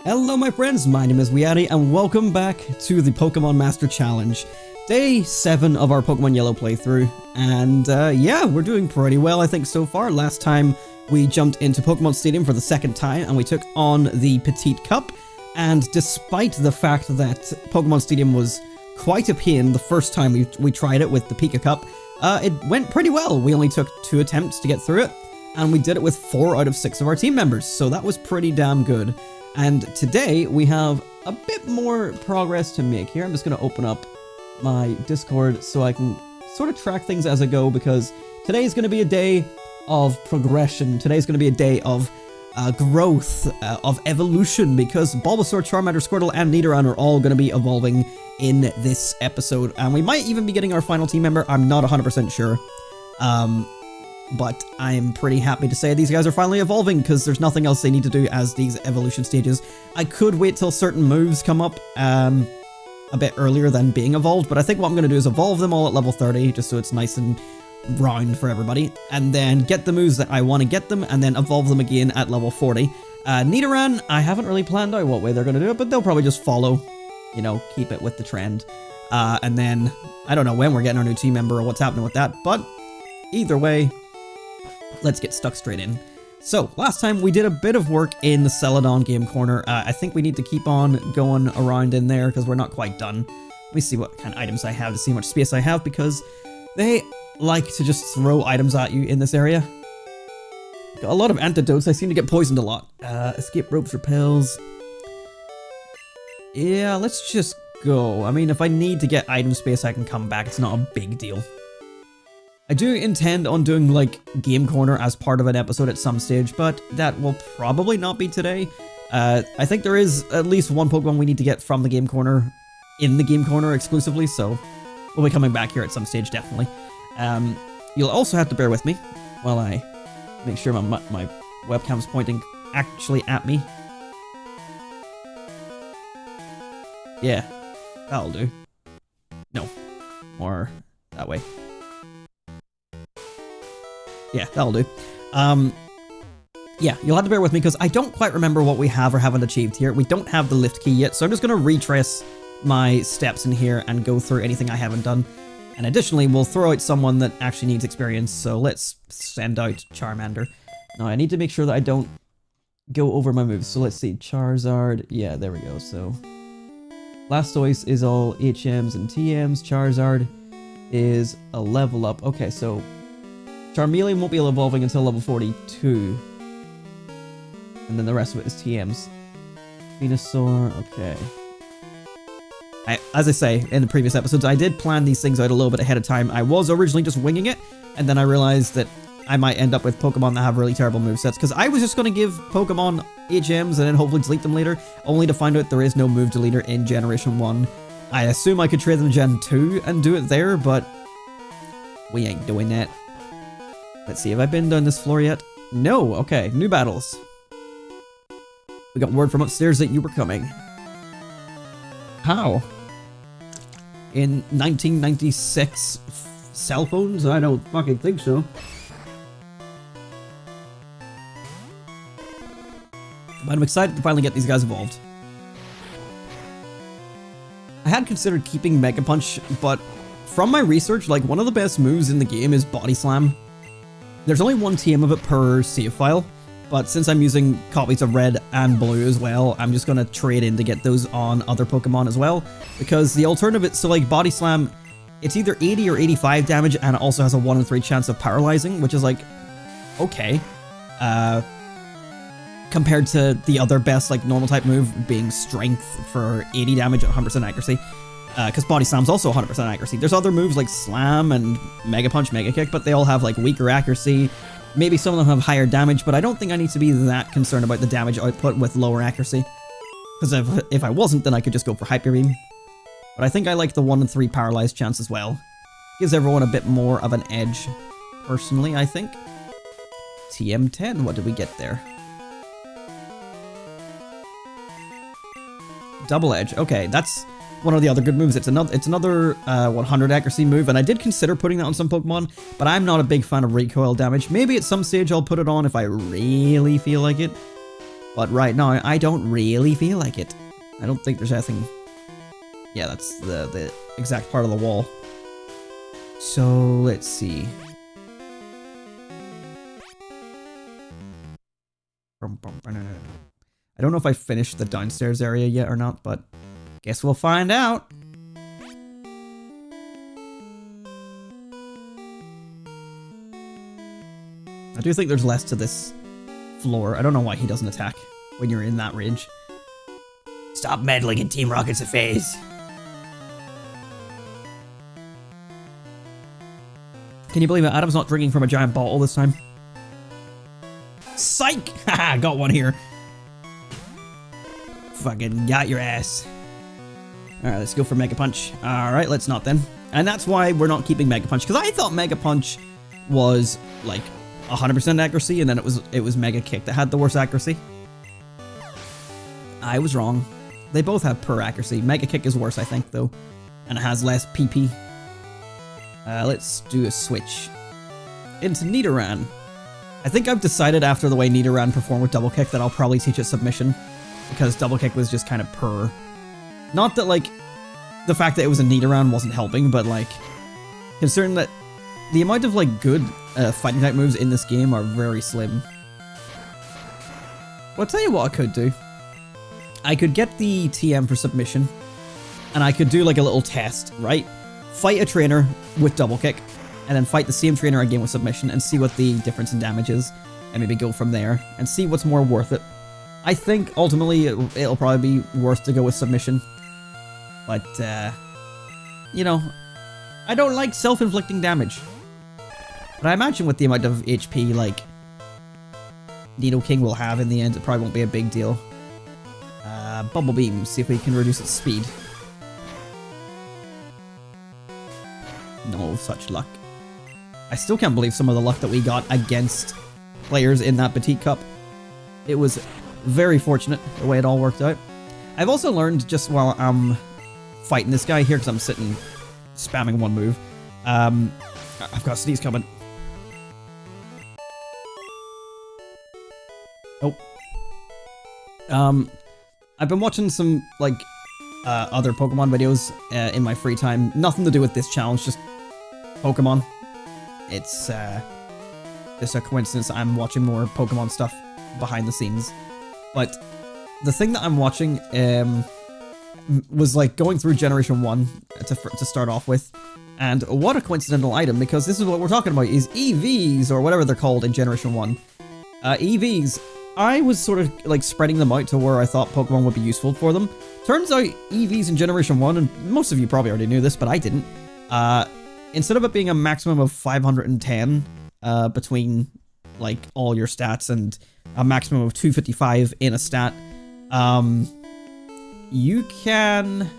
Hello my friends, my name is WeeAddy and welcome back to the Pokémon Master Challenge. Day 7 of our Pokémon Yellow playthrough, and yeah, we're doing pretty well I think so far. Last time we jumped into Pokémon Stadium for the second time and we took on the Petite Cup, and despite the fact that Pokémon Stadium was quite a pain the first time we tried it with the Pika Cup, it went pretty well. We only took 2 attempts to get through it, and we did it with 4 out of 6 of our team members, so that was pretty damn good. And today we have a bit more progress to make here. I'm just going to open up my Discord so I can sort of track things as I go, because today is going to be a day of progression. Today is going to be a day of growth, of evolution, because Bulbasaur, Charmander, Squirtle, and Nidoran are all going to be evolving in this episode. And we might even be getting our final team member. I'm not 100% sure. But I'm pretty happy to say these guys are finally evolving, because there's nothing else they need to do as these evolution stages. I could wait till certain moves come up a bit earlier than being evolved, but I think what I'm going to do is evolve them all at level 30, just so it's nice and round for everybody, and then get the moves that I want to get them, and then evolve them again at level 40. Nidoran, I haven't really planned out what way they're going to do it, but they'll probably just follow, you know, keep it with the trend. And then, I don't know when we're getting our new team member or what's happening with that, but either way, let's get stuck straight in. So, last time we did a bit of work in the Celadon game corner. I think we need to keep on going around in there because we're not quite done. Let me see what kind of items I have to see how much space I have, because they like to just throw items at you in this area. Got a lot of antidotes. I seem to get poisoned a lot. Escape ropes, repels. Yeah, let's just go. I mean, if I need to get item space, I can come back. It's not a big deal. I do intend on doing, like, Game Corner as part of an episode at some stage, but that will probably not be today. I think there is at least one Pokemon we need to get from the Game Corner in the Game Corner exclusively, so we'll be coming back here at some stage, definitely. You'll also have to bear with me while I make sure my webcam's pointing actually at me. Yeah, that'll do. No, more that way. Yeah, that'll do. Yeah, you'll have to bear with me because I don't quite remember what we have or haven't achieved here. We don't have the lift key yet, so I'm just going to retrace my steps in here and go through anything I haven't done. And additionally, we'll throw out someone that actually needs experience, so let's send out Charmander. Now, I need to make sure that I don't go over my moves, so let's see. Charizard, yeah, there we go. So, Blastoise is all HMs and TMs. Charizard is a level up. Okay, so Charmeleon won't be evolving until level 42. And then the rest of it is TMs. Venusaur, okay. As I say in the previous episodes, I did plan these things out a little bit ahead of time. I was originally just winging it, and then I realized that I might end up with Pokemon that have really terrible movesets, because I was just going to give Pokemon HMs and then hopefully delete them later, only to find out there is no move deleter in Generation 1. I assume I could trade them Gen 2 and do it there, but we ain't doing that. Let's see, have I been down this floor yet? No, okay, new battles. We got word from upstairs that you were coming. How? In 1996, cell phones? I don't fucking think so. But I'm excited to finally get these guys evolved. I had considered keeping Mega Punch, but from my research, like, one of the best moves in the game is Body Slam. There's only one TM of it per save file, but since I'm using copies of Red and Blue as well, I'm just gonna trade in to get those on other Pokemon as well, because the alternative, so like Body Slam, it's either 80 or 85 damage, and it also has a 1 in 3 chance of paralyzing, which is like, okay. Compared to the other best, like, normal type move being Strength for 80 damage at 100% accuracy. Because Body Slam's also 100% accuracy. There's other moves like Slam and Mega Punch, Mega Kick, but they all have, like, weaker accuracy. Maybe some of them have higher damage, but I don't think I need to be that concerned about the damage output with lower accuracy. Because if I wasn't, then I could just go for Hyper Beam. But I think I like the 1 in 3 paralyzed chance as well. Gives everyone a bit more of an edge, personally, I think. TM10, what did we get there? Double Edge. Okay, that's one of the other good moves. It's another 100 accuracy move, and I did consider putting that on some Pokemon, but I'm not a big fan of recoil damage. Maybe at some stage I'll put it on if I really feel like it, but right now I don't really feel like it. I don't think there's anything... Yeah, that's the exact part of the wall. So, let's see. I don't know if I finished the downstairs area yet or not, but guess we'll find out. I do think there's less to this floor. I don't know why he doesn't attack when you're in that range. Stop meddling in Team Rocket's affairs. Can you believe it? Adam's not drinking from a giant bottle this time. Psych! Haha, got one here. Fucking got your ass. Alright, let's go for Mega Punch. Alright, let's not then. And that's why we're not keeping Mega Punch, because I thought Mega Punch was like 100% accuracy, and then it was Mega Kick that had the worst accuracy. I was wrong. They both have poor accuracy. Mega Kick is worse, I think, though. And it has less PP. Let's do a switch into Nidoran. I think I've decided after the way Nidoran performed with Double Kick that I'll probably teach it Submission, because Double Kick was just kind of purr. Not that, like, the fact that it was a Nidoran wasn't helping, but, like, considering that the amount of, like, good fighting type moves in this game are very slim. Well, I'll tell you what I could do. I could get the TM for Submission, and I could do, like, a little test, right? Fight a trainer with Double Kick, and then fight the same trainer again with Submission, and see what the difference in damage is, and maybe go from there, and see what's more worth it. I think, ultimately, it'll probably be worth to go with Submission. But, you know, I don't like self-inflicting damage. But I imagine with the amount of HP, like, Nidoking will have in the end, it probably won't be a big deal. Bubble Beam, see if we can reduce its speed. No such luck. I still can't believe some of the luck that we got against players in that Petite Cup. It was very fortunate the way it all worked out. I've also learned just while I'm fighting this guy here, because I'm sitting spamming one move. I've got a sneeze coming. Oh. I've been watching some, like, other Pokemon videos in my free time. Nothing to do with this challenge, just Pokemon. It's just a coincidence I'm watching more Pokemon stuff behind the scenes. But the thing that I'm watching was like going through Generation 1 to start off with. And what a coincidental item, because this is what we're talking about, is EVs, or whatever they're called in Generation 1. EVs, I was sort of like spreading them out to where I thought Pokemon would be useful for them. Turns out EVs in Generation 1, and most of you probably already knew this, but I didn't, instead of it being a maximum of 510 between like all your stats and a maximum of 255 in a stat, you can...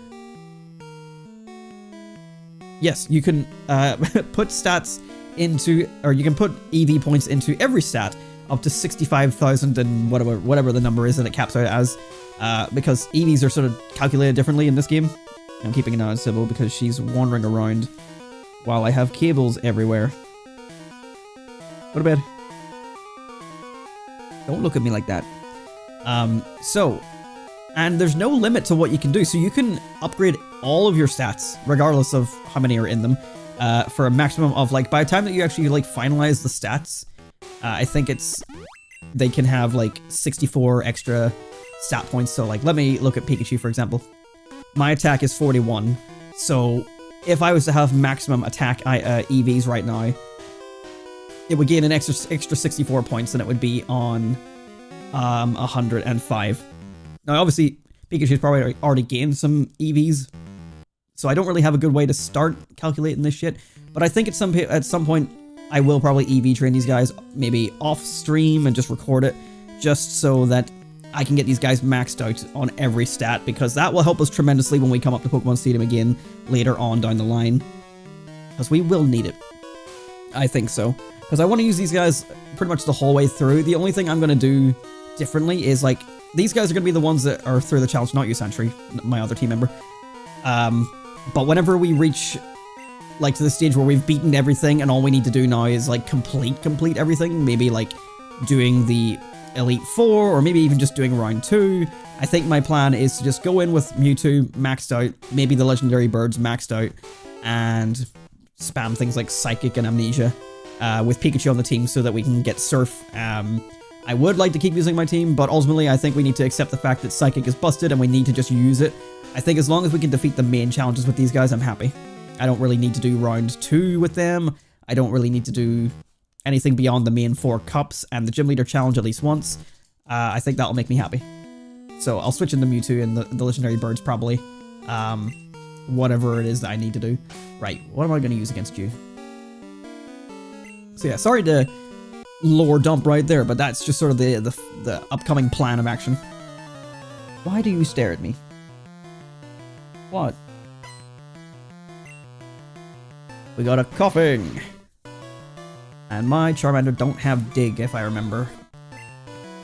Yes, you can put stats into, or you can put EV points into every stat up to 65,000 and whatever the number is that it caps out as, because EVs are sort of calculated differently in this game. I'm keeping an eye on Sybil because she's wandering around while I have cables everywhere. Go to bed. Don't look at me like that. And there's no limit to what you can do. So you can upgrade all of your stats, regardless of how many are in them, for a maximum of, like, by the time that you actually, like, finalize the stats, I think they can have, like, 64 extra stat points. So, like, let me look at Pikachu, for example. My attack is 41. So if I was to have maximum attack EVs right now, it would gain an extra 64 points, and it would be on 105. Now, obviously, Pikachu's probably already gained some EVs, so I don't really have a good way to start calculating this shit. But I think at some point, I will probably EV train these guys, maybe off stream and just record it, just so that I can get these guys maxed out on every stat, because that will help us tremendously when we come up to Pokemon Stadium again later on down the line, because we will need it. I think so, because I want to use these guys pretty much the whole way through. The only thing I'm going to do differently is, like, these guys are going to be the ones that are through the challenge, not you, Sentry, my other team member. But whenever we reach, like, to the stage where we've beaten everything and all we need to do now is, like, complete everything, maybe, like, doing the Elite Four, or maybe even just doing round 2, I think my plan is to just go in with Mewtwo maxed out, maybe the legendary birds maxed out, and spam things like Psychic and Amnesia with Pikachu on the team so that we can get Surf. I would like to keep using my team, but ultimately I think we need to accept the fact that Psychic is busted and we need to just use it. I think as long as we can defeat the main challenges with these guys, I'm happy. I don't really need to do round 2 with them. I don't really need to do anything beyond the main 4 cups and the gym leader challenge at least once. I think that'll make me happy. So I'll switch into Mewtwo and the legendary birds probably. Whatever it is that I need to do. Right, what am I going to use against you? So yeah, sorry to lore dump right there, but that's just sort of the upcoming plan of action. Why do you stare at me? What? We got a coughing! And my Charmander don't have Dig, if I remember.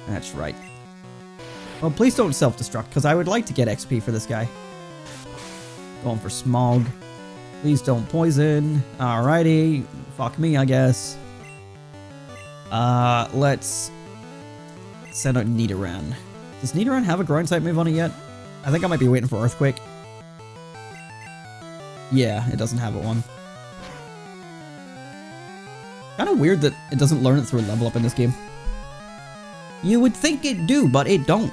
That's right. Well, please don't self-destruct, because I would like to get XP for this guy. Going for Smog. Please don't poison. Alrighty. Fuck me, I guess. Let's send out Nidoran. Does Nidoran have a ground type move on it yet? I think I might be waiting for Earthquake. Yeah, it doesn't have it one. Kind of weird that it doesn't learn it through a level up in this game. You would think it do, but it don't.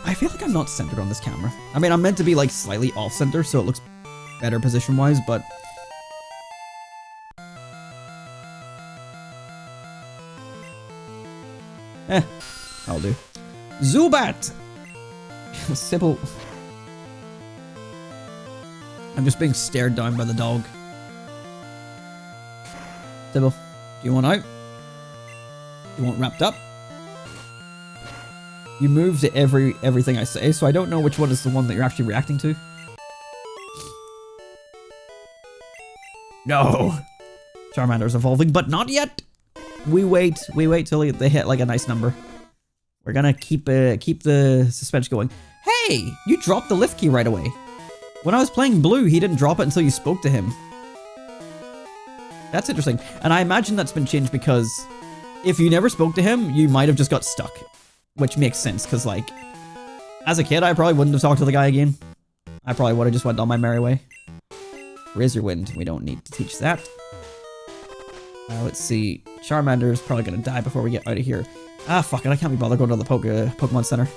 I feel like I'm not centered on this camera. I mean, I'm meant to be like slightly off center, so it looks better position wise, but I'll do. Zubat! Simple. I'm just being stared down by the dog. Sybil, do you want out? You want wrapped up? You move to everything I say, so I don't know which one is the one that you're actually reacting to. No! Charmander's evolving, but not yet! We wait till they hit like a nice number. We're gonna keep the suspense going. Hey! You dropped the lift key right away. When I was playing Blue, he didn't drop it until you spoke to him. That's interesting. And I imagine that's been changed because if you never spoke to him, you might have just got stuck. Which makes sense, because, like, as a kid, I probably wouldn't have talked to the guy again. I probably would have just went on my merry way. Razor Wind. We don't need to teach that. Let's see. Charmander's probably going to die before we get out of here. Ah, fuck it. I can't be bothered going to the Pokemon Center.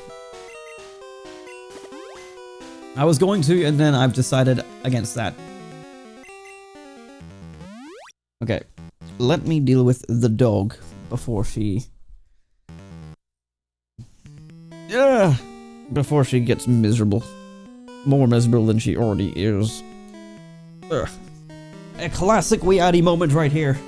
I was going to, and then I've decided against that. Okay. Let me deal with the dog before she... Yeah, before she gets miserable. More miserable than she already is. Ugh. A classic WeeAddy moment right here.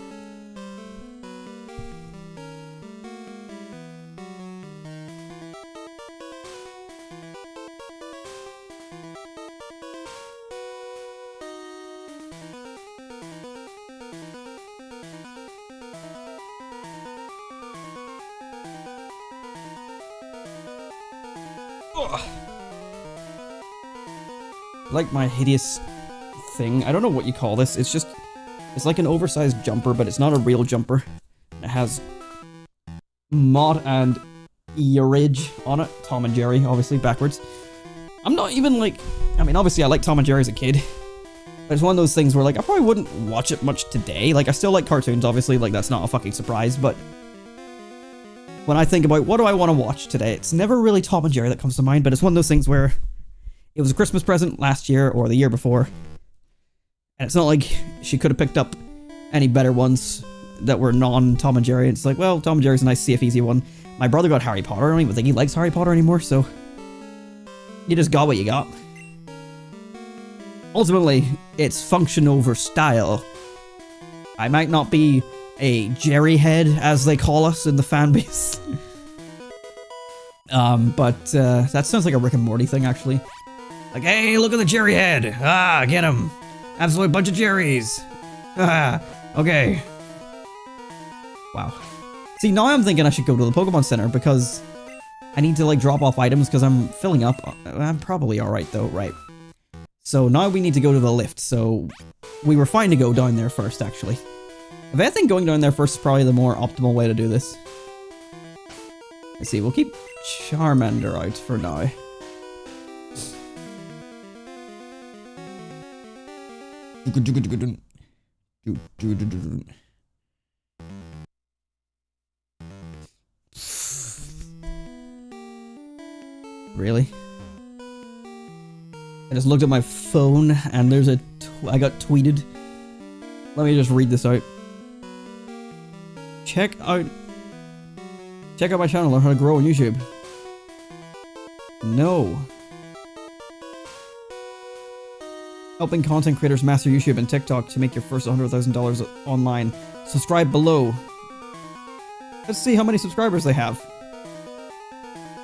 Like my hideous thing. I don't know what you call this. It's just, it's like an oversized jumper, but it's not a real jumper. It has Mod and Earridge on it. Tom and Jerry, obviously, backwards. I'm not even like, I mean, obviously I like Tom and Jerry as a kid. But it's one of those things where, like, I probably wouldn't watch it much today. Like, I still like cartoons, obviously, like, that's not a fucking surprise, but when I think about what do I want to watch today, it's never really Tom and Jerry that comes to mind, but it's one of those things where it was a Christmas present last year or the year before, and it's not like she could have picked up any better ones that were non-Tom and Jerry. It's like, well, Tom and Jerry's a nice, safe, easy one. My brother got Harry Potter. I don't even think he likes Harry Potter anymore, so you just got what you got. Ultimately, it's function over style. I might not be a Jerry head, as they call us in the fan base. But that sounds like a Rick and Morty thing, actually. Like, hey, look at the Jerry head! Ah, get him! Absolute bunch of Jerrys! Ah, okay. Wow. See, now I'm thinking I should go to the Pokemon Center, because I need to, like, drop off items, because I'm filling up. I'm probably alright, though, right? So now we need to go to the lift, so we were fine to go down there first, actually. If anything, going down there first is probably the more optimal way to do this. Let's see, we'll keep Charmander out for now. Really? I just looked at my phone and there's a I got tweeted. Let me just read this out. Check out my channel, learn how to grow on YouTube. No. Helping content creators master YouTube and TikTok to make your first $100,000 online. Subscribe below. Let's see how many subscribers they have.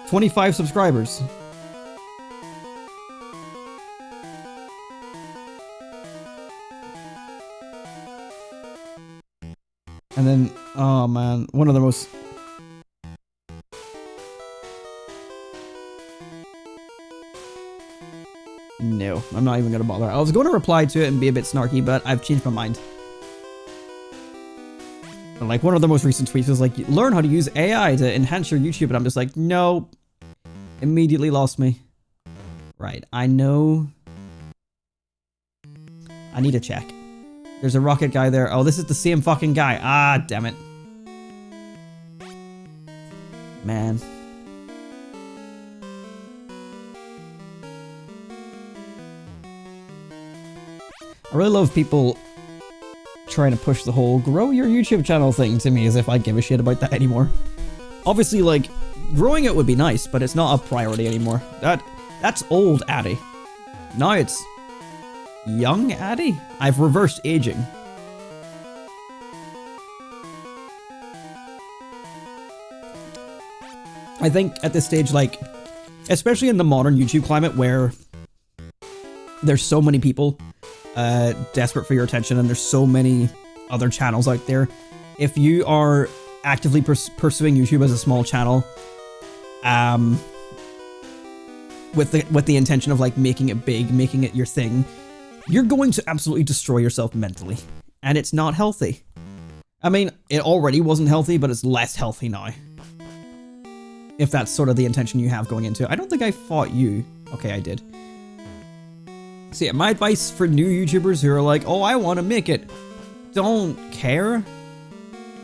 25 subscribers. And then, oh man, one of the most... No, I'm not even gonna bother. I was going to reply to it and be a bit snarky, but I've changed my mind. But like, one of the most recent tweets was like, learn how to use AI to enhance your YouTube, and I'm just like, no. Immediately lost me. Right, I know. I need to check. There's a rocket guy there. Oh, this is the same fucking guy. Ah, damn it. Man. I really love people trying to push the whole grow your YouTube channel thing to me as if I give a shit about that anymore. Obviously, like, growing it would be nice, but it's not a priority anymore. That's old Addy. Now it's young Addy? I've reversed aging. I think at this stage, like, especially in the modern YouTube climate where there's so many people desperate for your attention and there's so many other channels out there, if you are actively pursuing YouTube as a small channel, with the intention of like making it big, making it your thing, you're going to absolutely destroy yourself mentally, and it's not healthy. I mean, it already wasn't healthy, but it's less healthy now. If that's sort of the intention you have going into it. I don't think I fought you. Okay, I did. So yeah, my advice for new YouTubers who are like, oh, I want to make it. Don't care.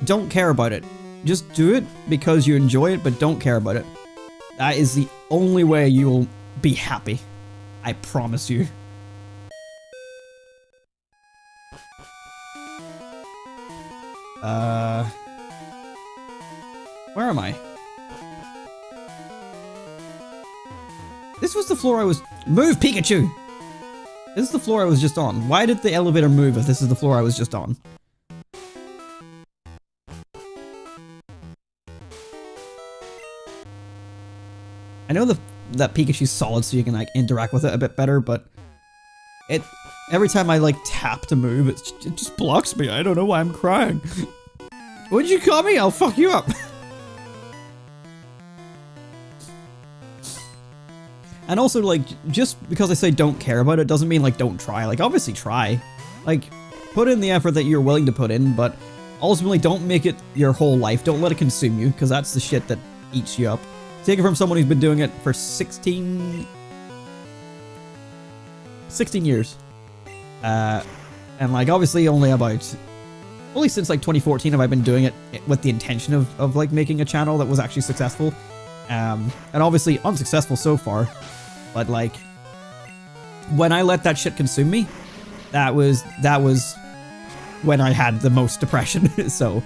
Don't care about it. Just do it because you enjoy it, but don't care about it. That is the only way you will be happy. I promise you. Where am I? This was the floor I was... Move, Pikachu! This is the floor I was just on. Why did the elevator move if this is the floor I was just on? I know that Pikachu's solid so you can like interact with it a bit better, but every time I like tap to move, it just blocks me. I don't know why I'm crying. What'd you call me? I'll fuck you up. And also, like, just because I say don't care about it doesn't mean, like, don't try. Like, obviously try. Like, put in the effort that you're willing to put in, but ultimately don't make it your whole life. Don't let it consume you, because that's the shit that eats you up. Take it from someone who's been doing it for 16 years. And, like, obviously only since, like, 2014 have I been doing it with the intention of like, making a channel that was actually successful. And obviously unsuccessful so far. But, like, when I let that shit consume me, that was when I had the most depression. So,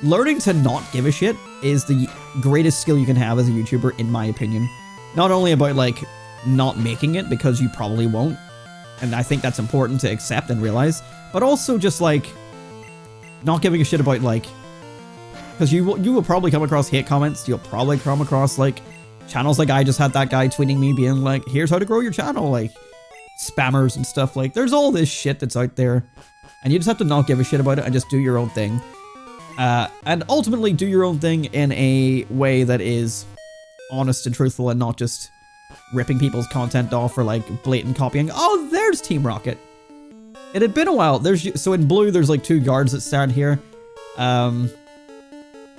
learning to not give a shit is the greatest skill you can have as a YouTuber, in my opinion. Not only about, like, not making it, because you probably won't, and I think that's important to accept and realize, but also just, like, not giving a shit about, like, because you will probably come across hate comments, you'll probably come across, like, channels like I just had that guy tweeting me being like, here's how to grow your channel, like, spammers and stuff. Like, there's all this shit that's out there, and you just have to not give a shit about it and just do your own thing. And ultimately do your own thing in a way that is honest and truthful and not just ripping people's content off or, like, blatant copying. Oh, there's Team Rocket. It had been a while. So in blue, there's, like, 2 guards that stand here.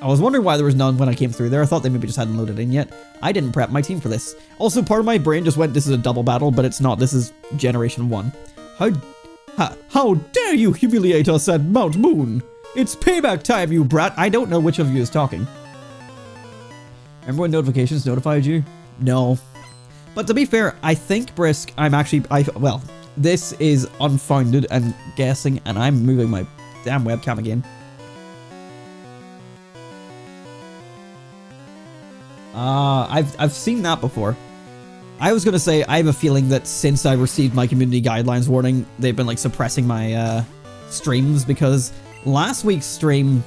I was wondering why there was none when I came through there. I thought they maybe just hadn't loaded in yet. I didn't prep my team for this. Also, part of my brain just went, this is a double battle, but it's not. This is Generation 1. How dare you humiliate us at Mount Moon? It's payback time, you brat. I don't know which of you is talking. Remember when notifications notified you? No. But to be fair, I think, Brisk, well, this is unfounded and guessing, and I'm moving my damn webcam again. I've seen that before. I was gonna say, I have a feeling that since I received my community guidelines warning, they've been, like, suppressing my, streams, because last week's stream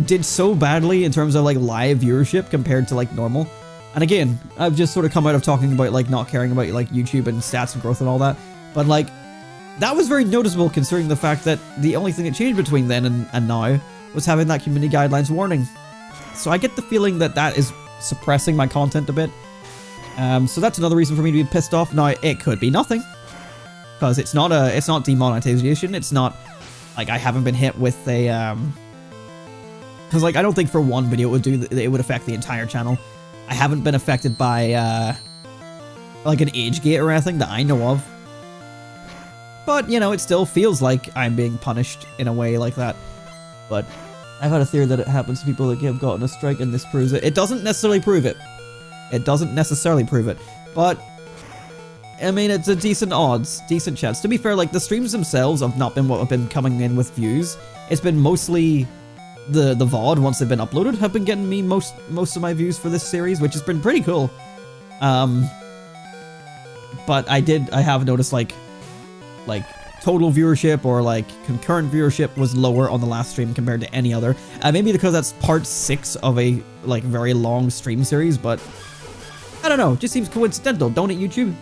did so badly in terms of, like, live viewership compared to, like, normal. And again, I've just sort of come out of talking about, like, not caring about, like, YouTube and stats and growth and all that. But, like, that was very noticeable considering the fact that the only thing that changed between then and now was having that community guidelines warning. So I get the feeling that that is suppressing my content a bit. So that's another reason for me to be pissed off. Now, it could be nothing, because it's not demonetization. It's not like I haven't been hit with a because, like, I don't think for one video it would affect the entire channel. I haven't been affected by like an age gate or anything that I know of. But, you know, it still feels like I'm being punished in a way like that. But I've had a theory that it happens to people that have gotten a strike, and this proves it. It doesn't necessarily prove it. It doesn't necessarily prove it. But, I mean, it's a decent odds, decent chance. To be fair, like, the streams themselves have not been what have been coming in with views. It's been mostly the VOD, once they've been uploaded, have been getting me most of my views for this series, which has been pretty cool. But I have noticed, like total viewership or, like, concurrent viewership was lower on the last stream compared to any other. Maybe because that's part 6 of a, like, very long stream series, but I don't know. It just seems coincidental, don't it, YouTube?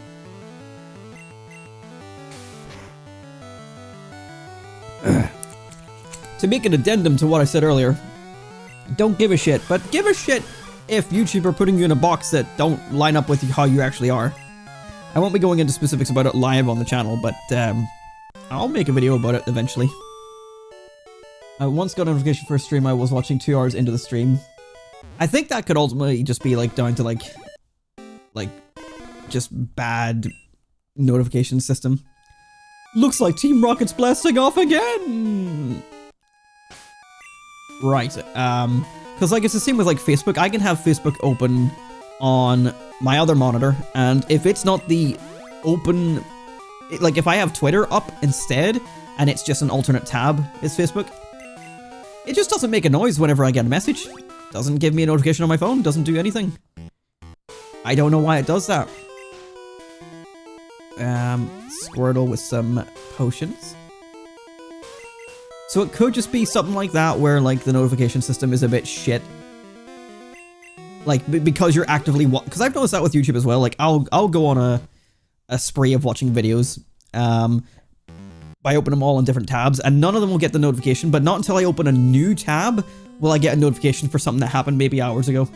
To make an addendum to what I said earlier, don't give a shit, but give a shit if YouTube are putting you in a box that don't line up with how you actually are. I won't be going into specifics about it live on the channel, but I'll make a video about it eventually. I once got a notification for a stream I was watching 2 hours into the stream. I think that could ultimately just be, like, down to, like just bad notification system. Looks like Team Rocket's blasting off again! Right, because, like, it's the same with, like, Facebook. I can have Facebook open on my other monitor, and if it's not the open, like, if I have Twitter up instead, and it's just an alternate tab, it's Facebook, it just doesn't make a noise whenever I get a message. Doesn't give me a notification on my phone, doesn't do anything. I don't know why it does that. Squirtle with some potions. So it could just be something like that, where, like, the notification system is a bit shit. Like, because you're actively because I've noticed that with YouTube as well. Like, I'll go on a spree of watching videos, by opening them all in different tabs, and none of them will get the notification, but not until I open a new tab will I get a notification for something that happened maybe hours ago.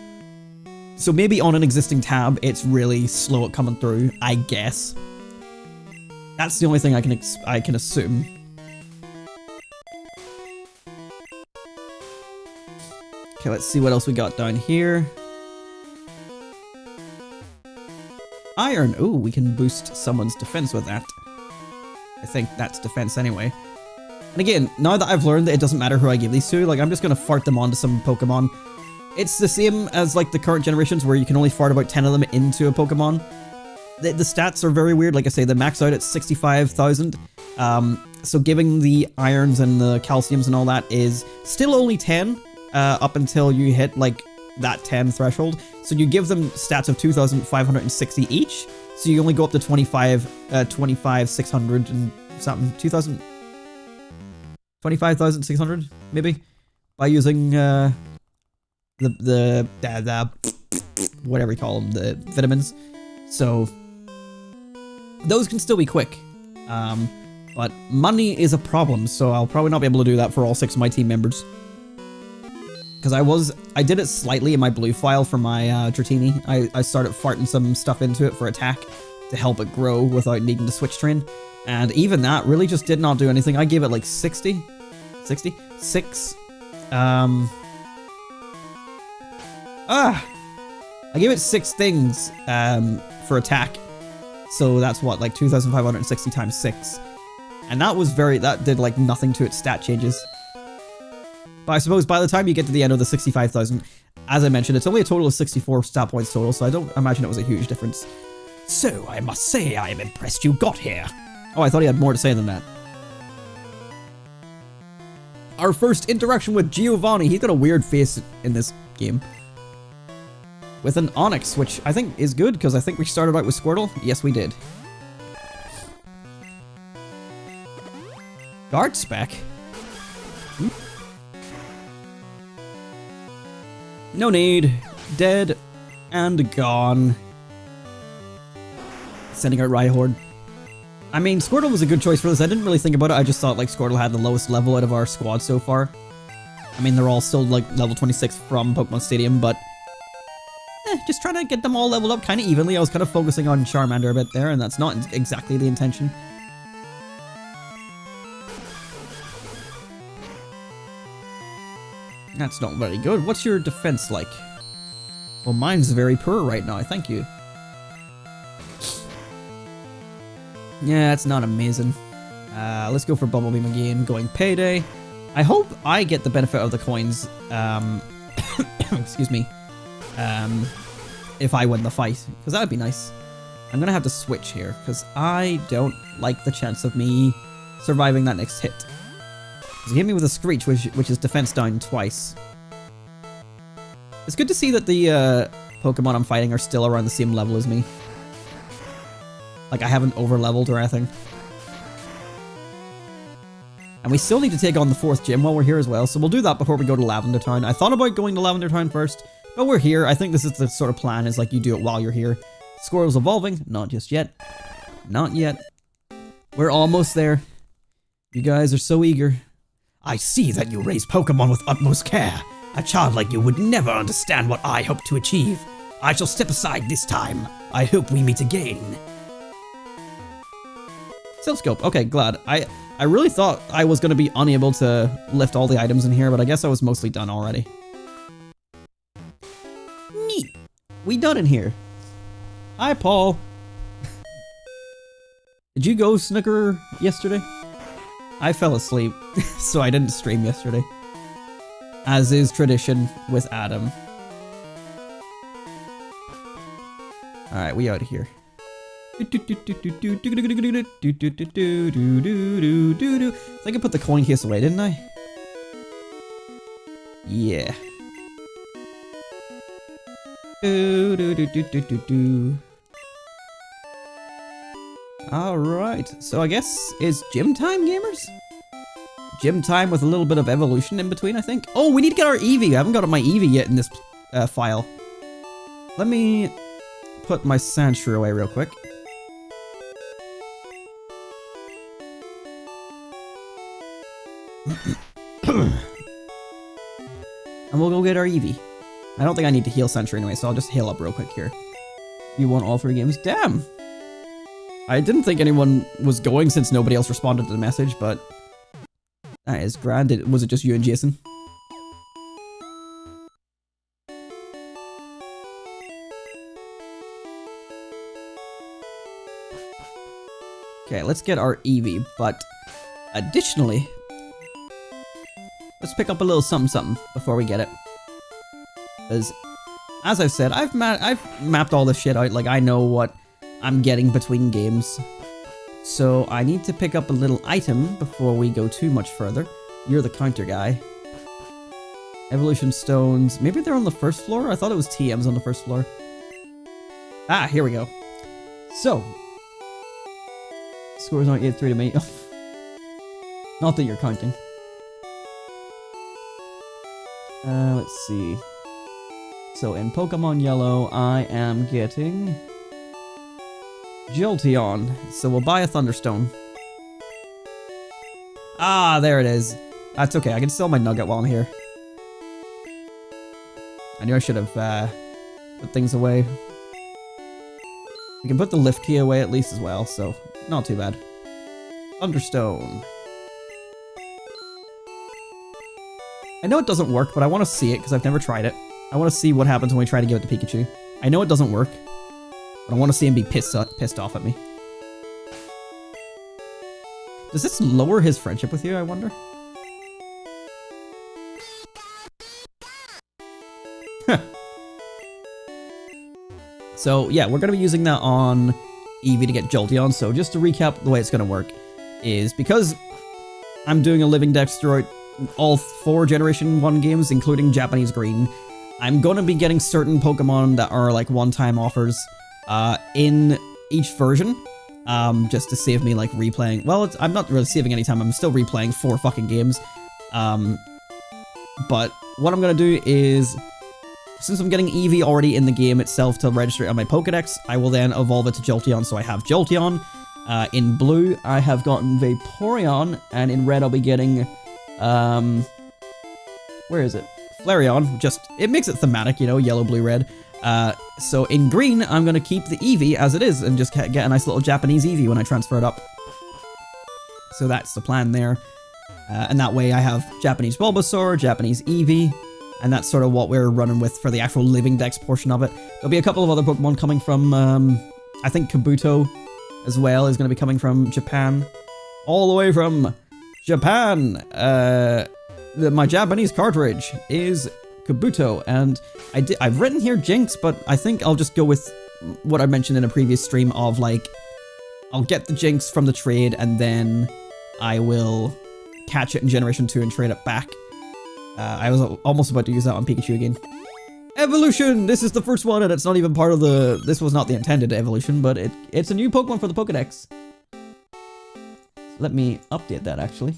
So maybe on an existing tab, it's really slow at coming through, I guess. That's the only thing I can assume. Okay, let's see what else we got down here. Iron. Ooh, we can boost someone's defense with that. I think that's defense anyway. And again, now that I've learned that it doesn't matter who I give these to, like, I'm just gonna fart them onto some Pokemon. It's the same as, like, the current generations where you can only fart about 10 of them into a Pokemon. The stats are very weird. Like I say, they max out at 65,000. So giving the irons and the calciums and all that is still only 10 up until you hit, like, that 10 threshold. So you give them stats of 2,560 each. So you only go up to 25,600 and something. 25,600 maybe, by using the whatever you call them, the vitamins. So those can still be quick, but money is a problem, so I'll probably not be able to do that for all 6 of my team members. Because I did it slightly in my blue file for my Dratini. I started farting some stuff into it for attack to help it grow without needing to switch train. And even that really just did not do anything. I gave it like 6. I gave it 6 things for attack. So that's what, like 2,560 times 6. And that did like nothing to its stat changes. But I suppose by the time you get to the end of the 65,000, as I mentioned, it's only a total of 64 stat points total, so I don't imagine it was a huge difference. So, I must say I am impressed you got here. Oh, I thought he had more to say than that. Our first interaction with Giovanni. He's got a weird face in this game. With an Onyx, which I think is good, because I think we started out with Squirtle. Yes, we did. Guard spec? No need. Dead and gone. Sending out Rhyhorde. I mean, Squirtle was a good choice for this. I didn't really think about it. I just thought like Squirtle had the lowest level out of our squad so far. I mean, they're all still like level 26 from Pokémon Stadium, but just trying to get them all leveled up kind of evenly. I was kind of focusing on Charmander a bit there, and that's not exactly the intention. That's not very good. What's your defense like? Well, mine's very poor right now, thank you. Yeah, it's not amazing. Let's go for Bubble Beam again, going Payday. I hope I get the benefit of the coins, excuse me, if I win the fight, because that would be nice. I'm gonna have to switch here, because I don't like the chance of me surviving that next hit. He hit me with a Screech, which is defense down twice. It's good to see that the Pokemon I'm fighting are still around the same level as me. Like, I haven't over-leveled or anything. And we still need to take on the 4th gym while we're here as well, so we'll do that before we go to Lavender Town. I thought about going to Lavender Town first, but we're here. I think this is the sort of plan, is like you do it while you're here. Squirtle's evolving. Not just yet. Not yet. We're almost there. You guys are so eager. I see that you raise Pokemon with utmost care. A child like you would never understand what I hope to achieve. I shall step aside this time. I hope we meet again. Silpscope. Okay, glad. I really thought I was going to be unable to lift all the items in here, but I guess I was mostly done already. Neat. We done in here. Hi, Paul. Did you go snooker yesterday? I fell asleep, so I didn't stream yesterday. As is tradition with Adam. Alright, we out of here. I think I put the coin case away, didn't I? Yeah. Alright, so I guess it's gym time, gamers? Gym time with a little bit of evolution in between, I think. Oh, we need to get our Eevee. I haven't got my Eevee yet in this file. Let me put my Sandshrew away real quick. And we'll go get our Eevee. I don't think I need to heal Sentry anyway, so I'll just heal up real quick here. You won all 3 games? Damn! I didn't think anyone was going since nobody else responded to the message, but that is grand. Was it just you and Jason? Okay, let's get our Eevee, but additionally, let's pick up a little something before we get it. Because, as I said, I've mapped all this shit out. Like, I know what I'm getting between games. So I need to pick up a little item before we go too much further. You're the counter guy. Evolution stones. Maybe they're on the first floor? I thought it was TMs on the first floor. Ah, here we go. So, scores aren't yet 3 to me. Not that you're counting. Let's see. So in Pokemon Yellow, I am getting Jolteon. So we'll buy a Thunderstone. Ah, there it is. That's okay. I can sell my Nugget while I'm here. I knew I should have put things away. We can put the lift key away at least as well, so not too bad. Thunderstone. I know it doesn't work, but I want to see it because I've never tried it. I want to see what happens when we try to give it to Pikachu. I know it doesn't work, but I want to see him be pissed off at me. Does this lower his friendship with you, I wonder? So, yeah, we're going to be using that on Eevee to get Jolteon. So, just to recap, the way it's going to work is because I'm doing a Living Dex throughout all 4 Generation 1 games, including Japanese Green, I'm going to be getting certain Pokemon that are like one-time offers in each version, just to save me like replaying. Well, I'm not really saving any time. I'm still replaying 4 fucking games. But what I'm going to do is, since I'm getting Eevee already in the game itself to register it on my Pokedex, I will then evolve it to Jolteon, so I have Jolteon. In blue, I have gotten Vaporeon, and in red, I'll be getting, where is it? Flareon. Just, it makes it thematic, you know, yellow, blue, red. So in green, I'm going to keep the Eevee as it is, and just get a nice little Japanese Eevee when I transfer it up. So that's the plan there. And that way I have Japanese Bulbasaur, Japanese Eevee, and that's sort of what we're running with for the actual Living Dex portion of it. There'll be a couple of other Pokemon coming from, I think Kabuto as well is going to be coming from Japan. All the way from Japan! My Japanese cartridge is Kabuto, and I've written here Jinx, but I think I'll just go with what I mentioned in a previous stream of, like, I'll get the Jinx from the trade, and then I will catch it in Generation 2 and trade it back. I was almost about to use that on Pikachu again. Evolution! This is the first one, and it's not even part of the... This was not the intended evolution, but it's a new Pokemon for the Pokedex. Let me update that, actually.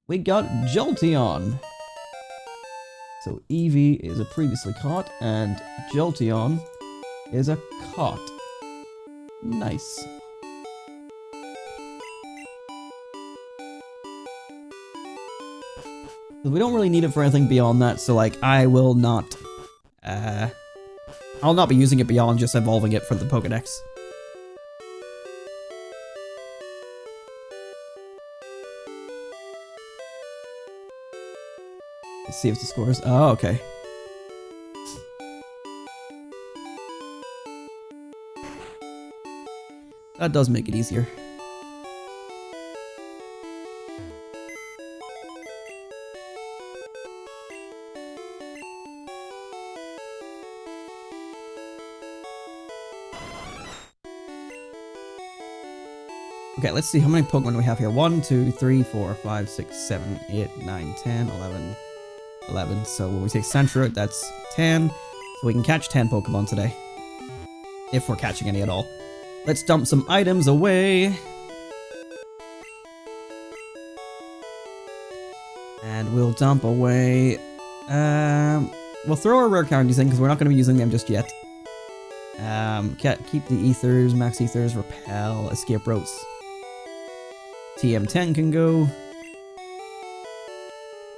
We got Jolteon. So Eevee is a previously caught, and Jolteon is a caught. Nice. We don't really need it for anything beyond that, so like I will not I'll not be using it beyond just evolving it for the Pokedex. It saves the scores. Oh, okay. That does make it easier. Okay, let's see how many Pokemon we have here. 1, 2, 3, 4, 5, 6, 7, 8, 9, 10, 11, 11. So when we take Sentry out, that's 10. So we can catch 10 Pokemon today. If we're catching any at all. Let's dump some items away. And we'll dump away... we'll throw our rare candies in because we're not going to be using them just yet. Keep the Ethers, Max Ethers, Repel, Escape Routes. TM10 can go.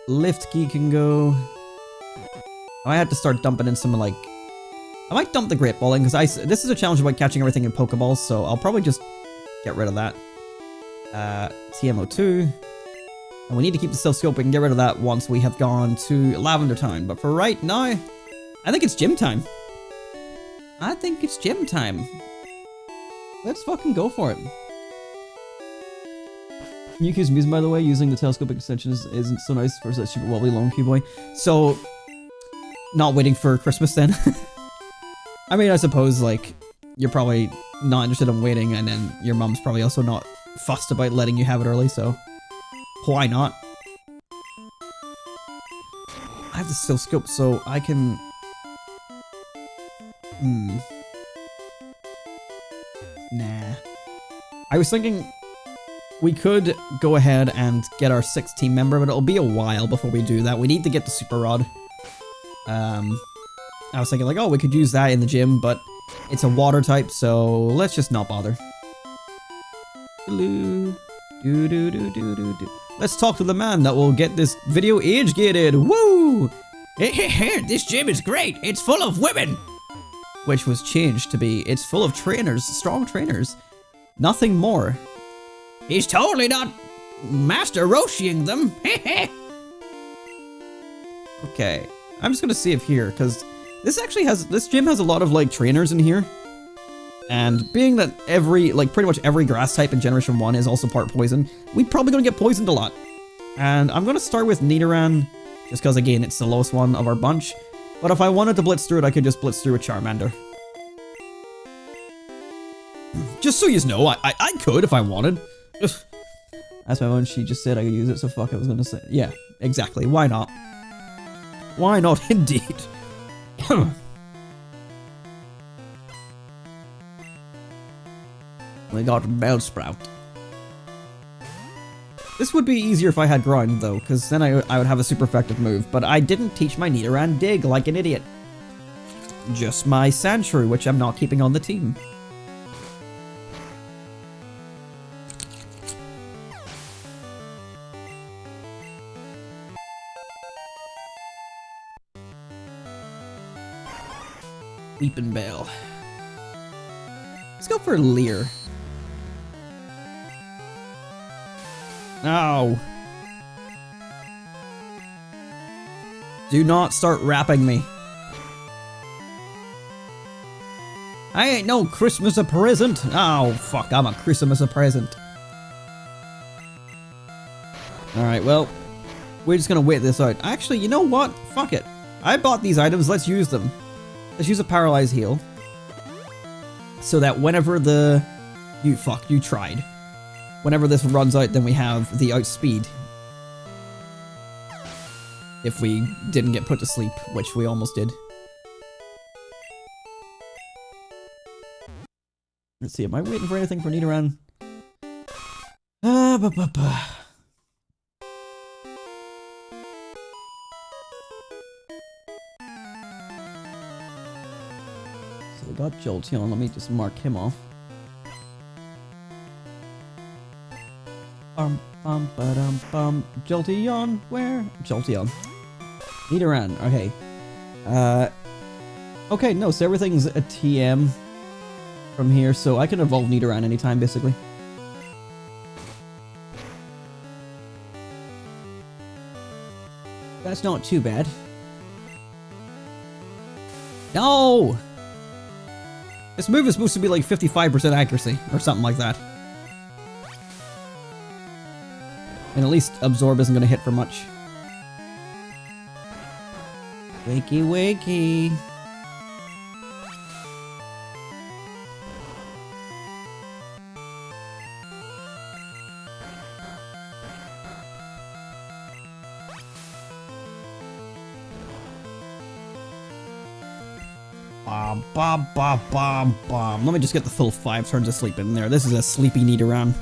Lift Key can go. I might have to start dumping in some, like... I might dump the Great Ball in, because this is a challenge about catching everything in Pokeballs, so I'll probably just get rid of that. TMO2. And we need to keep the Stealth Scope. We can get rid of that once we have gone to Lavender Town. But for right now, I think it's gym time. I think it's gym time. Let's fucking go for it. Yuki's music, by the way, using the telescopic extension isn't so nice for that super wobbly lone key boy. So, not waiting for Christmas then. I mean, I suppose, like, you're probably not interested in waiting, and then your mom's probably also not fussed about letting you have it early, so why not? I have the Stealth Scope, so I can... Nah. I was thinking we could go ahead and get our 6th team member, but it'll be a while before we do that. We need to get the Super Rod. I was thinking like, oh, we could use that in the gym, but it's a water type, so let's just not bother. Let's talk to the man that will get this video age-gated. Woo! This gym is great. It's full of women. Which was changed to be, it's full of trainers, strong trainers. Nothing more. He's totally not Master Roshiing them. Okay, I'm just gonna see if here, because this gym has a lot of like trainers in here. And being that pretty much every grass type in Generation 1 is also part poison, we're probably gonna get poisoned a lot. And I'm gonna start with Nidoran, just because again, it's the lowest one of our bunch. But if I wanted to blitz through it, I could just blitz through a Charmander. Just so you know, I could if I wanted. That's my one, she just said I could use it, so fuck, I was gonna say. Yeah, exactly, why not? Why not, indeed? We got Bellsprout. This would be easier if I had Ground, though, because then I would have a super effective move, but I didn't teach my Nidoran Dig like an idiot. Just my Sandshrew, which I'm not keeping on the team. Weeping Bell. Let's go for Leer. No. Do not start rapping me. I ain't no Christmas a present. Oh, fuck, I'm a Christmas a present. Alright, well, we're just gonna wait this out. Actually, you know what? Fuck it. I bought these items, let's use them. Let's use a Paralyze Heal. So that whenever the... You tried. Whenever this runs out, then we have the outspeed. If we didn't get put to sleep, which we almost did. Let's see, am I waiting for anything for Nidoran? So we got Jolteon, let me just mark him off. Jolteon, where? Jolteon. Nidoran, okay. Okay, no, so everything's a TM from here, so I can evolve Nidoran anytime, basically. That's not too bad. No! This move is supposed to be like 55% accuracy, or something like that. And at least Absorb isn't gonna hit for much. Wakey wakey. Bomb. Let me just get the full 5 turns of sleep in there. This is a sleepy Nidoran.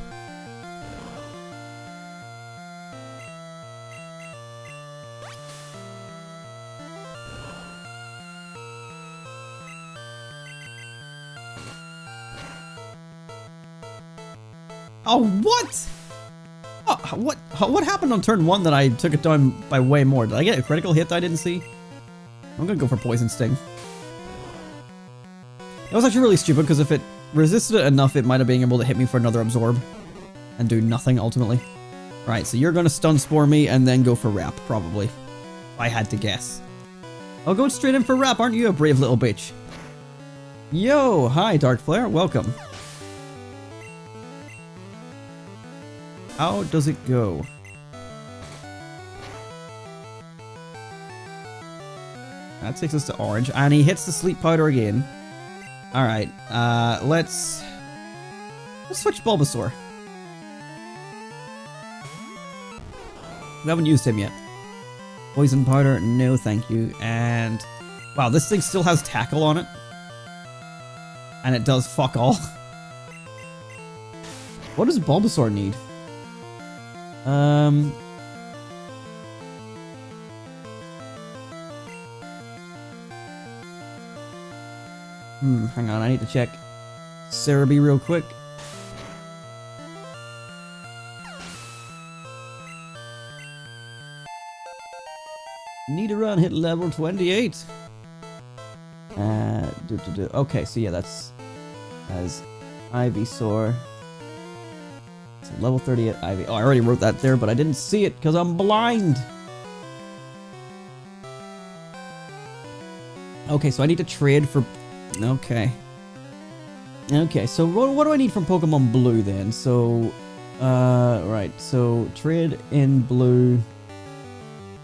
Oh, what? Oh, what happened on turn 1 that I took it down by way more? Did I get a critical hit that I didn't see? I'm gonna go for Poison Sting. That was actually really stupid, because if it resisted it enough, it might have been able to hit me for another Absorb. And do nothing, ultimately. Right, so you're gonna Stun Spore me, and then go for Wrap, probably. If I had to guess. I'll go straight in for Wrap, aren't you a brave little bitch? Yo, hi Dark Flare, welcome. How does it go? That takes us to Orange, and he hits the Sleep Powder again. Alright, let's switch Bulbasaur. We haven't used him yet. Poison Powder, no thank you. And wow, this thing still has Tackle on it. And it does fuck all. What does Bulbasaur need? Hang on, I need to check Cerebi real quick. Nidoran hit level 28. Okay, so yeah, that's as Ivysaur. So level 38 Ivy. Oh, I already wrote that there, but I didn't see it because I'm blind. Okay, so I need to trade for... Okay. Okay, so what do I need from Pokemon Blue then? So, right, so trade in Blue.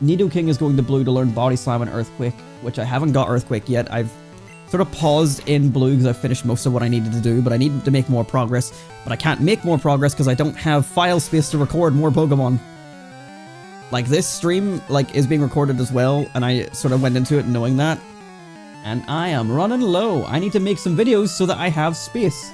Nidoking is going to Blue to learn Body Slam and Earthquake, which I haven't got Earthquake yet. I've sort of paused in Blue because I've finished most of what I needed to do, but I needed to make more progress. But I can't make more progress because I don't have file space to record more Pokemon. Like, this stream, like, is being recorded as well, and I sort of went into it knowing that. And I am running low. I need to make some videos so that I have space.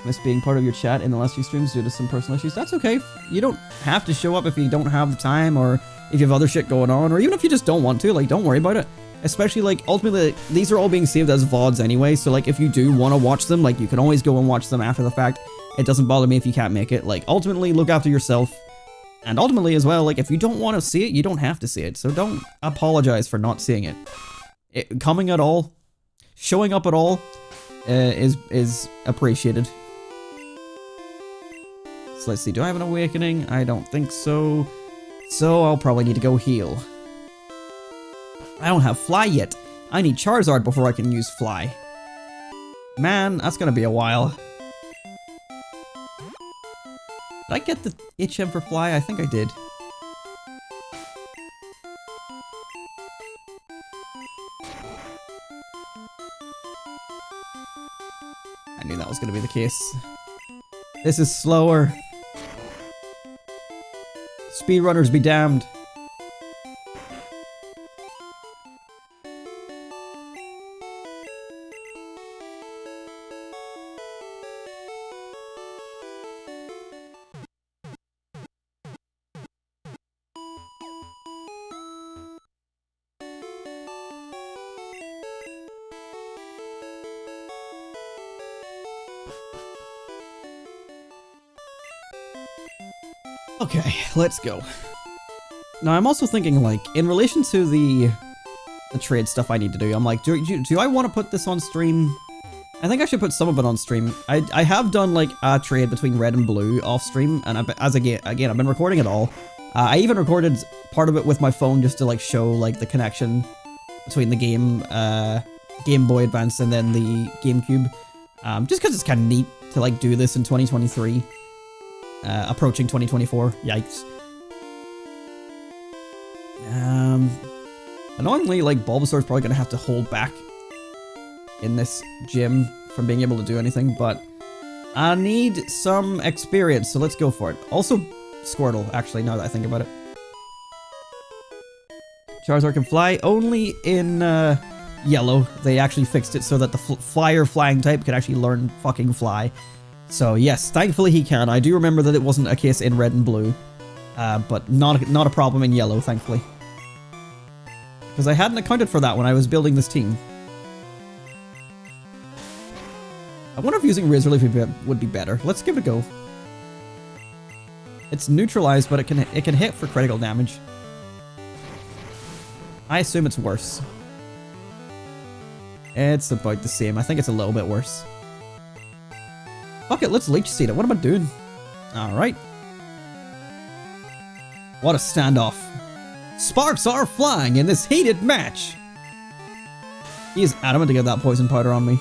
Miss being part of your chat in the last few streams due to some personal issues. That's okay. You don't have to show up if you don't have the time, or if you have other shit going on, or even if you just don't want to. Like, don't worry about it. Especially, like, ultimately, these are all being saved as VODs anyway, so, like, if you do want to watch them, like, you can always go and watch them after the fact. It doesn't bother me if you can't make it. Like, ultimately, look after yourself. And ultimately, as well, like, if you don't want to see it, you don't have to see it. So don't apologize for not seeing it. Coming at all, showing up at all, is appreciated. So let's see, do I have an Awakening? I don't think so. So I'll probably need to go heal. I don't have Fly yet. I need Charizard before I can use Fly. Man, that's gonna be a while. Did I get the HM for Fly? I think I did. I knew that was gonna be the case. This is slower. Speedrunners be damned. Okay, let's go. Now, I'm also thinking, like, in relation to the trade stuff I need to do, I'm like, do I want to put this on stream? I think I should put some of it on stream. I have done, like, a trade between Red and Blue off stream, and again, I've been recording it all. I even recorded part of it with my phone just to, like, show, like, the connection between the Game Boy Advance and then the GameCube. Just because it's kind of neat to, like, do this in 2023. Approaching 2024. Yikes. Annoyingly, like, Bulbasaur's probably gonna have to hold back in this gym from being able to do anything, but I need some experience, so let's go for it. Also, Squirtle, actually, now that I think about it. Charizard can fly only in Yellow. They actually fixed it so that the flying type can actually learn fucking fly. So yes, thankfully he can. I do remember that it wasn't a case in Red and Blue, but not a problem in Yellow, thankfully. Because I hadn't accounted for that when I was building this team. I wonder if using Razor Leaf would be better. Let's give it a go. It's neutralized, but it can hit for critical damage. I assume it's worse. It's about the same. I think it's a little bit worse. Fuck it, let's leech seed it. What am I doing? Alright. What a standoff. Sparks are flying in this heated match. He is adamant to get that poison powder on me.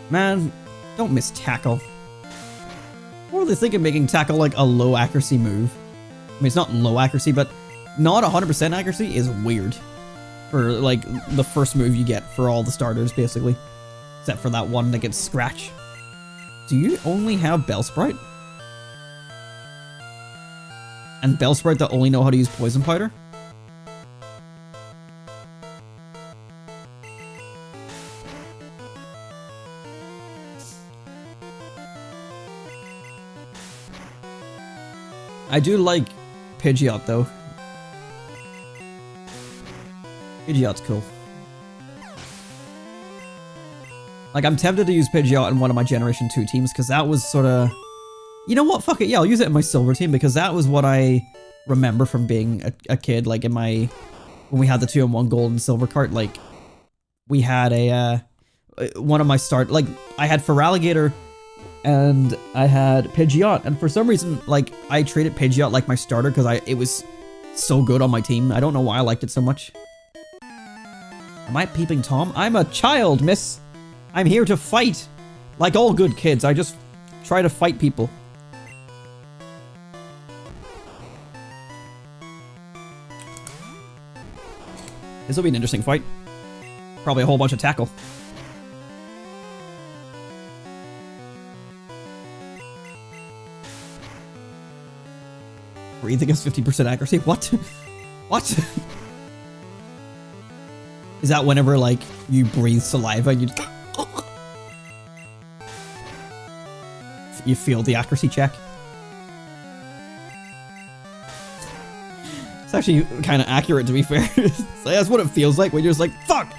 Man, don't miss tackle. What are they thinking, making tackle like a low accuracy move? I mean, it's not low accuracy, but not 100% accuracy is weird. For like the first move you get for all the starters, basically. Except for that one that gets Scratch. Do you only have Bellsprout? And Bellsprout that only know how to use Poison Powder? I do like Pidgeot though. Pidgeot's cool. Like, I'm tempted to use Pidgeot in one of my Generation 2 teams because that was sort of... You know what? Fuck it. Yeah, I'll use it in my Silver team because that was what I remember from being a kid. Like, in my... When we had the 2-in-1 Gold and Silver cart, like, we had a... one of my start... Like, I had Feraligatr and I had Pidgeot. And for some reason, like, I treated Pidgeot like my starter because it was so good on my team. I don't know why I liked it so much. Am I peeping Tom? I'm a child, miss. I'm here to fight. Like all good kids, I just try to fight people. This will be an interesting fight. Probably a whole bunch of tackle. Breathe against 50% accuracy? What? What? Is that whenever, like, you breathe saliva and you feel the accuracy check? It's actually kind of accurate, to be fair. That's what it feels like when you're just like, fuck!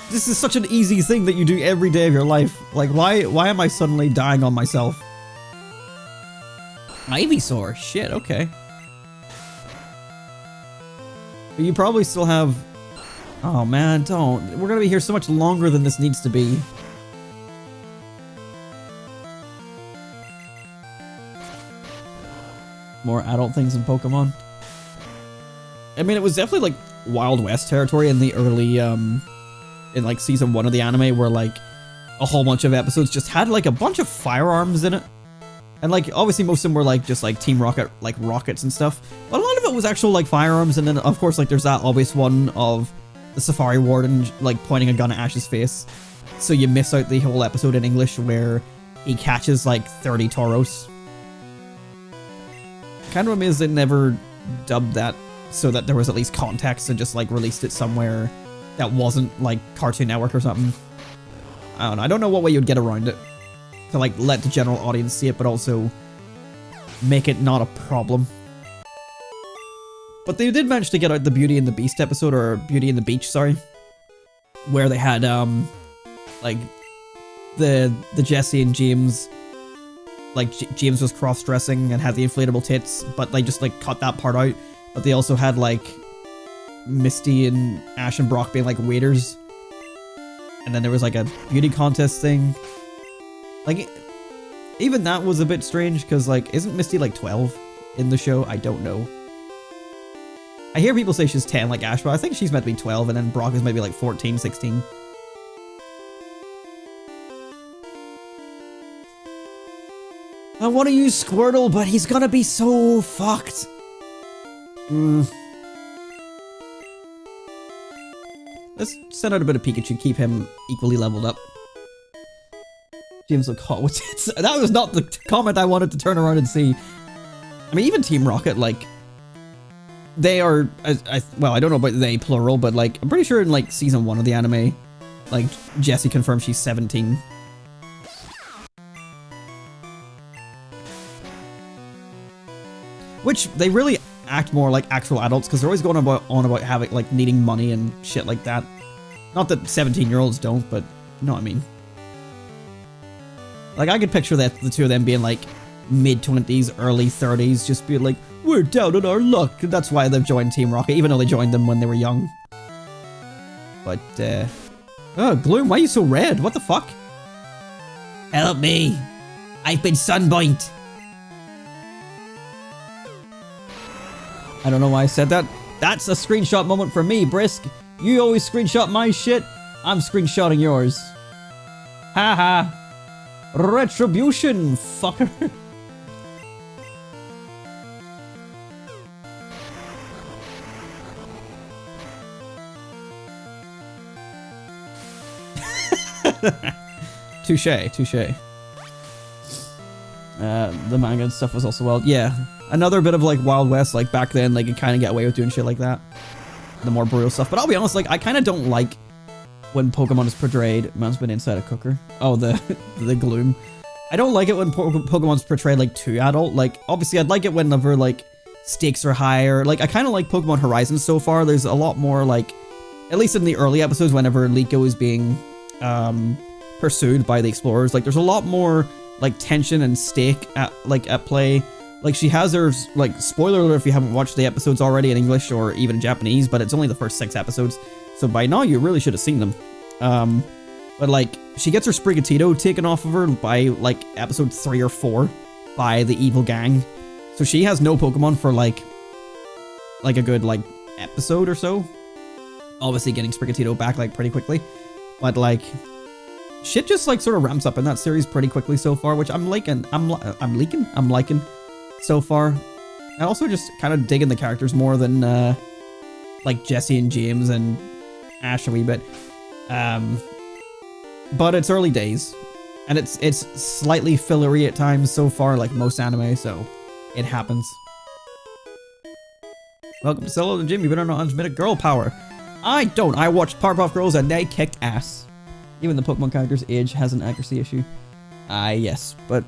This is such an easy thing that you do every day of your life. Like, why am I suddenly dying on myself? Ivysaur? Shit, okay. But you probably still have... Oh man, don't. We're gonna be here so much longer than this needs to be. More adult things in Pokemon. I mean, it was definitely like Wild West territory in the early, in like season 1 of the anime where like a whole bunch of episodes just had like a bunch of firearms in it. And like, obviously most of them were like just like Team Rocket, like rockets and stuff. But a lot of it was actual like firearms, and then of course like there's that obvious one of the Safari Warden, like, pointing a gun at Ash's face. So you miss out the whole episode in English where he catches, like, 30 Tauros. Kind of amazed they never dubbed that so that there was at least context and just, like, released it somewhere that wasn't, like, Cartoon Network or something. I don't know. I don't know what way you'd get around it to, like, let the general audience see it, but also make it not a problem. But they did manage to get out the Beauty and the Beast episode, or Beauty and the Beach, sorry, where they had, like, the Jesse and James, like, James was cross-dressing and had the inflatable tits, but they just, like, cut that part out. But they also had, like, Misty and Ash and Brock being, like, waiters. And then there was, like, a beauty contest thing. Like, even that was a bit strange, because, like, isn't Misty, like, 12 in the show? I don't know. I hear people say she's 10 like Ash, but I think she's meant to be 12, and then Brock is maybe like 14, 16. I want to use Squirtle, but he's gonna be so fucked. Let's send out a bit of Pikachu, keep him equally leveled up. James look hot with tits. That was not the comment I wanted to turn around and see. I mean, even Team Rocket, like... They are, well, I don't know about they plural, but like, I'm pretty sure in like season 1 of the anime, like, Jessie confirmed she's 17. Which, they really act more like actual adults, because they're always going on about having, like, needing money and shit like that. Not that 17-year-olds don't, but you know what I mean. Like, I could picture that the two of them being like mid-20s, early 30s, just being like, we're down on our luck. That's why they've joined Team Rocket, even though they joined them when they were young. But, oh, Gloom, why are you so red? What the fuck? Help me. I've been sunburnt. I don't know why I said that. That's a screenshot moment for me, Brisk. You always screenshot my shit. I'm screenshotting yours. Haha. Retribution, fucker. Touche, touche. The manga and stuff was also wild. Yeah, another bit of like Wild West. Like back then, like you kind of get away with doing shit like that. The more brutal stuff. But I'll be honest, like I kind of don't like when Pokemon is portrayed. Man's been inside a cooker. Oh, the Gloom. I don't like it when Pokemon's portrayed like too adult. Like obviously, I'd like it whenever like stakes are higher. Like I kind of like Pokemon Horizons so far. There's a lot more like, at least in the early episodes, whenever Liko is being pursued by the explorers, like there's a lot more like tension and stake at play. Like she has her, like, spoiler alert if you haven't watched the episodes already in English or even in Japanese, but it's only the first 6 episodes, so by now you really should have seen them. But like she gets her Sprigatito taken off of her by like episode 3 or 4 by the evil gang, so she has no Pokemon for like a good like episode or so. Obviously getting Sprigatito back like pretty quickly, but like shit just like sort of ramps up in that series pretty quickly so far, which I'm liking. I'm liking so far. I also just kind of digging the characters more than like Jesse and James and Ash a wee bit. But it's early days, and it's slightly fillery at times so far, like most anime, so it happens. Welcome to Celadon, Jim. You've been on unlimited girl power. I don't. I watched Powerpuff Girls and they kicked ass. Even the Pokemon character's age has an accuracy issue. Yes, but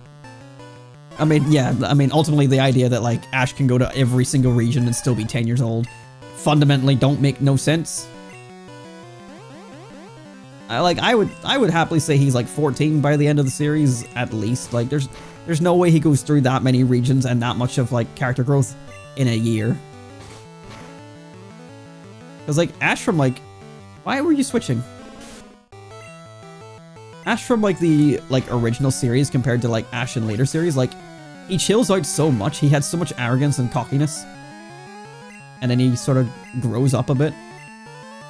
I mean, yeah, I mean, ultimately the idea that like Ash can go to every single region and still be 10 years old fundamentally don't make no sense. I would happily say he's like 14 by the end of the series at least. Like there's no way he goes through that many regions and that much of like character growth in a year. Cause like Ash from like, why were you switching? Ash from like the like original series compared to like Ash in later series, like he chills out so much. He had so much arrogance and cockiness, and then he sort of grows up a bit,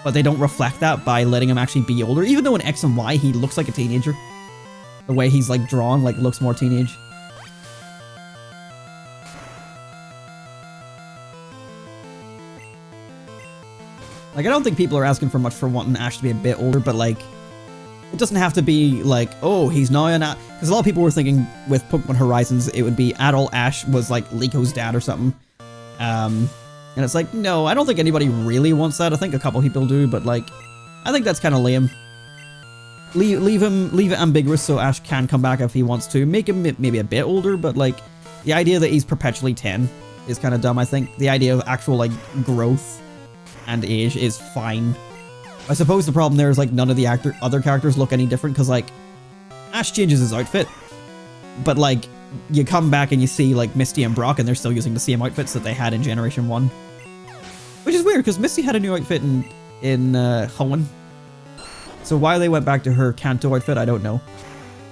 but they don't reflect that by letting him actually be older. Even though in X and Y he looks like a teenager, the way he's like drawn like looks more teenage. Like I don't think people are asking for much for wanting Ash to be a bit older, but like it doesn't have to be like, oh, he's now an adult. Because a lot of people were thinking with Pokemon Horizons, it would be adult Ash was like Liko's dad or something. And it's like, no, I don't think anybody really wants that. I think a couple people do, but like, I think that's kind of lame. Leave it ambiguous so Ash can come back if he wants to. Make him maybe a bit older, but like, the idea that he's perpetually 10 is kind of dumb, I think. The idea of actual like growth and age is fine. I suppose the problem there is like none of the other characters look any different, because like Ash changes his outfit, but like you come back and you see like Misty and Brock and they're still using the same outfits that they had in Generation 1, which is weird because Misty had a new outfit in Home, so why they went back to her Kanto outfit I don't know.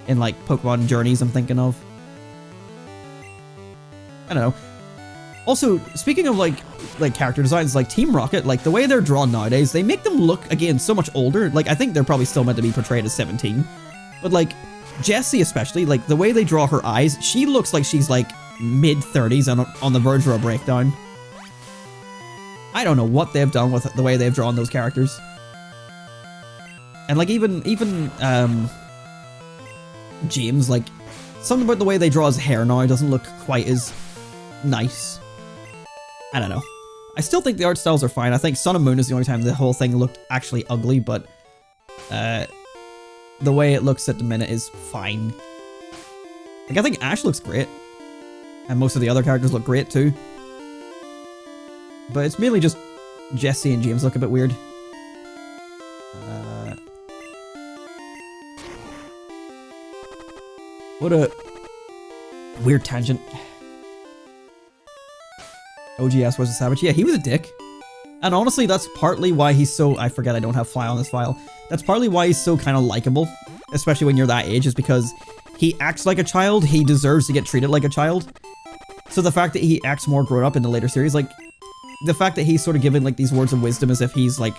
In like Pokemon Journeys I'm thinking of, I don't know. Also, speaking of like character designs, like Team Rocket, like the way they're drawn nowadays, they make them look, again, so much older. Like, I think they're probably still meant to be portrayed as 17. But like, Jessie especially, like the way they draw her eyes, she looks like she's like mid-30s and on the verge of a breakdown. I don't know what they've done with the way they've drawn those characters. And like even James, like something about the way they draw his hair now doesn't look quite as nice. I don't know. I still think the art styles are fine. I think Sun and Moon is the only time the whole thing looked actually ugly, but the way it looks at the minute is fine. Like, I think Ash looks great, and most of the other characters look great too. But it's mainly just Jesse and James look a bit weird. What a weird tangent. OGS was a savage. Yeah, he was a dick. And honestly, that's partly why he's so... I forget I don't have fly on this file. That's partly why he's so kind of likable. Especially when you're that age, is because he acts like a child. He deserves to get treated like a child. So the fact that he acts more grown up in the later series, like... The fact that he's sort of given, like, these words of wisdom as if he's, like,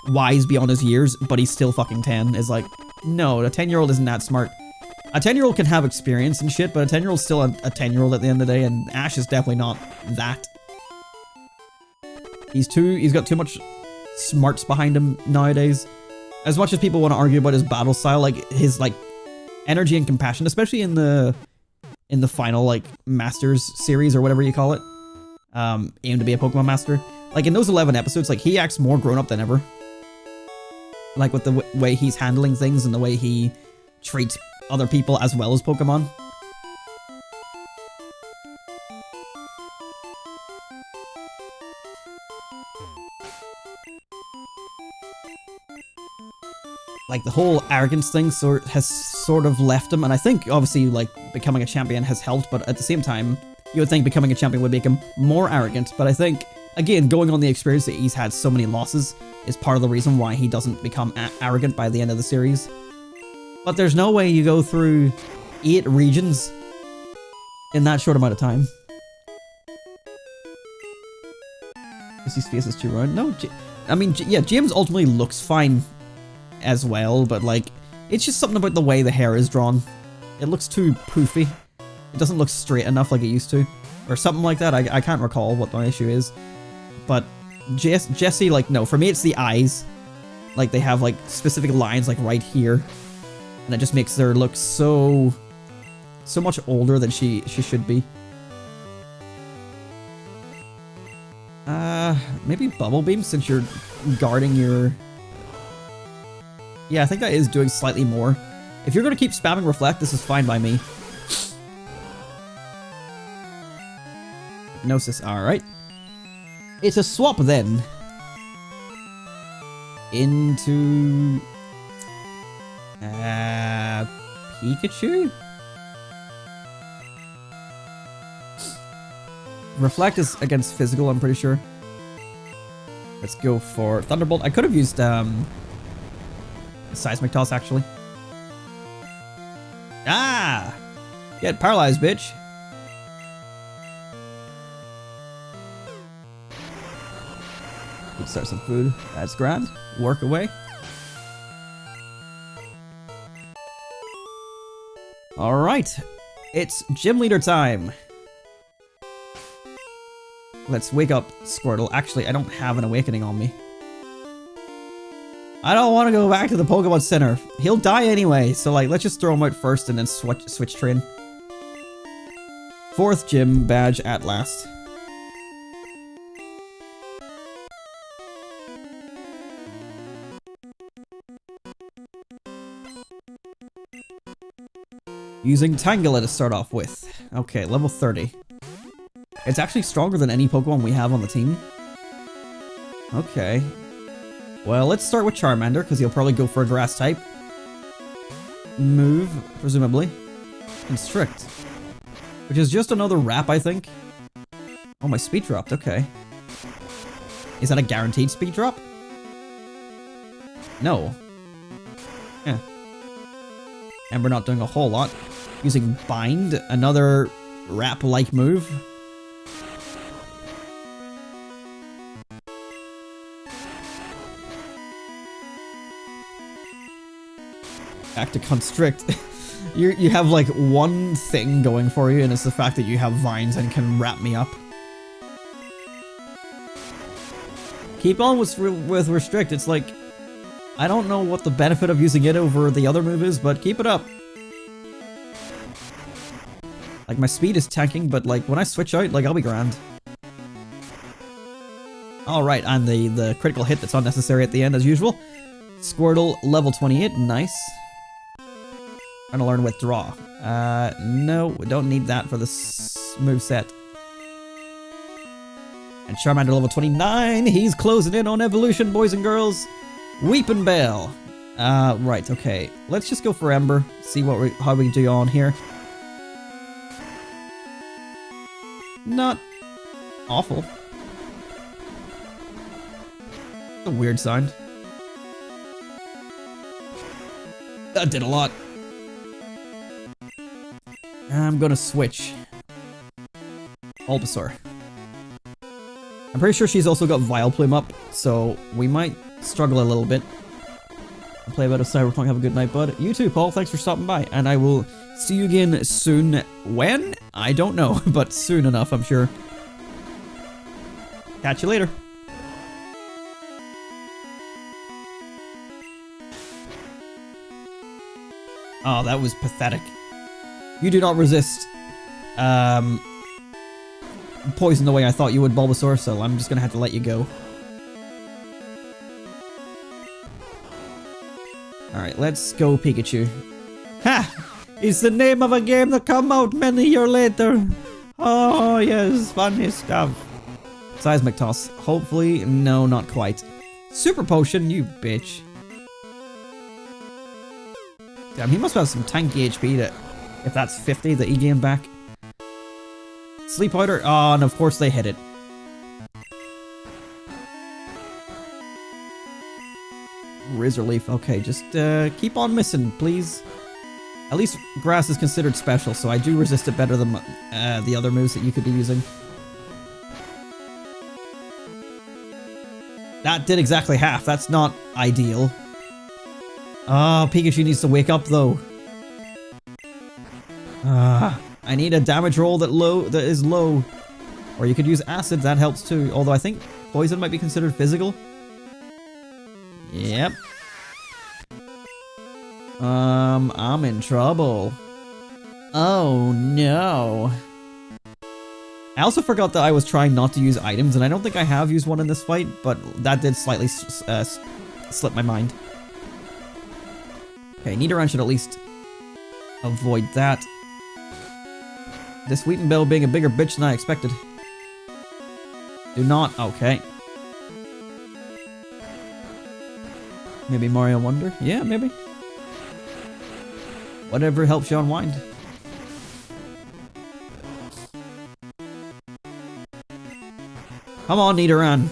wise beyond his years, but he's still fucking 10, is like... No, a 10-year-old isn't that smart. A 10-year-old can have experience and shit, but a 10-year-old's still a 10-year-old at the end of the day, and Ash is definitely not that. He's got too much smarts behind him nowadays. As much as people want to argue about his battle style, like, his, like, energy and compassion, especially in the final, like, Masters series, or whatever you call it, aim to be a Pokemon Master. Like, in those 11 episodes, like, he acts more grown up than ever. Like, with the way he's handling things and the way he treats other people as well as Pokemon. Like, the whole arrogance thing has sort of left him, and I think, obviously, like, becoming a champion has helped, but at the same time, you would think becoming a champion would make him more arrogant, but I think, again, going on the experience that he's had so many losses is part of the reason why he doesn't become arrogant by the end of the series. But there's no way you go through 8 regions in that short amount of time. His face is too round. No, I mean, yeah, James ultimately looks fine as well, but like, it's just something about the way the hair is drawn. It looks too poofy. It doesn't look straight enough like it used to. Or something like that. I can't recall what my issue is. But Jessie, like, no, for me it's the eyes. Like, they have like specific lines like right here. And it just makes her look so much older than she should be. Maybe Bubble Beam, since you're guarding your... Yeah, I think that is doing slightly more. If you're going to keep spamming Reflect, this is fine by me. Hypnosis, alright. It's a swap then. Into... Pikachu? Reflect is against physical, I'm pretty sure. Let's go for Thunderbolt. I could have used Seismic Toss, actually. Ah! Get paralyzed, bitch. Let's start some food. That's grand. Work away. Alright. It's gym leader time. Let's wake up Squirtle. Actually, I don't have an awakening on me. I don't want to go back to the Pokemon Center. He'll die anyway, so like, let's just throw him out first and then switch train. 4th gym badge at last. Using Tangela to start off with. Okay, level 30. It's actually stronger than any Pokemon we have on the team. Okay. Well, let's start with Charmander, because he'll probably go for a grass type. Move, presumably. Constrict. Which is just another wrap, I think. Oh, my speed dropped, okay. Is that a guaranteed speed drop? No. Yeah. And we're not doing a whole lot. Using Bind, another wrap-like move. Back to Constrict. You have like one thing going for you, and it's the fact that you have vines and can wrap me up. Keep on with Restrict. It's like, I don't know what the benefit of using it over the other move is, but keep it up. Like, my speed is tanking, but like when I switch out, like, I'll be grand. Alright, and the critical hit that's unnecessary at the end as usual. Squirtle, level 28, nice. Trying to learn Withdraw. No, we don't need that for this moveset. And Charmander level 29, he's closing in on evolution, boys and girls. Weepin' Bell. Right, okay. Let's just go for Ember, see how we do on here. not awful. A weird sound. That did a lot. I'm gonna switch. Bulbasaur. I'm pretty sure she's also got Vileplume up, so we might struggle a little bit. I'll play a bit of Cyberpunk. Have a good night, bud. You too, Paul. Thanks for stopping by, and I will see you again soon. When? I don't know, but soon enough, I'm sure. Catch you later. Oh, that was pathetic. You do not resist poison the way I thought you would, Bulbasaur, so I'm just gonna have to let you go. Alright, let's go, Pikachu. Ha! It's the name of a game that come out many years later. Oh, yes, funny stuff. Seismic Toss. Hopefully, no, not quite. Super Potion, you bitch. Damn, he must have some tanky HP to, if that's 50 that he gained back. Sleep Powder. Oh, and of course they hit it. Razor Leaf. Okay, just keep on missing, please. At least Grass is considered special, so I do resist it better than the other moves that you could be using. That did exactly half. That's not ideal. Ah, Pikachu needs to wake up though. I need a damage roll that is low. Or you could use acid, that helps too. Although I think poison might be considered physical. Yep. I'm in trouble. Oh no. I also forgot that I was trying not to use items, and I don't think I have used one in this fight, but that did slightly slip my mind. Okay, Nidoran should at least avoid that. This Weepinbell being a bigger bitch than I expected. Do not. Okay. Maybe Mario Wonder? Yeah, maybe. Whatever helps you unwind. Come on, Nidoran.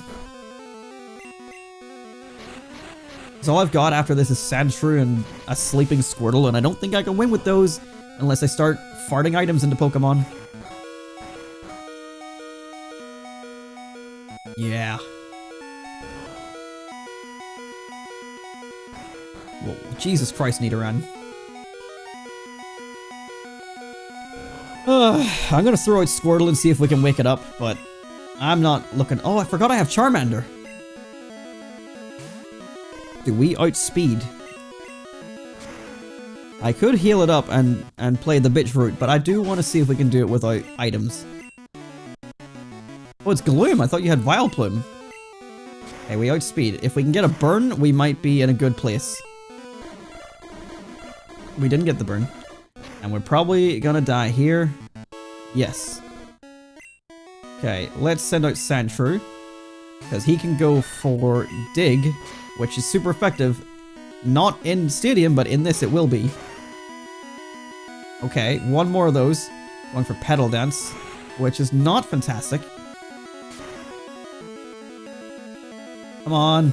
So all I've got after this is Sandshrew and a Sleeping Squirtle, and I don't think I can win with those unless I start farting items into Pokemon. Yeah. Whoa, Jesus Christ, Nidoran. I'm gonna throw out Squirtle and see if we can wake it up, but I'm not looking. Oh, I forgot I have Charmander. Do we outspeed? I could heal it up and play the bitch route, but I do want to see if we can do it without items. Oh, it's Gloom. I thought you had Vileplume. Okay, we outspeed. If we can get a burn, we might be in a good place. We didn't get the burn. And we're probably gonna die here. Yes. Okay, let's send out Sandshrew. Because he can go for Dig, which is super effective. Not in Stadium, but in this it will be. Okay, one more of those. Going for Petal Dance, which is not fantastic. Come on.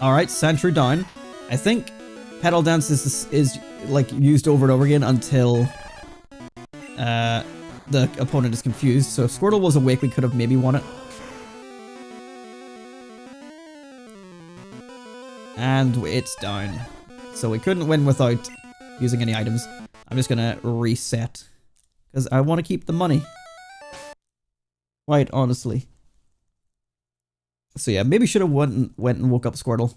Alright, Sandshrew down. I think Petal Dance is like used over and over again until the opponent is confused. So if Squirtle was awake, we could have maybe won it. And it's down. So we couldn't win without using any items. I'm just gonna reset. Because I want to keep the money. Quite honestly. So yeah, maybe should have went and woke up Squirtle.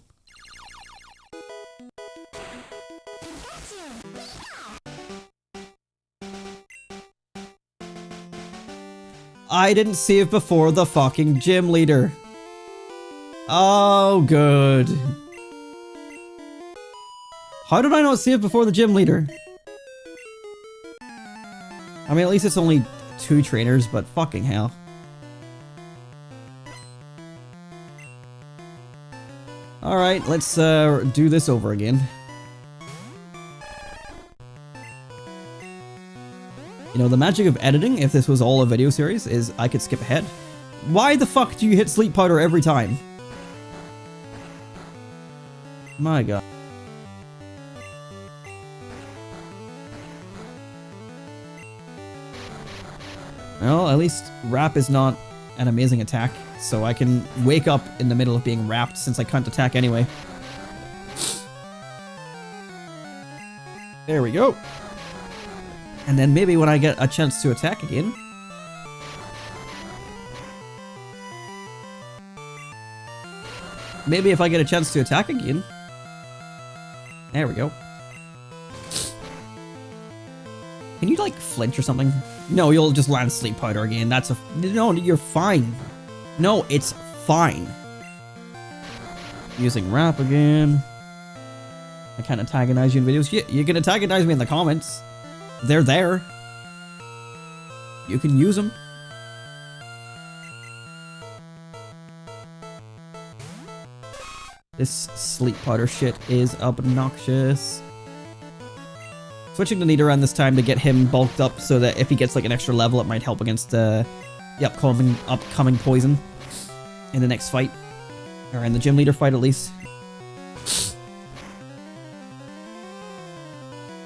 I didn't save before the fucking gym leader. Oh, good. How did I not save before the gym leader? I mean, at least it's only 2 trainers, but fucking hell. Alright, let's do this over again. You know, the magic of editing, if this was all a video series, is I could skip ahead. Why the fuck do you hit sleep powder every time? My god. Well, at least wrap is not an amazing attack, so I can wake up in the middle of being wrapped since I can't attack anyway. There we go. And then maybe when I get a chance to attack again... Maybe if I get a chance to attack again... There we go. Can you, like, flinch or something? No, you'll just land sleep powder again. That's a... No, you're fine. No, it's fine. Using wrap again. I can't antagonize you in videos. Yeah, you can antagonize me in the comments. They're there. You can use them. This sleep powder shit is obnoxious. Switching to Nidoran this time to get him bulked up so that if he gets like an extra level, it might help against the upcoming poison in the next fight. Or in the gym leader fight at least.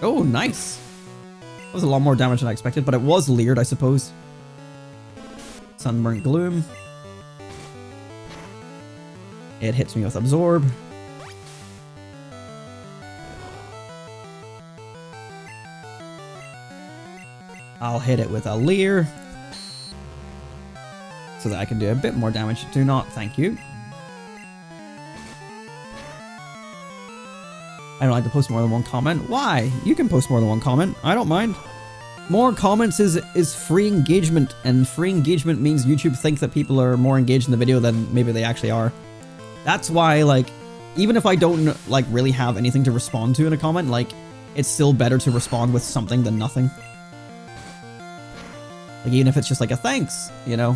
Oh, nice. That was a lot more damage than I expected, but it was leered, I suppose. Sunburnt Gloom. It hits me with Absorb. I'll hit it with a Leer. So that I can do a bit more damage. Do not, thank you. I don't like to post more than one comment. Why? You can post more than one comment. I don't mind. More comments is free engagement, and free engagement means YouTube thinks that people are more engaged in the video than maybe they actually are. That's why, like, even if I don't, like, really have anything to respond to in a comment, like, it's still better to respond with something than nothing. Like, even if it's just like a thanks, you know?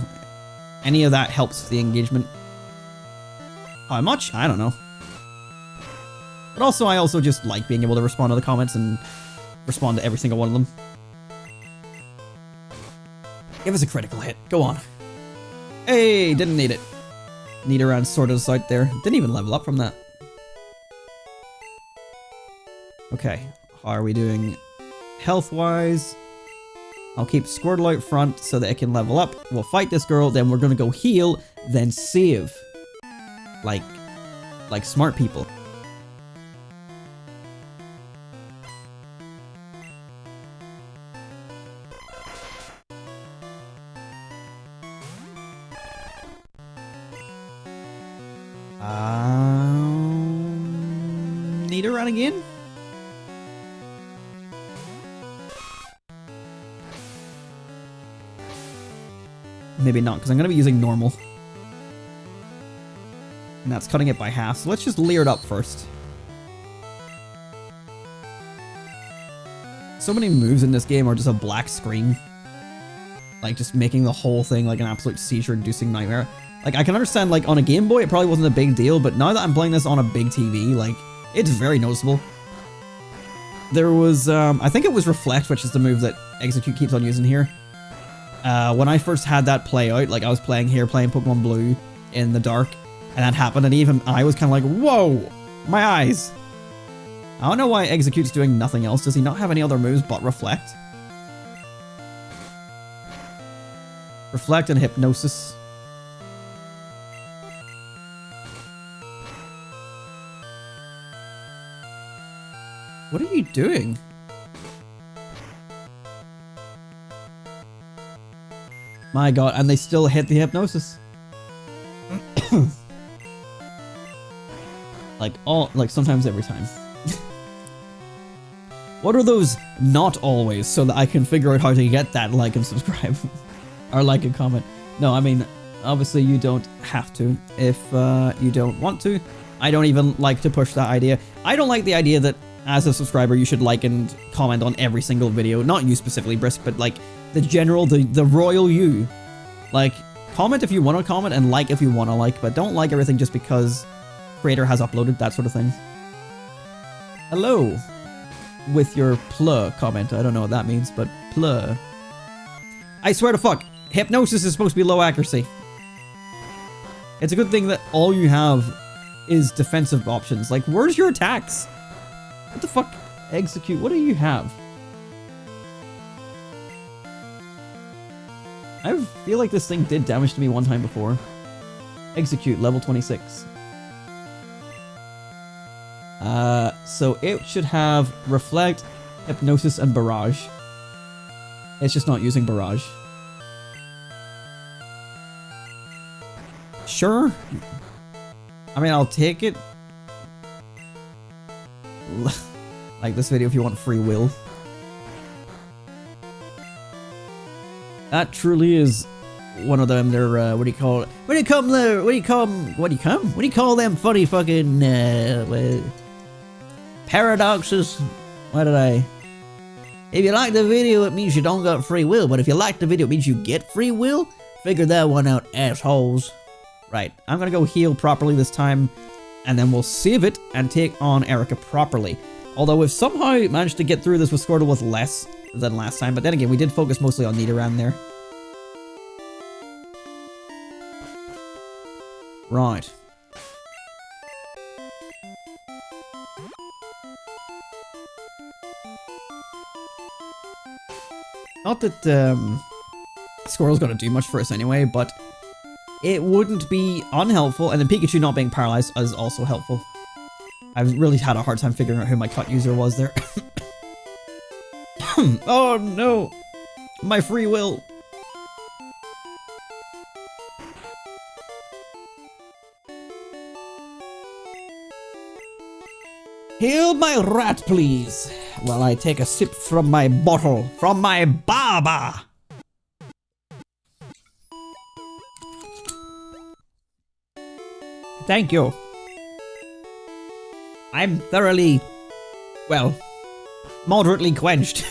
Any of that helps the engagement. How much? I don't know. But also, I also just like being able to respond to the comments and respond to every single one of them. Give us a critical hit. Go on. Hey, didn't need it. Nidoran sorted us out there. Didn't even level up from that. Okay, how are we doing health-wise? I'll keep Squirtle out front so that it can level up. We'll fight this girl, then we're gonna go heal, then save. Like smart people. Need to run again? Maybe not, because I'm going to be using normal. And that's cutting it by half, so let's just leer it up first. So many moves in this game are just a black screen. Like, just making the whole thing like an absolute seizure-inducing nightmare. Like, I can understand, like, on a Game Boy, it probably wasn't a big deal, but now that I'm playing this on a big TV, like, it's very noticeable. There was, I think it was Reflect, which is the move that Execute keeps on using here. When I first had that play out, like, I was playing Pokemon Blue in the dark, and that happened, and even I was kind of like, whoa, my eyes. I don't know why Execute's doing nothing else. Does he not have any other moves but Reflect? Reflect and Hypnosis. What are you doing? My god, and they still hit the Hypnosis. like sometimes every time. What are those not always so that I can figure out how to get that like and subscribe? Or like and comment. No, I mean, obviously you don't have to if you don't want to. I don't even like to push that idea. I don't like the idea that as a subscriber you should like and comment on every single video. Not you specifically, Brisk, but like the general, the royal you. Like, comment if you want to comment and like if you want to like, but don't like everything just because creator has uploaded, that sort of thing. Hello. With your pluh comment. I don't know what that means, but pluh. I swear to fuck, Hypnosis is supposed to be low accuracy. It's a good thing that all you have is defensive options. Like, where's your attacks? What the fuck? Execute. What do you have? I feel like this thing did damage to me one time before. Execute, level 26. So it should have Reflect, Hypnosis, and Barrage. It's just not using Barrage. Sure. I mean, I'll take it. Like this video if you want free will. That truly is one of them. They're what do you call it? What do you call them funny fucking paradoxes? What did I? If you like the video, it means you don't got free will. But if you like the video, it means you get free will. Figure that one out, assholes. Right, I'm gonna go heal properly this time, and then we'll save it and take on Erica properly. Although we've somehow managed to get through this with Squirtle with less than last time, but then again, we did focus mostly on Nidoran there. Right. Not that Squirrel's gonna do much for us anyway, but it wouldn't be unhelpful, and then Pikachu not being paralyzed is also helpful. I've really had a hard time figuring out who my cut user was there. Oh no! My free will! Heal my rat, please, while I take a sip from my bottle, from my baba! Thank you. I'm thoroughly, well, moderately quenched.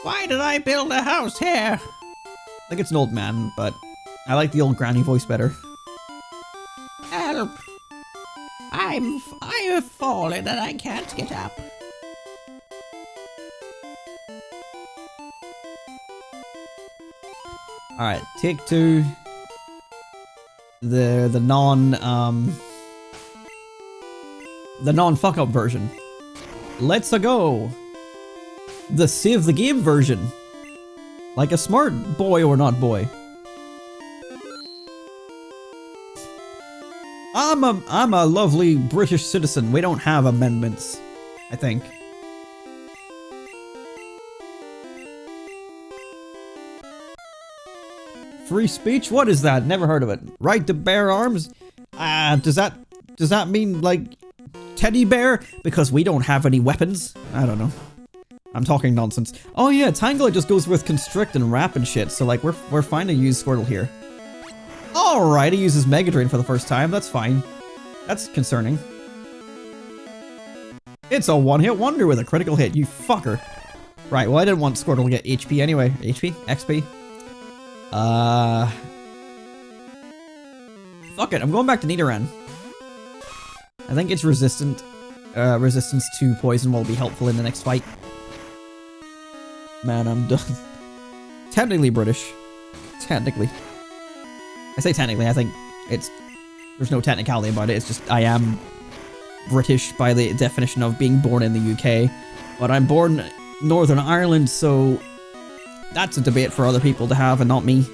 Why did I build a house here? I think it's an old man, but I like the old granny voice better. Help! I have fallen and I can't get up. Alright, take two. The non fuck up version. Let's go. The save the game version. Like a smart boy or not boy. I'm a lovely British citizen. We don't have amendments, I think. Free speech? What is that? Never heard of it. Right to bear arms? Does that mean like teddy bear? Because we don't have any weapons? I don't know. I'm talking nonsense. Oh yeah, Tangela just goes with constrict and wrap and shit, so like we're fine to use Squirtle here. Alright, he uses Mega Drain for the first time, that's fine. That's concerning. It's a one-hit wonder with a critical hit, you fucker. Right, well I didn't want Squirtle to get HP anyway. HP? XP? Fuck it, I'm going back to Nidoran. I think its resistance to poison will be helpful in the next fight. Man, I'm done. Technically British. Technically. I say technically, I think there's no technicality about it, it's just I am British by the definition of being born in the UK. But I'm born Northern Ireland, so that's a debate for other people to have and not me.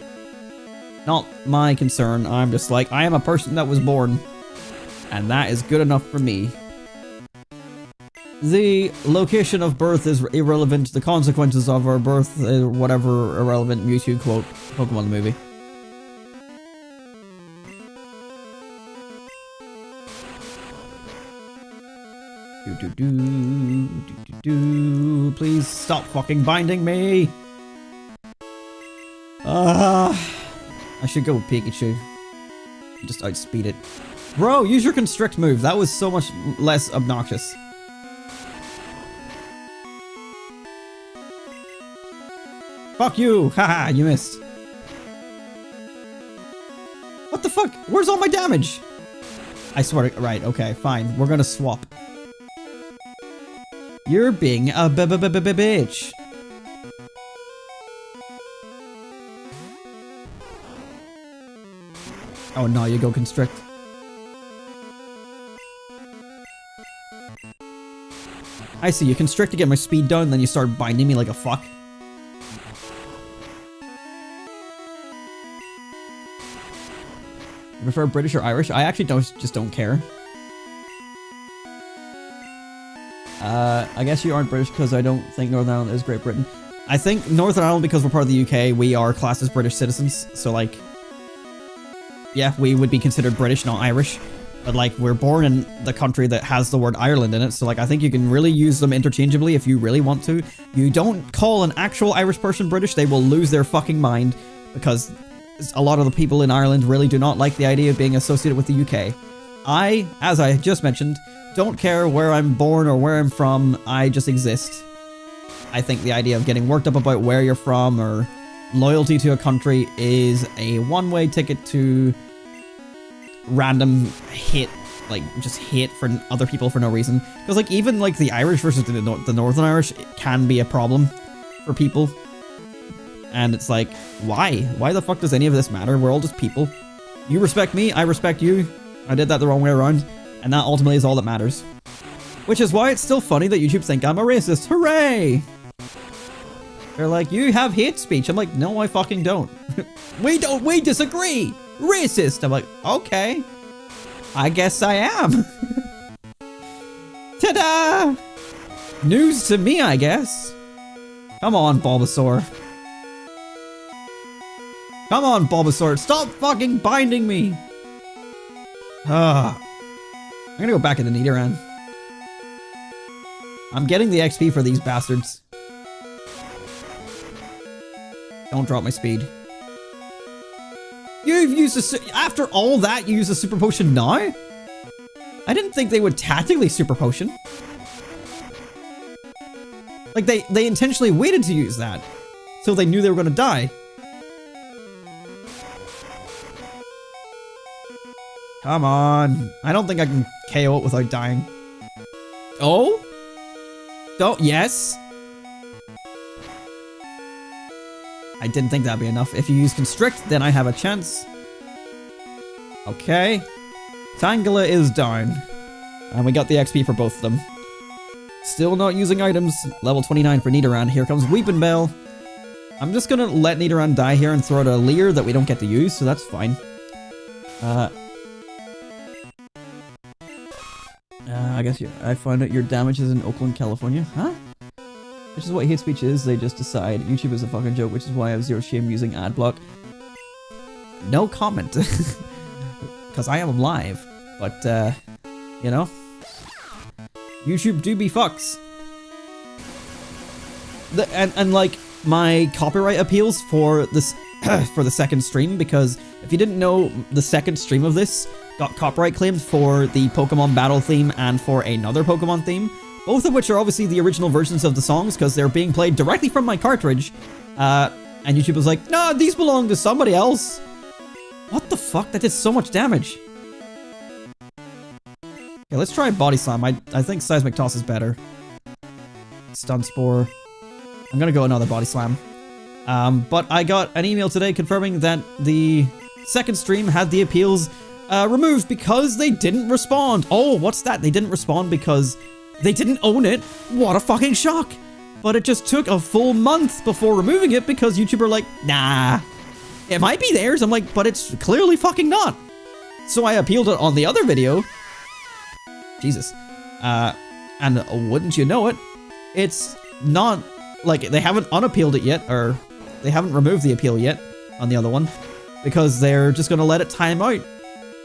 Not my concern. I'm just like, I am a person that was born. And that is good enough for me. The location of birth is irrelevant. The consequences of our birth is whatever irrelevant Mewtwo quote Pokemon the movie. Please stop fucking binding me. I should go with Pikachu. Just outspeed it. Bro, use your constrict move. That was so much less obnoxious. Fuck you! Haha, you missed. What the fuck? Where's all my damage? I swear to, right, okay, fine. We're gonna swap. You're being a bitch. Oh no, you go constrict. I see, you constrict to get my speed down, then you start binding me like a fuck. You prefer British or Irish? I actually just don't care. I guess you aren't British because I don't think Northern Ireland is Great Britain. I think Northern Ireland, because we're part of the UK, we are classed as British citizens. So like, yeah, we would be considered British, not Irish. But like, we're born in the country that has the word Ireland in it. So like, I think you can really use them interchangeably if you really want to. You don't call an actual Irish person British, they will lose their fucking mind. Because a lot of the people in Ireland really do not like the idea of being associated with the UK. I, as I just mentioned, don't care where I'm born or where I'm from, I just exist. I think the idea of getting worked up about where you're from or loyalty to a country is a one-way ticket to random hate, like just hate for other people for no reason. Because like even like the Irish versus the Northern Irish can be a problem for people. And it's like, why? Why the fuck does any of this matter? We're all just people. You respect me, I respect you. I did that the wrong way around. And that ultimately is all that matters. Which is why it's still funny that YouTube think I'm a racist. Hooray! They're like, you have hate speech. I'm like, no, I fucking don't. We disagree! Racist! I'm like, okay. I guess I am. Ta-da! News to me, I guess. Come on, Bulbasaur. Come on, Bulbasaur. Stop fucking binding me! I'm gonna go back into Nidoran. I'm getting the XP for these bastards. Don't drop my speed. You've used after all that, you use a super potion now? I didn't think they would tactically super potion. Like they intentionally waited to use that. So they knew they were gonna die. Come on. I don't think I can KO it without dying. Oh? Don't, yes. I didn't think that'd be enough. If you use Constrict, then I have a chance. Okay. Tangela is down. And we got the XP for both of them. Still not using items. Level 29 for Nidoran. Here comes Weeping Bell. I'm just gonna let Nidoran die here and throw out a Leer that we don't get to use, so that's fine. I guess I found out your damage is in Oakland, California. Huh? Which is what hate speech is. They just decide YouTube is a fucking joke, which is why I have zero shame using ad block. No comment. Because I am live. But, you know. YouTube do be fucks. And like, my copyright appeals for this, for the second stream, because if you didn't know, the second stream of this got copyright claimed for the Pokemon battle theme and for another Pokemon theme, both of which are obviously the original versions of the songs because they're being played directly from my cartridge. And YouTube was like, nah, these belong to somebody else. What the fuck? That did so much damage. Okay, let's try Body Slam. I think Seismic Toss is better. Stun Spore. I'm gonna go another Body Slam. But I got an email today confirming that the second stream had the appeals removed because they didn't respond. Oh, what's that? They didn't respond because they didn't own it. What a fucking shock. But it just took a full month before removing it because YouTube are like, nah, it might be theirs. I'm like, but it's clearly fucking not. So I appealed it on the other video. Jesus. And wouldn't you know it, it's not, like, they haven't unappealed it yet, or they haven't removed the appeal yet on the other one because they're just gonna let it time out.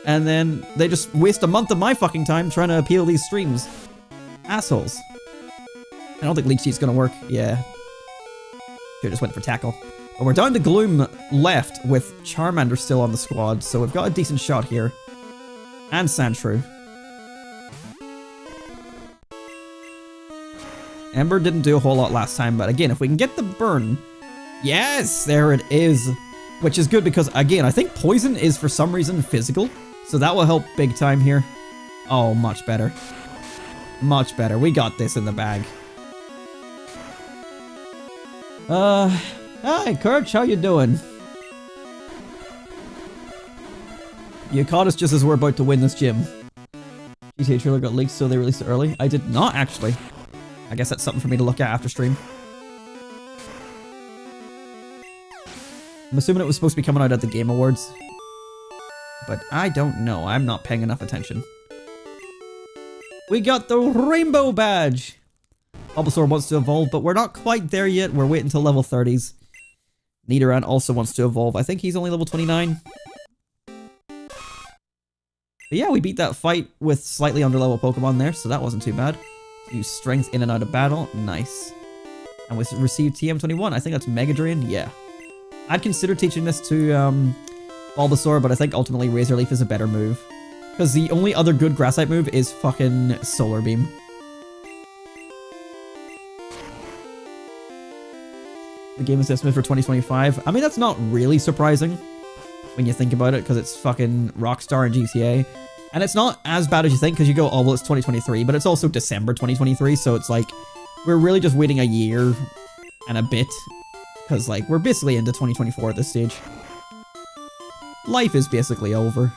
And then they just waste a month of my fucking time trying to appeal these streams. Assholes. I don't think Leech Seed's gonna work. Yeah. Should've just went for Tackle. But we're down to Gloom left with Charmander still on the squad, so we've got a decent shot here. And Sandshrew. Ember didn't do a whole lot last time, but again, if we can get the burn... Yes! There it is! Which is good because, again, I think Poison is for some reason physical, so that will help big time here. Oh, much better. Much better. We got this in the bag. Hi, Kirch, how you doing? You caught us just as we're about to win this gym. GTA trailer got leaked, so they released it early. I did not, actually. I guess that's something for me to look at after stream. I'm assuming it was supposed to be coming out at the Game Awards. But I don't know. I'm not paying enough attention. We got the Rainbow Badge! Bulbasaur wants to evolve, but we're not quite there yet. We're waiting until level 30s. Nidoran also wants to evolve. I think he's only level 29. But yeah, we beat that fight with slightly underlevel Pokemon there, so that wasn't too bad. Use strength in and out of battle. Nice. And we received TM21. I think that's Mega Drain. Yeah. I'd consider teaching this to Bulbasaur, but I think ultimately Razor Leaf is a better move. Because the only other good Grass-type move is fucking Solar Beam. The game is estimated for 2025. I mean, that's not really surprising when you think about it, because it's fucking Rockstar and GTA. And it's not as bad as you think, because you go, oh, well, it's 2023, but it's also December 2023, so it's like, we're really just waiting a year and a bit, because, like, we're basically into 2024 at this stage. Life is basically over.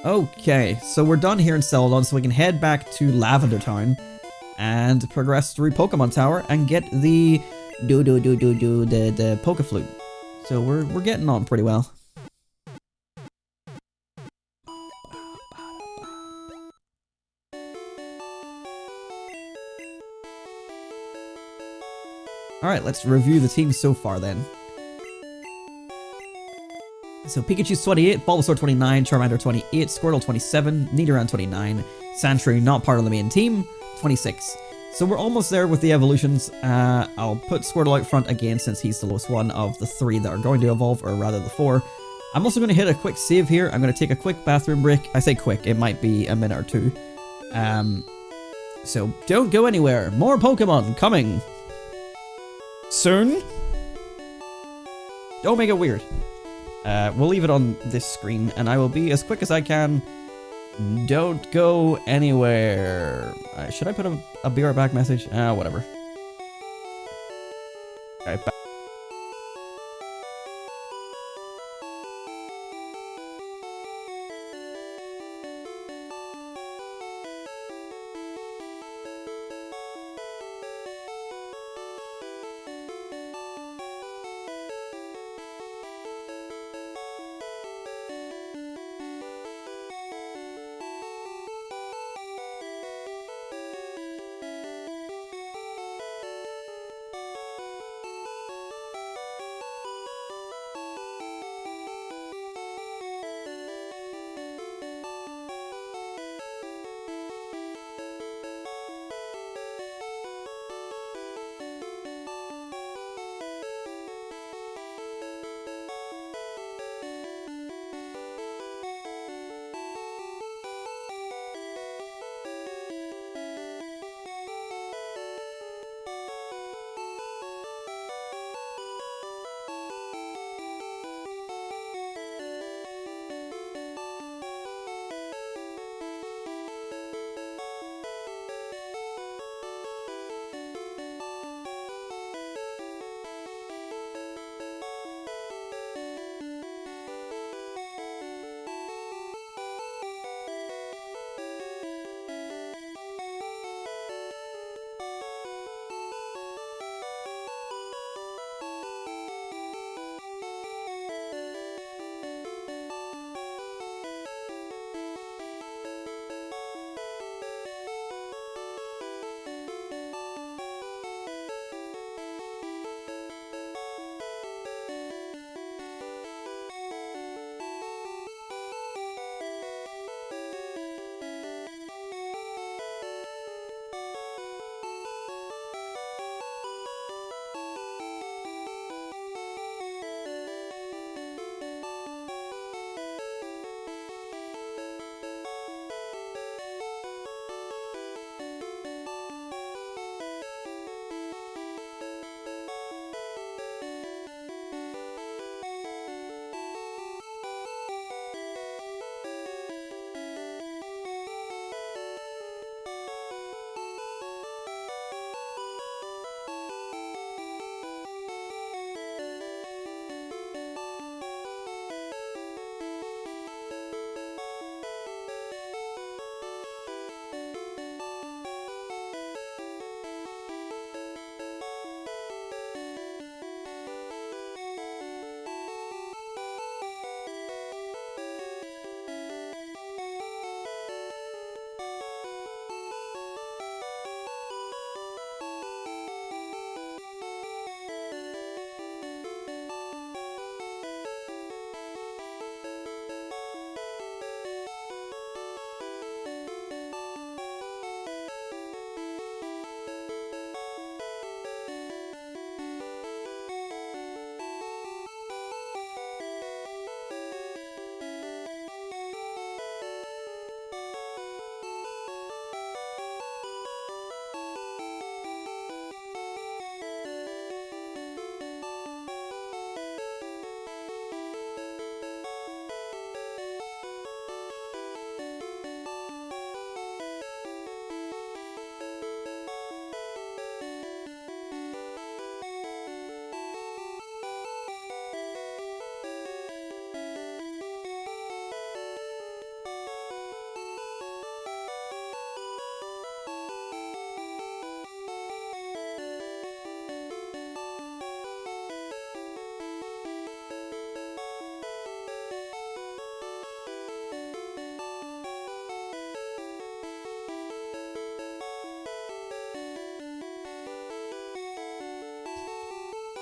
Okay, so we're done here in Celadon, so we can head back to Lavender Town and progress through Pokemon Tower and get the the Poke Flute. So we're getting on pretty well. Alright, let's review the team so far then. So Pikachu's 28, Bulbasaur 29, Charmander 28, Squirtle 27, Nidoran 29, Sandshrew not part of the main team, 26. So we're almost there with the evolutions. I'll put Squirtle out front again since he's the lowest one of the 3 that are going to evolve, or rather the 4. I'm also going to hit a quick save here. I'm going to take a quick bathroom break. I say quick, it might be a minute or 2. So don't go anywhere. More Pokemon coming soon. Don't make it weird. We'll leave it on this screen, and I will be as quick as I can. Don't go anywhere. Should I put a be right back message? Whatever. Okay, back.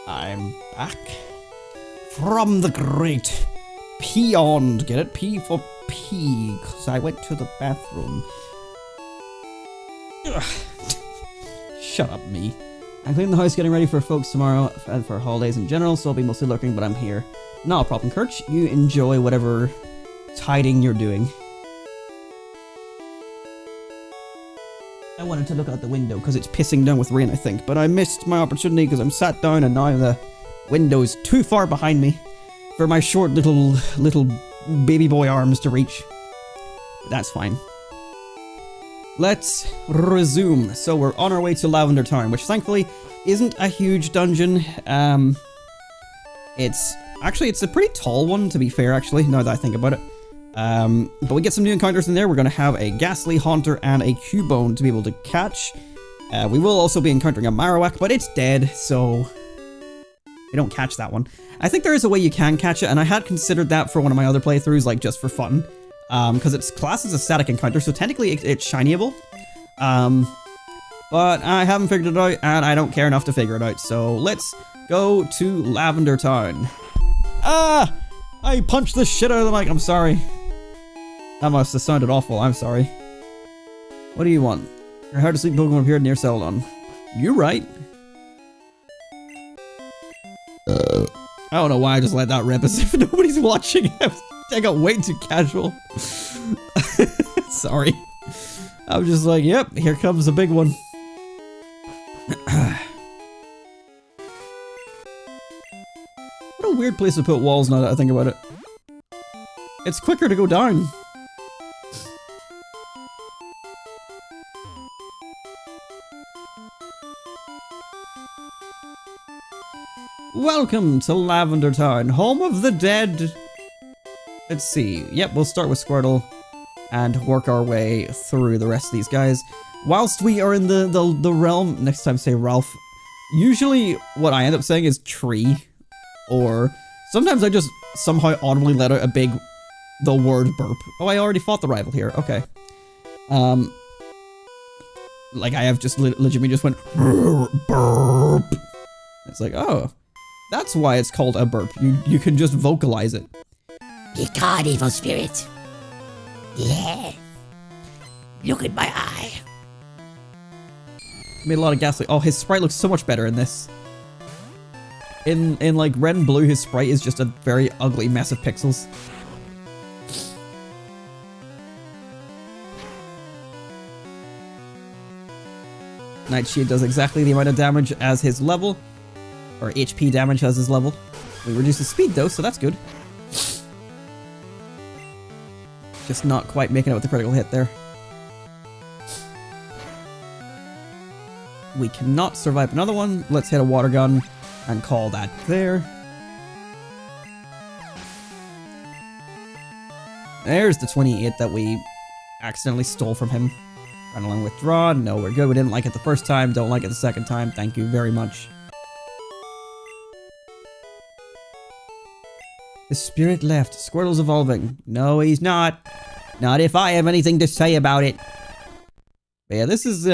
I'm back from the great Beyond. Get it? P for pee, because I went to the bathroom. Ugh. Shut up, me. I'm cleaning the house, getting ready for folks tomorrow and for holidays in general, so I'll be mostly lurking, but I'm here. Not a problem, Kirch. You enjoy whatever tidying you're doing. I wanted to look out the window because it's pissing down with rain, I think, but I missed my opportunity because I'm sat down and now the window's too far behind me for my short little baby boy arms to reach. But that's fine. Let's resume. So we're on our way to Lavender Town, which thankfully isn't a huge dungeon. It's a pretty tall one, to be fair, actually, now that I think about it. But we get some new encounters in there. We're going to have a Ghastly, Haunter, and a Cubone to be able to catch. We will also be encountering a Marowak, but it's dead, so we don't catch that one. I think there is a way you can catch it, and I had considered that for one of my other playthroughs, like just for fun. Because it's classed as a static encounter, so technically it's shinyable. But I haven't figured it out, and I don't care enough to figure it out, so let's go to Lavender Town. Ah! I punched the shit out of the mic, I'm sorry. That must have sounded awful, I'm sorry. What do you want? Your hard to sleep Pokemon appeared near Celadon. You're right. I don't know why I just let that rip as if nobody's watching. I got way too casual. Sorry. I was just like, yep, here comes a big one. What a weird place to put walls now that I think about it. It's quicker to go down. Welcome to Lavender Town, home of the dead. Let's see. Yep, we'll start with Squirtle and work our way through the rest of these guys. Whilst we are in the realm, next time say Ralph. Usually what I end up saying is tree, or sometimes I just somehow audibly let out the word burp. Oh, I already fought the rival here. Okay. Like I have just legitimately just went burp. It's like, oh, that's why it's called a burp. You can just vocalize it. Be gone, evil spirit. Yeah. Look at my eye. Made a lot of Ghastly. Oh, his sprite looks so much better in this. In like red and blue, his sprite is just a very ugly mess of pixels. Nightshade does exactly the amount of damage as his level. Or HP damage as his level. We reduce his speed though, so that's good. Just not quite making it with the critical hit there. We cannot survive another one. Let's hit a water gun and call that there. There's the 28 that we accidentally stole from him. Adrenaline withdraw. No, we're good. We didn't like it the first time. Don't like it the second time. Thank you very much. The spirit left. Squirtle's evolving. No, he's not. Not if I have anything to say about it. But yeah, this is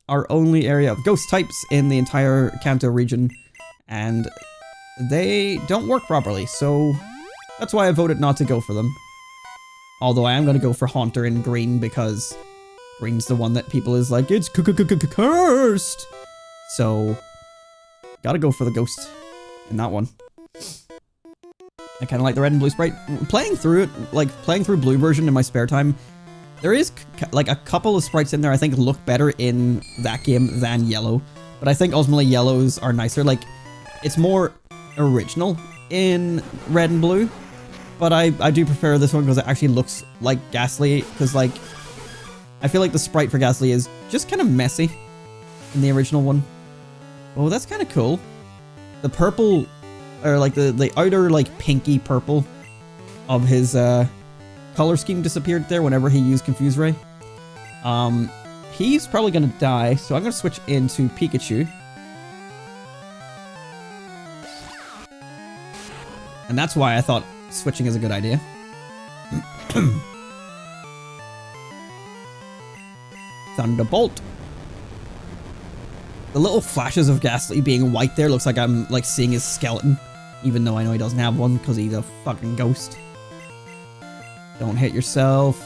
our only area of ghost types in the entire Kanto region. And they don't work properly, so that's why I voted not to go for them. Although I am going to go for Haunter in green because green's the one that people is like, it's cursed. So, gotta go for the ghost in that one. I kind of like the red and blue sprite. Playing through it, like playing through blue version in my spare time, there is like a couple of sprites in there I think look better in that game than yellow. But I think ultimately yellows are nicer. Like, it's more original in red and blue. But I do prefer this one because it actually looks like Ghastly. Because like, I feel like the sprite for Ghastly is just kind of messy in the original one. Oh, that's kind of cool. The purple, or like the outer like pinky purple of his color scheme disappeared there whenever he used Confuse Ray. He's probably gonna die, so I'm gonna switch into Pikachu. And that's why I thought switching is a good idea. Thunderbolt. The little flashes of Ghastly being white there looks like I'm like seeing his skeleton. Even though I know he doesn't have one because he's a fucking ghost. Don't hit yourself.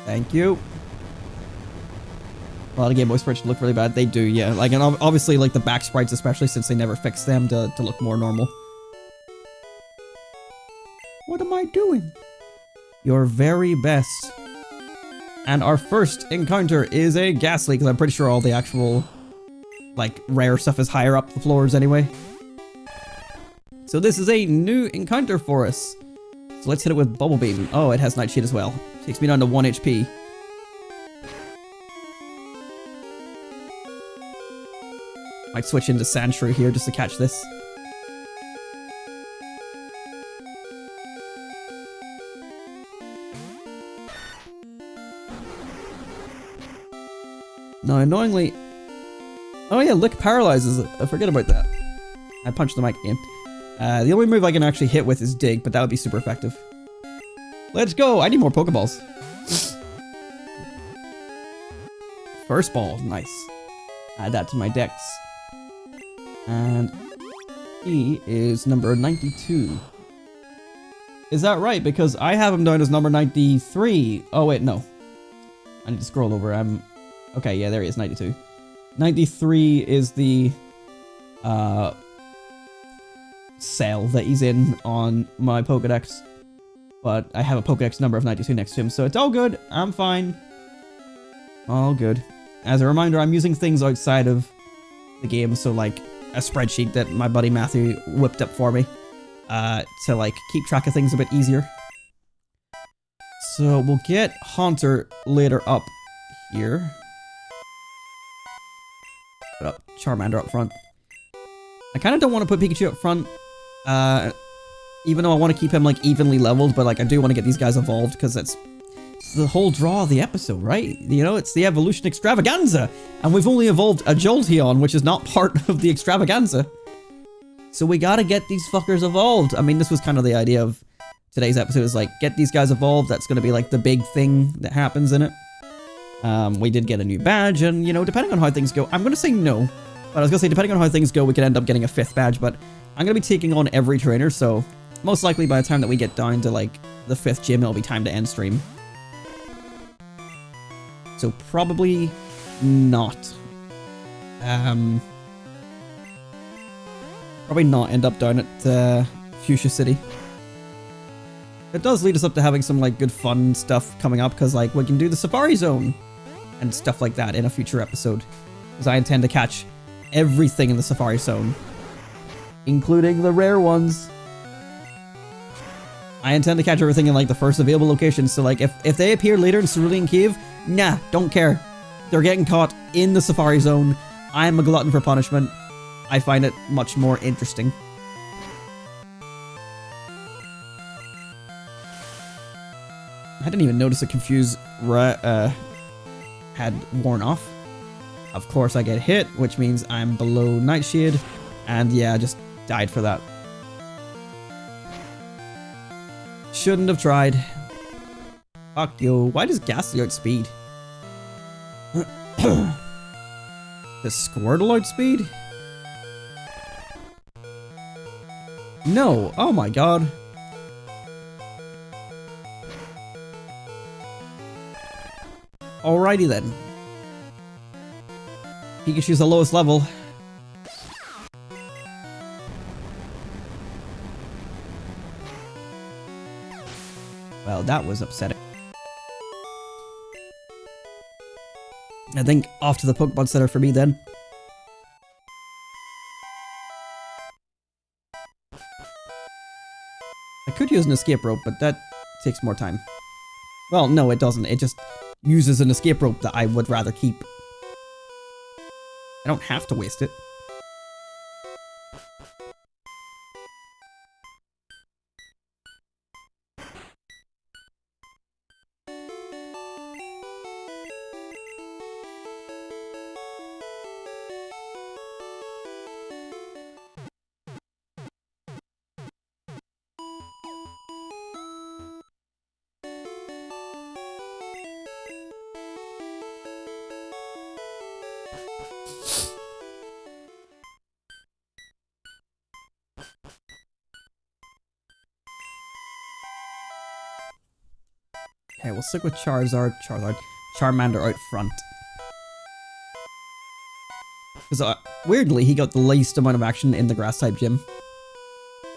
Thank you. A lot of Game Boy sprites look really bad. They do, yeah. Like, and obviously, like, the back sprites, especially since they never fixed them to look more normal. What am I doing? Your very best. And our first encounter is a Ghastly, because I'm pretty sure all the actual, like, rare stuff is higher up the floors anyway. So this is a new encounter for us. So let's hit it with Bubble Beam. Oh, it has Nightshade as well. Takes me down to 1 HP. Might switch into Sandshrew here just to catch this. Now, annoyingly... Oh yeah, Lick paralyzes it. I forget about that. I punched the mic again. The only move I can actually hit with is Dig, but that would be super effective. Let's go! I need more Pokeballs. First ball, nice. Add that to my Dex. And he is number 92. Is that right? Because I have him down as number 93. Oh wait, no. I need to scroll over. Okay, yeah, there he is, 92. 93 is the cell that he's in on my Pokedex. But I have a Pokedex number of 92 next to him, so it's all good. I'm fine. All good. As a reminder, I'm using things outside of the game, so like a spreadsheet that my buddy Matthew whipped up for me to like keep track of things a bit easier. So we'll get Haunter later up here. Put up Charmander up front. I kind of don't want to put Pikachu up front, even though I want to keep him like evenly leveled, but like I do want to get these guys evolved because it's the whole draw of the episode, right? You know, it's the evolution extravaganza, and we've only evolved a Jolteon, which is not part of the extravaganza. So we gotta get these fuckers evolved. I mean, this was kind of the idea of today's episode, is like, get these guys evolved. That's gonna be like the big thing that happens in it. We did get a new badge, and you know, depending on how things go, I'm gonna say no. But I was gonna say, depending on how things go, we could end up getting a 5th badge, but I'm gonna be taking on every trainer, so most likely by the time that we get down to like the 5th gym, it'll be time to end stream. So probably not. Probably not end up down at Fuchsia City. It does lead us up to having some like good fun stuff coming up, because like we can do the Safari Zone and stuff like that in a future episode. Because I intend to catch everything in the Safari Zone, including the rare ones. I intend to catch everything in like the first available location, so like if they appear later in Cerulean Cave, nah, don't care. They're getting caught in the Safari Zone. I'm a glutton for punishment. I find it much more interesting. I didn't even notice the Confuse had worn off. Of course I get hit, which means I'm below Nightshade, and yeah, I just died for that. Shouldn't have tried. Fuck you. Why does Ghastly outspeed? Does Squirtle outspeed? No. Oh my god. Alrighty then. Pikachu's the lowest level. Well, that was upsetting. I think off to the Pokemon Center for me then. I could use an escape rope, but that takes more time. Well, no, it doesn't. It just uses an escape rope that I would rather keep. I don't have to waste it. Okay, we'll stick with Charmander out front. Because weirdly, he got the least amount of action in the grass type gym.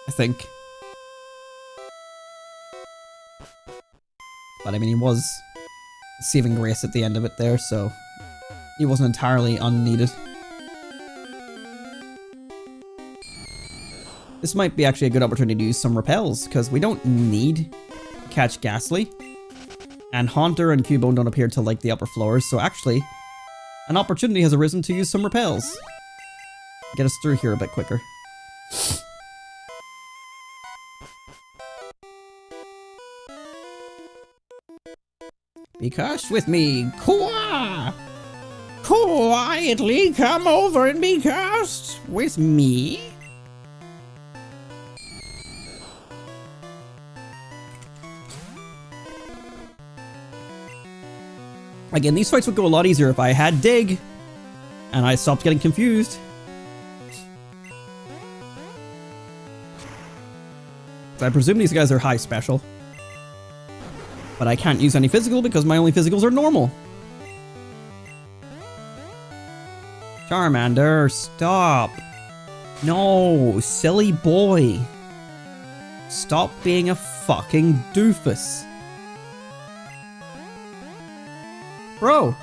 I think. But I mean, he was saving grace at the end of it there, so he wasn't entirely unneeded. This might be actually a good opportunity to use some repels, because we don't need to catch Ghastly. And Haunter and Cubone don't appear to like the upper floors, so actually, an opportunity has arisen to use some repels. Get us through here a bit quicker. Be cursed with me, Kwa! Quietly come over and be cursed with me. Again, these fights would go a lot easier if I had Dig, and I stopped getting confused. I presume these guys are high special. But I can't use any physical because my only physicals are normal. Charmander, stop. No, silly boy. Stop being a fucking doofus. Bro.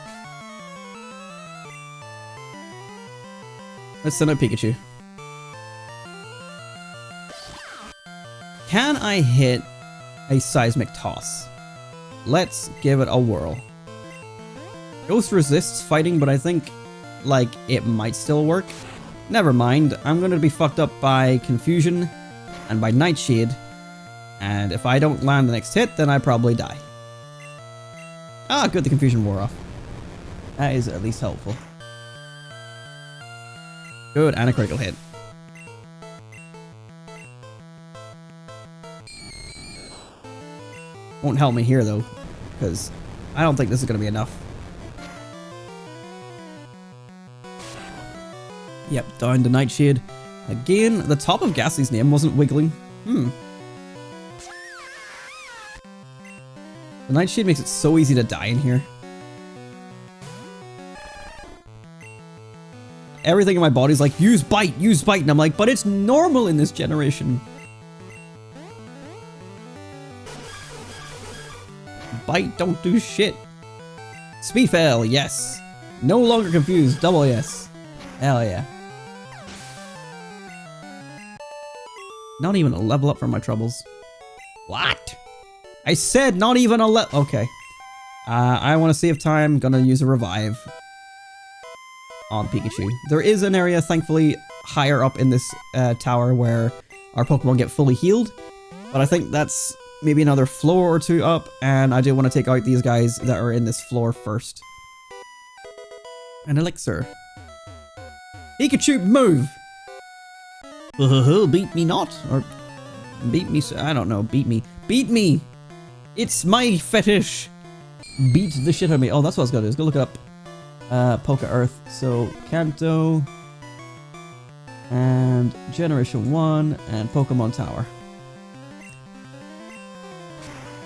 Let's send out Pikachu. Can I hit a seismic toss? Let's give it a whirl. Ghost resists fighting, but I think, like, it might still work. Never mind, I'm gonna be fucked up by Confusion and by Nightshade. And if I don't land the next hit, then I probably die. Ah, good, the Confusion wore off. That is at least helpful. Good, and a critical hit. Won't help me here though, because I don't think this is going to be enough. Yep, down to Nightshade. Again, the top of Ghastly's name wasn't wiggling. The Nightshade makes it so easy to die in here. Everything in my body's like, use bite, and I'm like, but it's normal in this generation. Bite, don't do shit. Speedfail, yes. No longer confused, double yes. Hell yeah. Not even a level up for my troubles. What? I said not even a level. Okay. I want to save time. Gonna use a revive on Pikachu. There is an area, thankfully, higher up in this tower where our Pokemon get fully healed. But I think that's maybe another floor or two up, and I do want to take out these guys that are in this floor first. An elixir. Pikachu, move! Beat me not, or beat me, I don't know, beat me. Beat me! It's my fetish! Beat the shit out of me. Oh, that's what I was gonna do, is go look it up. Poke Earth, so Kanto, and Generation 1, and Pokemon Tower.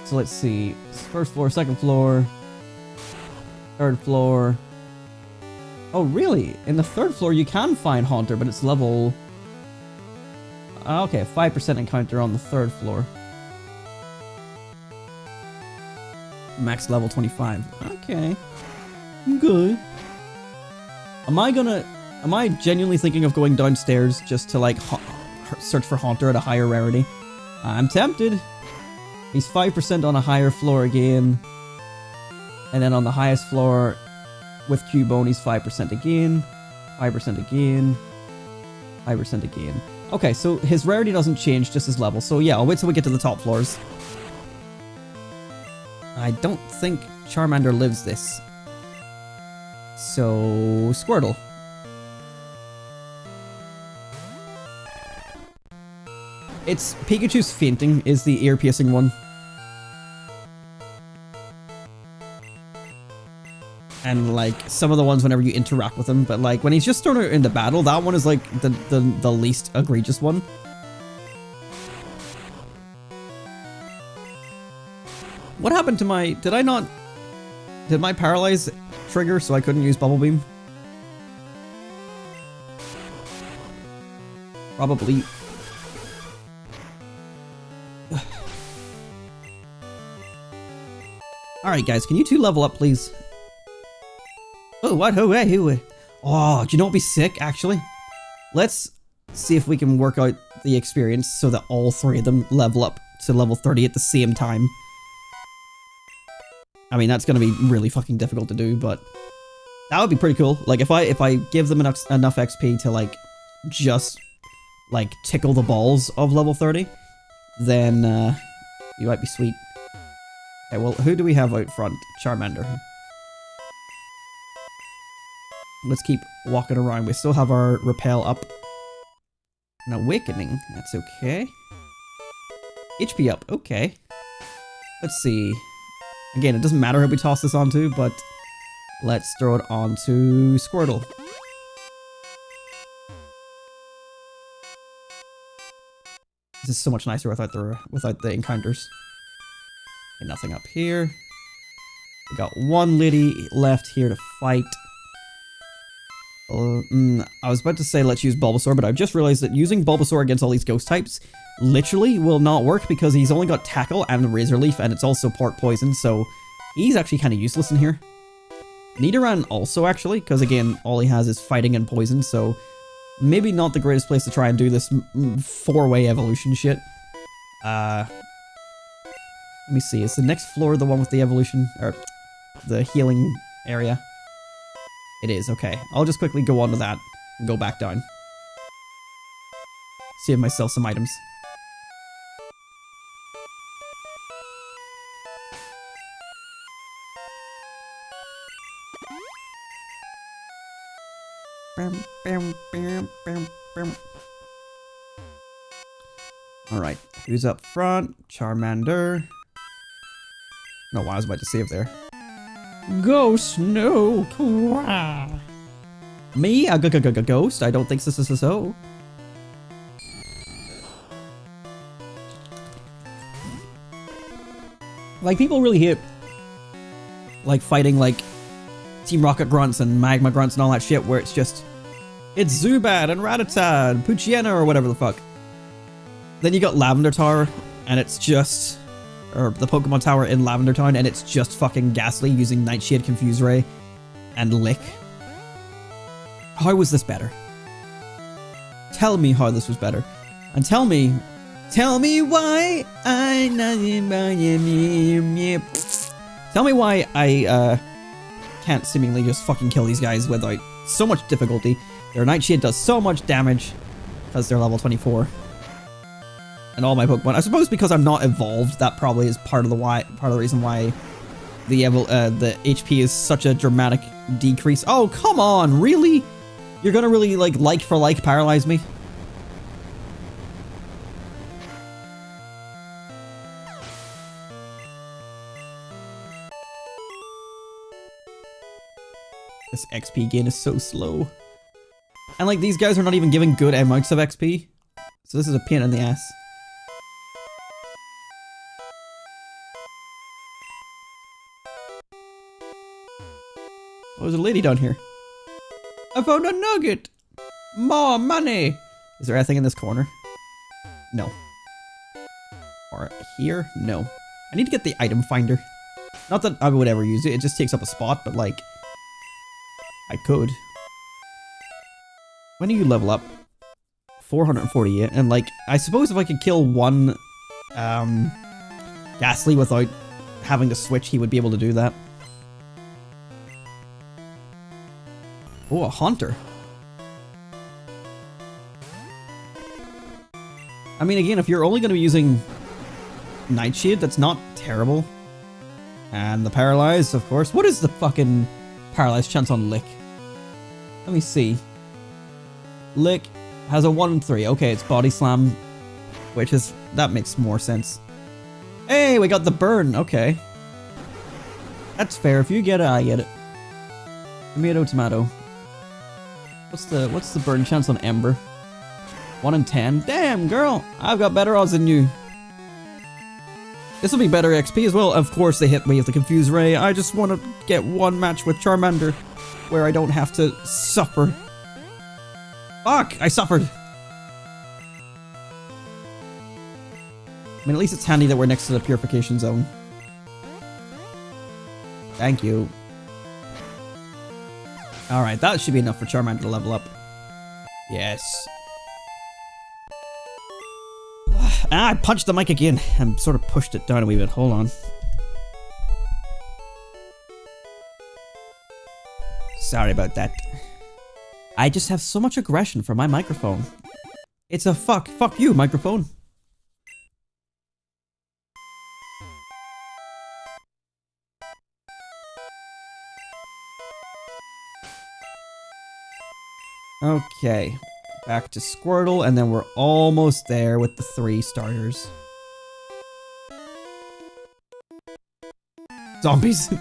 So let's see, first floor, second floor, third floor. Oh really? In the third floor you can find Haunter, but it's level... Okay, 5% encounter on the third floor. Max level 25. Okay. Good. Am I genuinely thinking of going downstairs just to like search for Haunter at a higher rarity? I'm tempted. He's 5% on a higher floor again. And then on the highest floor with Cubone, he's 5% again. 5% again. 5% again. Okay, so his rarity doesn't change, just his level. So yeah, I'll wait till we get to the top floors. I don't think Charmander lives this. So, Squirtle. It's Pikachu's fainting is the ear-piercing one. And like some of the ones whenever you interact with him, but like when he's just thrown out into battle, that one is like the least egregious one. What happened to my... Did I not... Did my paralyze trigger so I couldn't use Bubble Beam? Probably. Alright guys, can you two level up please? Oh, what? Oh, hey, who? Oh, do you know what would be sick, actually? Let's see if we can work out the experience so that all three of them level up to level 30 at the same time. I mean, that's gonna be really fucking difficult to do, but that would be pretty cool. Like, if I give them enough XP to, like, just, like, tickle the balls of level 30, then, you might be sweet. Okay, well, who do we have out front? Charmander. Let's keep walking around. We still have our Repel up. An Awakening. That's okay. HP up. Okay. Let's see. Again, it doesn't matter who we toss this onto, but let's throw it onto Squirtle. This is so much nicer without the encounters. Okay, nothing up here. We got one lady left here to fight. I was about to say let's use Bulbasaur, but I've just realized that using Bulbasaur against all these ghost types literally will not work because he's only got Tackle and Razor Leaf, and it's also part poison, so he's actually kind of useless in here. Nidoran also, actually, because again, all he has is fighting and poison, so maybe not the greatest place to try and do this four-way evolution shit. Let me see, is the next floor the one with the evolution, or the healing area? It is, okay. I'll just quickly go on to that and go back down. Save myself some items. Alright, who's up front? Charmander. No, I was about to save there. Ghost, no. Me? A ghost? I don't think so. Like, people really hate, like, fighting, like, Team Rocket grunts and Magma grunts and all that shit where it's just, it's Zubat and Rattata and Poochyena or whatever the fuck. Then you got Lavender Tower and it's just, or the Pokemon Tower in Lavender Town, and it's just fucking Ghastly using Nightshade, Confuse Ray, and Lick. How was this better? Tell me how this was better. And tell me why I Tell me why I can't seemingly just fucking kill these guys without so much difficulty. Their Nightshade does so much damage because they're level 24. And all my Pokemon, I suppose because I'm not evolved, that probably is part of the reason why the HP is such a dramatic decrease. Oh, come on, really? You're gonna really like for like paralyze me? This XP gain is so slow. And like these guys are not even giving good amounts of XP. So this is a pain in the ass. Oh, there's a lady down here. I found a nugget! More money! Is there anything in this corner? No. Or here? No. I need to get the item finder. Not that I would ever use it, it just takes up a spot, but like, I could. When do you level up? 448, and like, I suppose if I could kill one, Ghastly without having to switch, he would be able to do that. Oh, a Haunter. I mean, again, if you're only going to be using Nightshade, that's not terrible. And the Paralyze, of course. What is the fucking Paralyze chance on Lick? Let me see. Lick has a 1 in 3. Okay, it's Body Slam, which is... that makes more sense. Hey, we got the burn. Okay. That's fair. If you get it, I get it. Tomato, tomato. What's the burn chance on Ember? 1 in 10. Damn, girl, I've got better odds than you. This will be better XP as well. Of course, they hit me with the Confuse Ray. I just want to get one match with Charmander where I don't have to suffer. Fuck, I suffered. I mean, at least it's handy that we're next to the Purification Zone. Thank you. Alright, that should be enough for Charmander to level up. Yes. Ah, I punched the mic again. I sort of pushed it down a wee bit. Hold on. Sorry about that. I just have so much aggression for my microphone. It's a fuck you, microphone. Okay, back to Squirtle, and then we're almost there with the 3 starters. Zombies.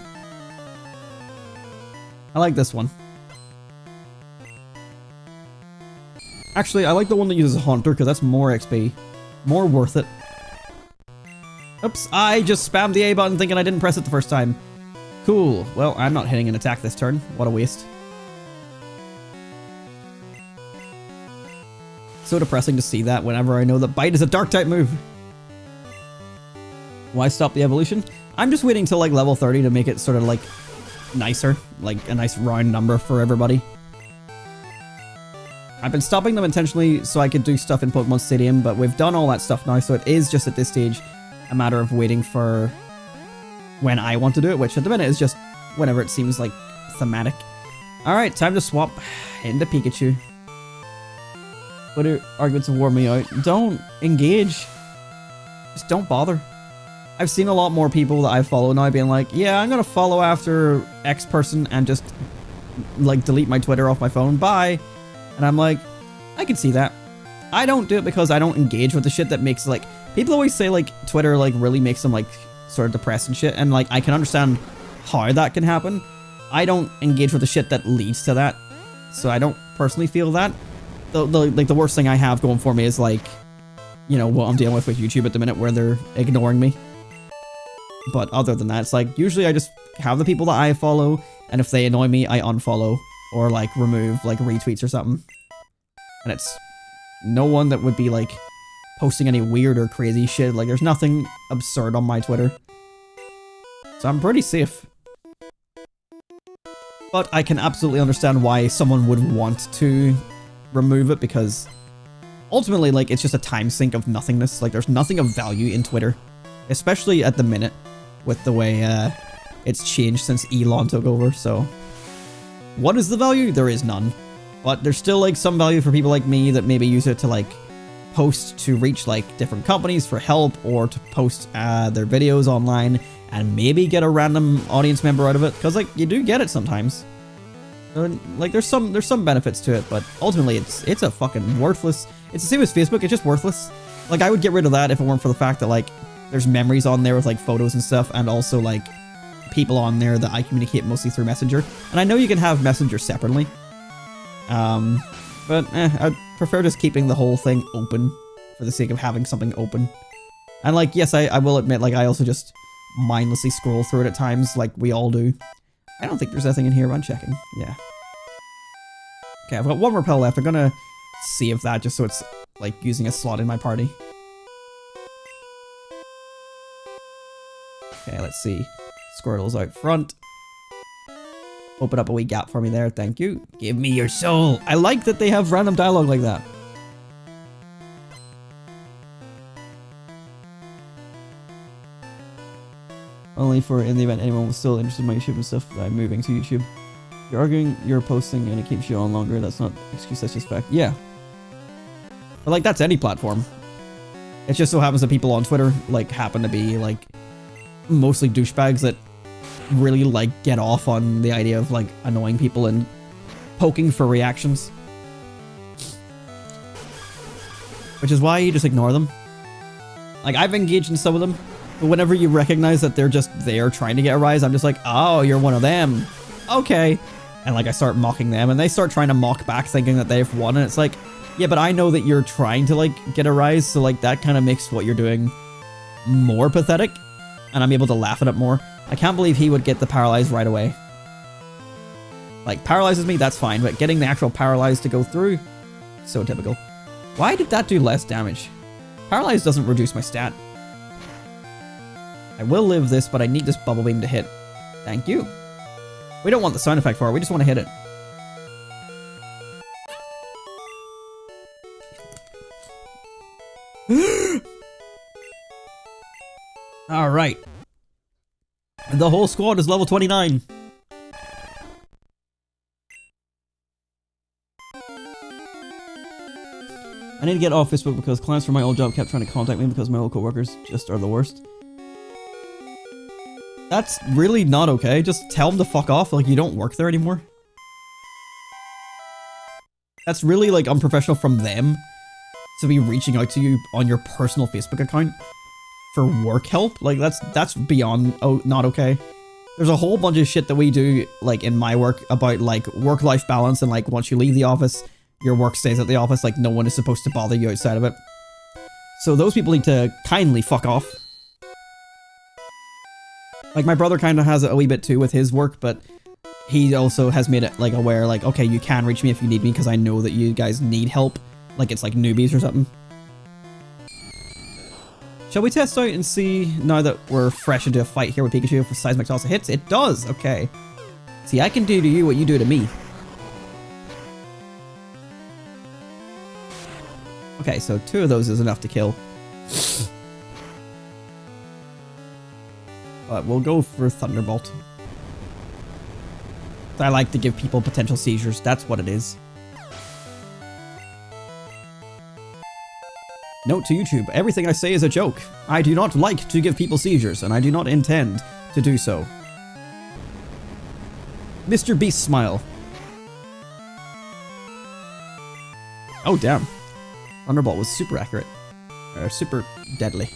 I like this one. Actually, I like the one that uses Haunter, because that's more XP. More worth it. Oops, I just spammed the A button thinking I didn't press it the first time. Cool. Well, I'm not hitting an attack this turn. What a waste. So depressing to see that whenever I know that Bite is a Dark-type move. Why stop the evolution? I'm just waiting till like level 30 to make it sort of like nicer. Like a nice round number for everybody. I've been stopping them intentionally so I could do stuff in Pokémon Stadium, but we've done all that stuff now, so it is just at this stage a matter of waiting for when I want to do it, which at the minute is just whenever it seems like thematic. Alright, time to swap into Pikachu. What are arguments have worn me out? Don't engage. Just don't bother. I've seen a lot more people that I follow now being like, yeah, I'm gonna follow after X person and just like delete my Twitter off my phone. Bye. And I'm like, I can see that. I don't do it because I don't engage with the shit that makes like, people always say like Twitter like really makes them like sort of depressed and shit. And like, I can understand how that can happen. I don't engage with the shit that leads to that. So I don't personally feel that. The worst thing I have going for me is like, you know, what I'm dealing with YouTube at the minute where they're ignoring me. But other than that, it's like, usually I just have the people that I follow, and if they annoy me, I unfollow or like remove like retweets or something. And it's no one that would be like posting any weird or crazy shit. Like there's nothing absurd on my Twitter. So I'm pretty safe. But I can absolutely understand why someone would want to remove it, because ultimately like it's just a time sink of nothingness. Like there's nothing of value in Twitter, especially at the minute with the way it's changed since Elon took over. So what is the value? There is none, but there's still like some value for people like me that maybe use it to like post to reach like different companies for help, or to post their videos online and maybe get a random audience member out of it, because like you do get it sometimes. Like there's some benefits to it, but ultimately it's a fucking worthless. It's the same as Facebook. It's just worthless. Like I would get rid of that if it weren't for the fact that like there's memories on there with like photos and stuff, and also like people on there that I communicate mostly through Messenger. And I know you can have Messenger separately, but I'd prefer just keeping the whole thing open for the sake of having something open. And like, yes, I will admit, like I also just mindlessly scroll through it at times, like we all do. I don't think there's anything in here. I'm checking. Yeah. Okay, I've got one repel left. I'm gonna save that just so it's like using a slot in my party. Okay, let's see. Squirtle's out front. Open up a wee gap for me there. Thank you. Give me your soul. I like that they have random dialogue like that. Only for in the event anyone was still interested in my YouTube and stuff, I'm moving to YouTube. You're arguing, you're posting, and it keeps you on longer. That's not excuse, that's just fact. Yeah. But like, that's any platform. It just so happens that people on Twitter, like, happen to be, like, mostly douchebags that really, like, get off on the idea of, like, annoying people and poking for reactions. Which is why you just ignore them. Like, I've engaged in some of them, but whenever you recognize that they're just there trying to get a rise, I'm just like, oh, you're one of them. Okay. And like, I start mocking them, and they start trying to mock back thinking that they've won, and it's like, yeah, but I know that you're trying to like get a rise, so like that kind of makes what you're doing more pathetic. and I'm able to laugh at it more. I can't believe he would get the paralyzed right away. Like, paralyzes me, that's fine, but getting the actual paralyzed to go through, so typical. Why did that do less damage? Paralyzed doesn't reduce my stat. I will live this, but I need this bubble beam to hit. Thank you. We don't want the sound effect for it, we just want to hit it. Alright. The whole squad is level 29. I need to get off Facebook because clients from my old job kept trying to contact me because my old coworkers just are the worst. That's really not okay. Just tell them to fuck off, like you don't work there anymore. That's really like unprofessional from them to be reaching out to you on your personal Facebook account for work help. Like that's beyond not okay. There's a whole bunch of shit that we do like in my work about like work-life balance and like once you leave the office, your work stays at the office, like no one is supposed to bother you outside of it. So those people need to kindly fuck off. Like my brother kind of has it a wee bit too with his work, but he also has made it like aware, like, okay, you can reach me if you need me because I know that you guys need help. Like it's like newbies or something. Shall we test out and see now that we're fresh into a fight here with Pikachu if Seismic Toss hits? It does, okay. See, I can do to you what you do to me. Okay, so 2 of those is enough to kill. But we'll go for Thunderbolt. I like to give people potential seizures, that's what it is. Note to YouTube, everything I say is a joke. I do not like to give people seizures, and I do not intend to do so. Mr. Beast smile. Oh damn. Thunderbolt was super accurate. Super deadly.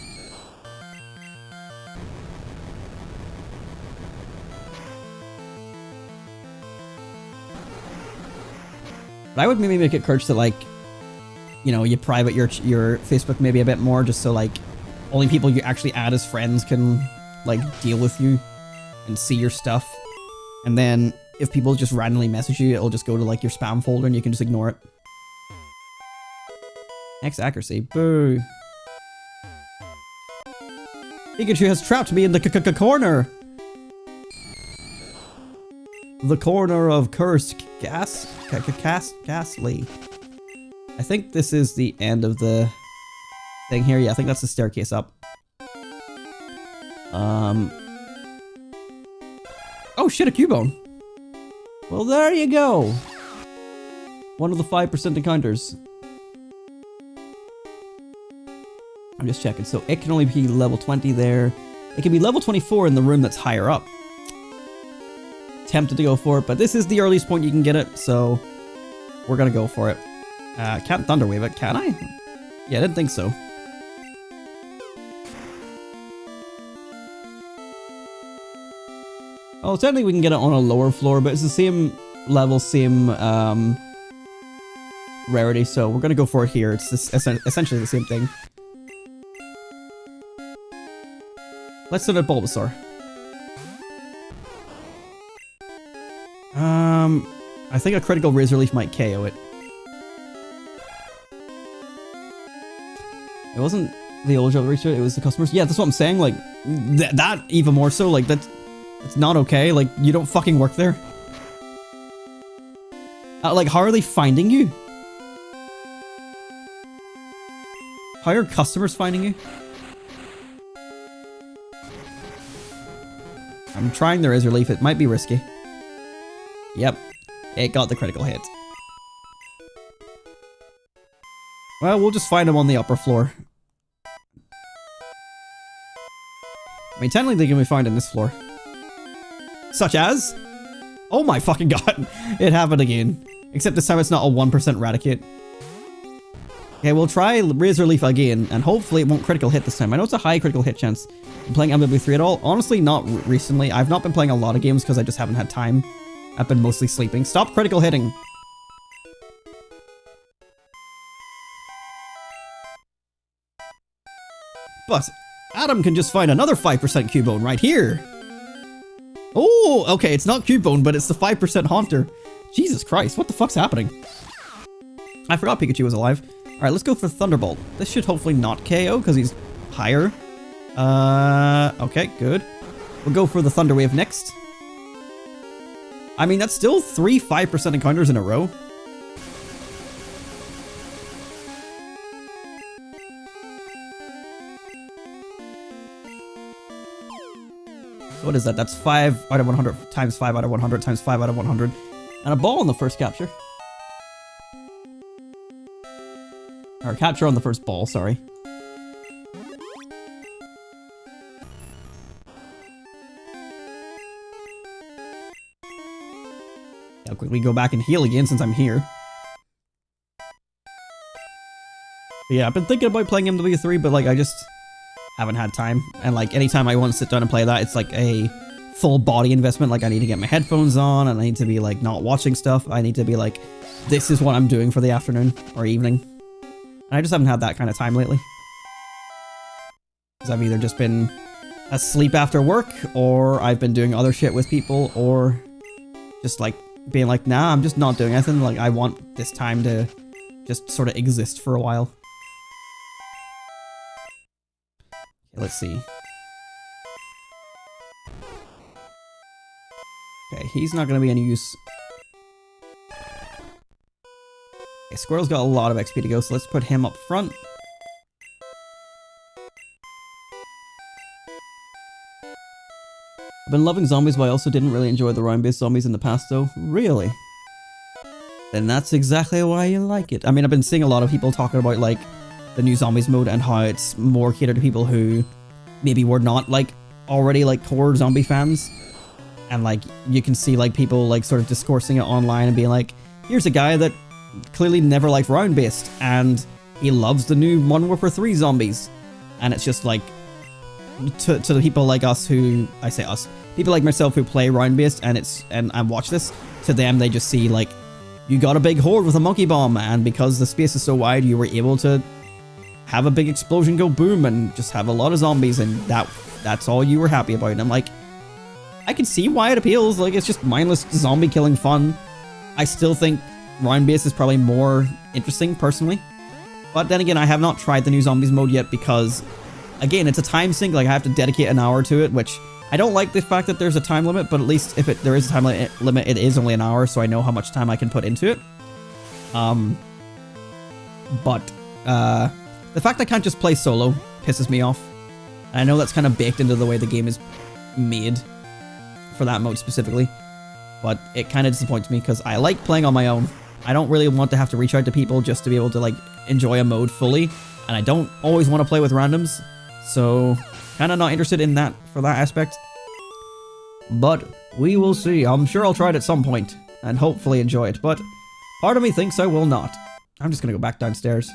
But I would maybe make it encourage to like, you know, you private your Facebook maybe a bit more just so like only people you actually add as friends can like deal with you and see your stuff. And then if people just randomly message you, it'll just go to like your spam folder and you can just ignore it. X accuracy. Boo. Pikachu has trapped me in the corner. The corner of cursed ghastly. I think this is the end of the thing here. Yeah, I think that's the staircase up. Oh shit, a Cubone. Well, there you go. One of the 5% encounters. I'm just checking. So it can only be level 20 there. It can be level 24 in the room that's higher up. Tempted to go for it, but this is the earliest point you can get it, so we're gonna go for it. Can't Thunderwave it, can I? Yeah, I didn't think so. Oh, technically we can get it on a lower floor, but it's the same level, same rarity, so we're gonna go for it here. It's this, essentially the same thing. Let's send a Bulbasaur. I think a critical Razor Leaf might KO it. It wasn't the old job reached it was the customers. Yeah, that's what I'm saying. Like, that even more so. Like, it's not okay. Like, you don't fucking work there. Like, how are they finding you? How are customers finding you? I'm trying the Razor Leaf. It might be risky. Yep. It got the critical hit. Well, we'll just find him on the upper floor. I mean, technically they can be found in this floor. Such as? Oh my fucking god. It happened again. Except this time it's not a 1% Raticate. Okay, we'll try Razor Leaf again, and hopefully it won't critical hit this time. I know it's a high critical hit chance. I'm playing MW3 at all? Honestly, not recently. I've not been playing a lot of games because I just haven't had time. I've been mostly sleeping. Stop critical hitting. But Adam can just find another 5% Cubone right here. Oh, okay, it's not Cubone, but it's the 5% Haunter. Jesus Christ, what the fuck's happening? I forgot Pikachu was alive. Alright, let's go for Thunderbolt. This should hopefully not KO, because he's higher. Okay, good. We'll go for the Thunder Wave next. I mean, that's still 3 5% encounters in a row. So what is that? That's 5 out of 100 times 5 out of 100 times 5 out of 100. And a ball in the first capture. Or capture on the first ball, sorry. I'll quickly go back and heal again since I'm here. But yeah, I've been thinking about playing MW3, but like I just haven't had time. And like anytime I want to sit down and play that, it's like a full body investment. Like I need to get my headphones on and I need to be like not watching stuff. I need to be like, this is what I'm doing for the afternoon or evening. And I just haven't had that kind of time lately. Because I've either just been asleep after work, or I've been doing other shit with people, or just like being like, nah, I'm just not doing anything. Like I want this time to just sort of exist for a while. Okay, let's see. Okay, he's not going to be any use. Okay, Squirrel's got a lot of XP to go, so let's put him up front. I've been loving zombies, but I also didn't really enjoy the round-based zombies in the past, though. Really? Then that's exactly why you like it. I mean, I've been seeing a lot of people talking about, like, the new zombies mode and how it's more catered to people who maybe were not, like, already, like, core zombie fans. And, like, you can see, like, people, like, sort of discoursing it online and being like, here's a guy that clearly never liked round-based, and he loves the new Modern Warfare 3 zombies. And it's just, like, to the people like us who, I say us, people like myself who play round-based and watch this, to them they just see, like, you got a big horde with a monkey bomb, and because the space is so wide, you were able to have a big explosion go boom and just have a lot of zombies, and that's all you were happy about. And I'm like, I can see why it appeals. Like, it's just mindless zombie killing fun. I still think round-based is probably more interesting, personally. But then again, I have not tried the new zombies mode yet because, again, it's a time sink. Like, I have to dedicate an hour to it, which I don't like the fact that there's a time limit, but at least if there is a time limit, it is only an hour, so I know how much time I can put into it. The fact I can't just play solo pisses me off. I know that's kind of baked into the way the game is made for that mode specifically, but it kind of disappoints me because I like playing on my own. I don't really want to have to reach out to people just to be able to, like, enjoy a mode fully, and I don't always want to play with randoms, so kind of not interested in that for that aspect. But we will see. I'm sure I'll try it at some point and hopefully enjoy it, but part of me thinks I will not. I'm just gonna go back downstairs.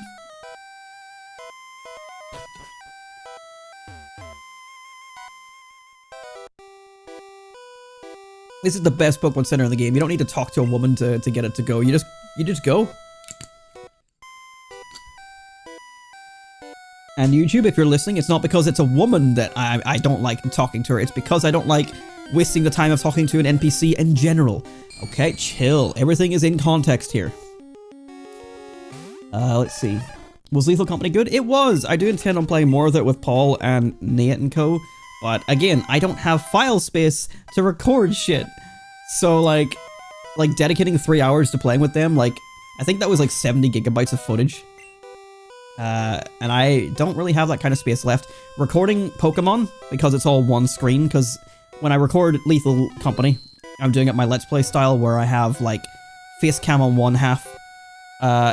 This is the best Pokemon Center in the game. You don't need to talk to a woman to get it to go. You just go. And YouTube, if you're listening, it's not because it's a woman that I don't like talking to her. It's because I don't like wasting the time of talking to an NPC in general. Okay, chill. Everything is in context here. Let's see. Was Lethal Company good? It was! I do intend on playing more of it with Paul and Nate and co. But again, I don't have file space to record shit. So like dedicating 3 hours to playing with them, like, I think that was like 70 gigabytes of footage. And I don't really have that kind of space left. Recording Pokemon, because it's all one screen, because when I record Lethal Company, I'm doing it my Let's Play style, where I have, like, face cam on one half,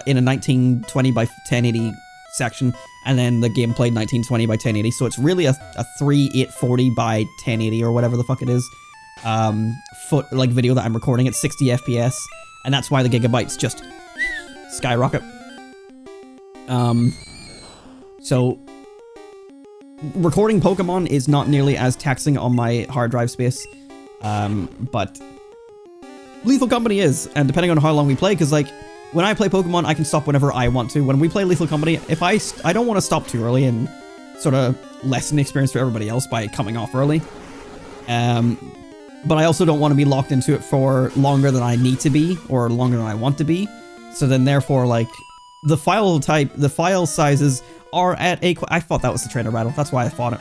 in a 1920 by 1080 section, and then the gameplay 1920 by 1080, so it's really a 3840 by 1080, or whatever the fuck it is, video that I'm recording at 60 FPS, and that's why the gigabytes just skyrocket. So recording Pokemon is not nearly as taxing on my hard drive space, but Lethal Company is, and depending on how long we play, because, like, when I play Pokemon, I can stop whenever I want to. When we play Lethal Company, if I don't want to stop too early and sort of lessen the experience for everybody else by coming off early. But I also don't want to be locked into it for longer than I need to be, or longer than I want to be. So then therefore, like, the file sizes are at a... I thought that was the trainer battle. That's why I fought it.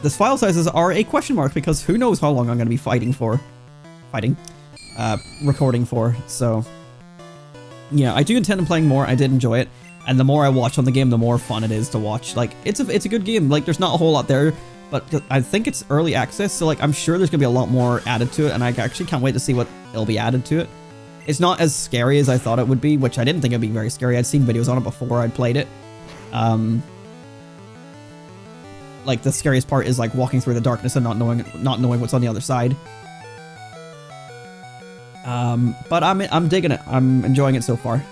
The file sizes are a question mark, because who knows how long I'm going to be recording for. So, yeah, I do intend on playing more. I did enjoy it. And the more I watch on the game, the more fun it is to watch. Like, it's a good game. Like, there's not a whole lot there, but I think it's early access, so, like, I'm sure there's going to be a lot more added to it, and I actually can't wait to see what will be added to it. It's not as scary as I thought it would be, which I didn't think it'd be very scary. I'd seen videos on it before I'd played it. Like, the scariest part is, like, walking through the darkness and not knowing what's on the other side. But I'm digging it. I'm enjoying it so far.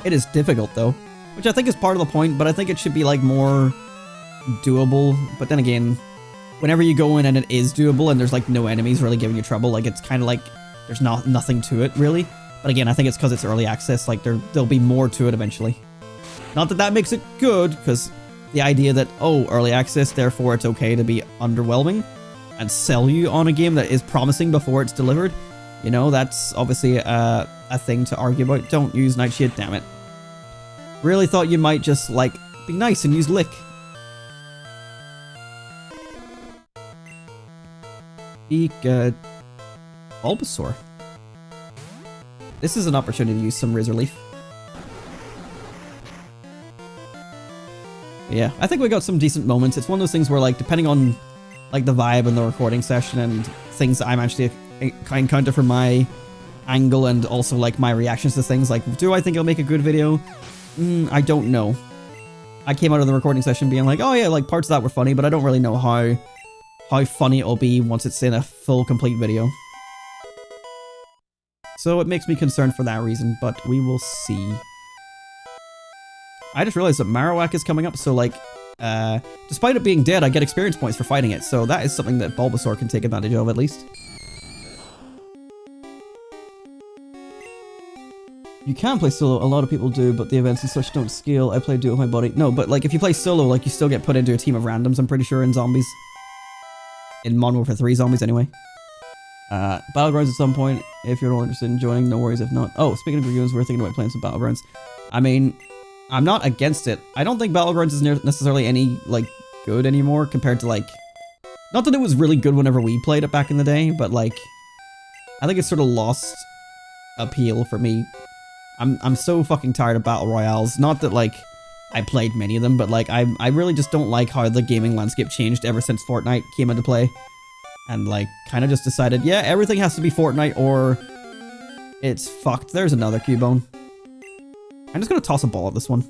It is difficult, though, which I think is part of the point, but I think it should be, like, more doable. But then again, whenever you go in and it is doable and there's, like, no enemies really giving you trouble, like, it's kind of like there's nothing to it, really. But again, I think it's because it's early access, like, there'll be more to it eventually. Not that that makes it good, because the idea that, oh, early access, therefore it's okay to be underwhelming and sell you on a game that is promising before it's delivered, you know, that's obviously a thing to argue about. Don't use Nightshade, damn it. Really thought you might just, like, be nice and use Lick. Eek, Bulbasaur. This is an opportunity to use some Razor Leaf. Yeah, I think we got some decent moments. It's one of those things where, like, depending on, like, the vibe and the recording session and things that I'm actually encounter from my angle and also, like, my reactions to things, like, do I think it'll make a good video? I don't know. I came out of the recording session being like, oh yeah, like, parts of that were funny, but I don't really know how funny it'll be once it's in a full, complete video. So it makes me concerned for that reason, but we will see. I just realized that Marowak is coming up, so, like, despite it being dead, I get experience points for fighting it, so that is something that Bulbasaur can take advantage of, at least. You can play solo, a lot of people do, but the events and such don't scale. I play duo with my buddy. No, but, like, if you play solo, like, you still get put into a team of randoms, I'm pretty sure, in zombies. In Modern Warfare 3 zombies, anyway. Battlegrounds at some point, if you're all interested in joining, no worries if not. Oh, speaking of reviews, we're thinking about playing some Battlegrounds. I mean, I'm not against it. I don't think Battlegrounds is necessarily any, like, good anymore compared to, like... Not that it was really good whenever we played it back in the day, but, like... I think it's sort of lost appeal for me. I'm so fucking tired of Battle Royales. Not that, like, I played many of them, but, like, I really just don't like how the gaming landscape changed ever since Fortnite came into play. And, like, kind of just decided, yeah, everything has to be Fortnite or it's fucked. There's another Cubone. I'm just gonna toss a ball at this one.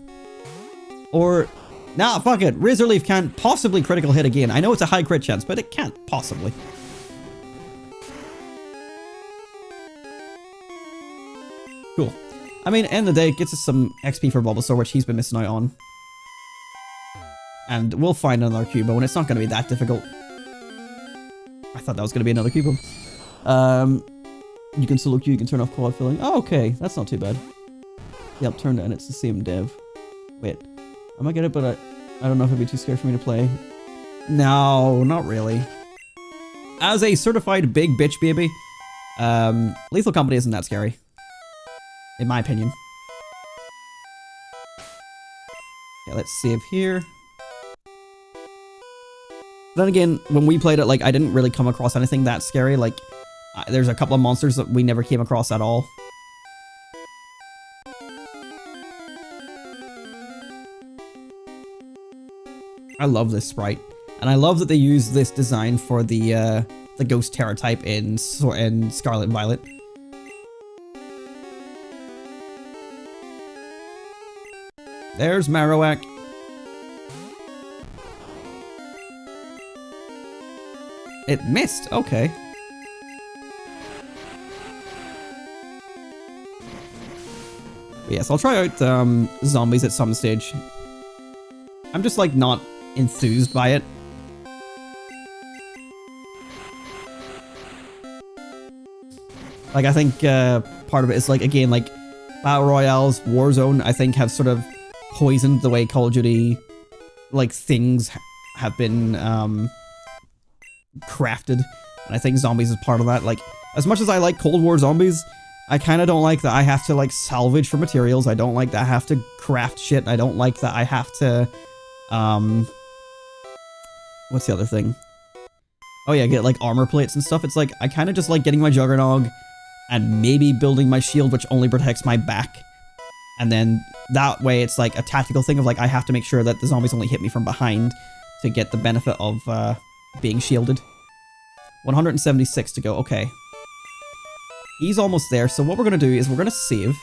Or, nah, fuck it. Razor Leaf can't possibly critical hit again. I know it's a high crit chance, but it can't possibly. Cool. I mean, end of the day, it gets us some XP for Bulbasaur, which he's been missing out on. And we'll find another Cubone. It's not going to be that difficult. I thought that was going to be another Cubone. You can solo queue, you can turn off quad filling. Oh, okay. That's not too bad. Yep, turned it, and it's the same dev. Wait. I might get it, but I don't know if it'd be too scary for me to play. No, not really. As a certified big bitch baby, Lethal Company isn't that scary. In my opinion. Okay, let's save here. Then again, when we played it, like, I didn't really come across anything that scary. Like, there's a couple of monsters that we never came across at all. I love this sprite. And I love that they use this design for the Ghost Terra type in Scarlet and Violet. There's Marowak. It missed, okay. But yes, I'll try out zombies at some stage. I'm just, like, not enthused by it. Like, I think part of it is, like, again, like, Battle Royales, Warzone, I think have sort of poisoned the way Call of Duty, like, things have been, crafted. And I think zombies is part of that. Like, as much as I like Cold War zombies, I kind of don't like that I have to, like, salvage for materials. I don't like that I have to craft shit. I don't like that I have to, what's the other thing? Oh yeah, get, like, armor plates and stuff. It's like, I kind of just like getting my Juggernog and maybe building my shield, which only protects my back. And then that way it's like a tactical thing of, like, I have to make sure that the zombies only hit me from behind to get the benefit of, being shielded. 176 to go. Okay. He's almost there, so what we're going to do is we're going to save.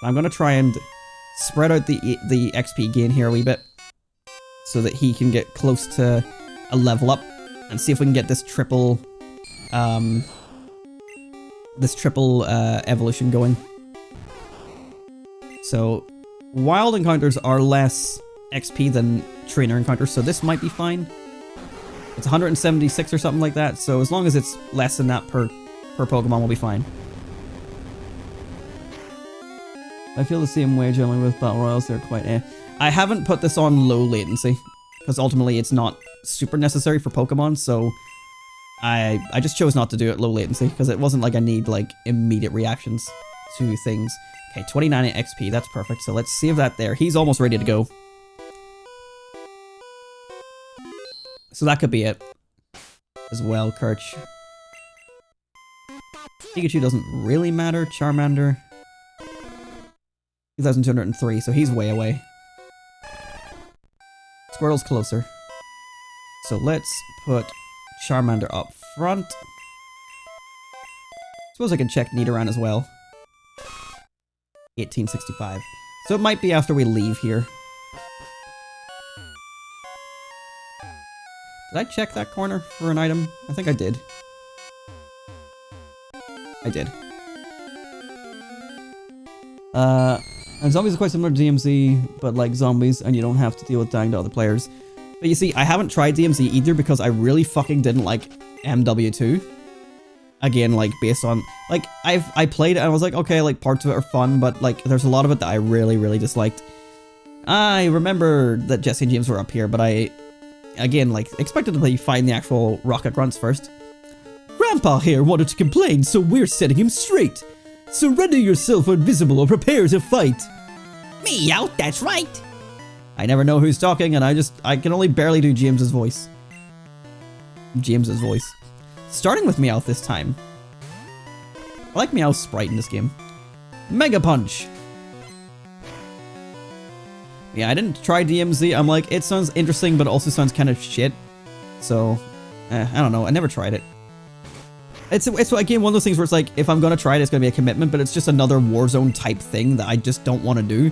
I'm going to try and spread out the XP gain here a wee bit so that he can get close to a level up and see if we can get this triple evolution going. So wild encounters are less XP than trainer encounters, so this might be fine. It's 176 or something like that, so as long as it's less than that per Pokemon, we'll be fine. I feel the same way generally with Battle Royales, they're quite I haven't put this on low latency, because ultimately it's not super necessary for Pokemon, so I just chose not to do it low latency, because it wasn't like I need, like, immediate reactions to things. Okay, 29 XP, that's perfect, so let's save that there. He's almost ready to go. So that could be it as well, Kirch. Pikachu doesn't really matter. Charmander. 2,203, so he's way away. Squirtle's closer. So let's put Charmander up front. Suppose I can check Nidoran as well. 1865. So it might be after we leave here. Did I check that corner for an item? I think I did. I did. And zombies are quite similar to DMZ, but like zombies, and you don't have to deal with dying to other players. But you see, I haven't tried DMZ either because I really fucking didn't like MW2. Again, like, based on, like, I played it and I was like, okay, like, parts of it are fun, but like, there's a lot of it that I really, really disliked. I remember that Jesse and James were up here, but I, again, like, expected to find the actual rocket grunts first. Grandpa here wanted to complain, so we're setting him straight. Surrender yourself or invisible or prepare to fight. Me out, that's right. I never know who's talking, and I can only barely do James's voice. James's voice. Starting with Meowth this time. I like Meowth's sprite in this game. Mega Punch. Yeah, I didn't try DMZ. I'm like, it sounds interesting, but also sounds kind of shit. So, I don't know. I never tried it. It's again one of those things where it's like, if I'm gonna try it, it's gonna be a commitment, but it's just another Warzone type thing that I just don't want to do.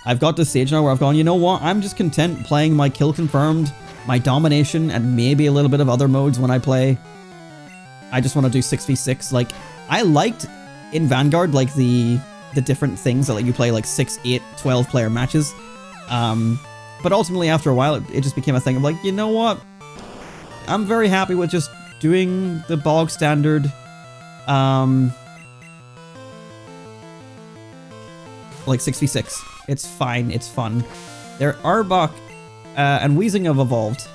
I've got to the stage now where I've gone, you know what? I'm just content playing my kill confirmed, my domination, and maybe a little bit of other modes when I play. I just want to do 6v6. Like, I liked in Vanguard, like, the different things that let you play, like, 6, 8, 12 player matches. But ultimately, after a while, it just became a thing of, like, you know what? I'm very happy with just doing the bog standard, like 6v6. It's fine, it's fun. There Arbok and Weezing have evolved.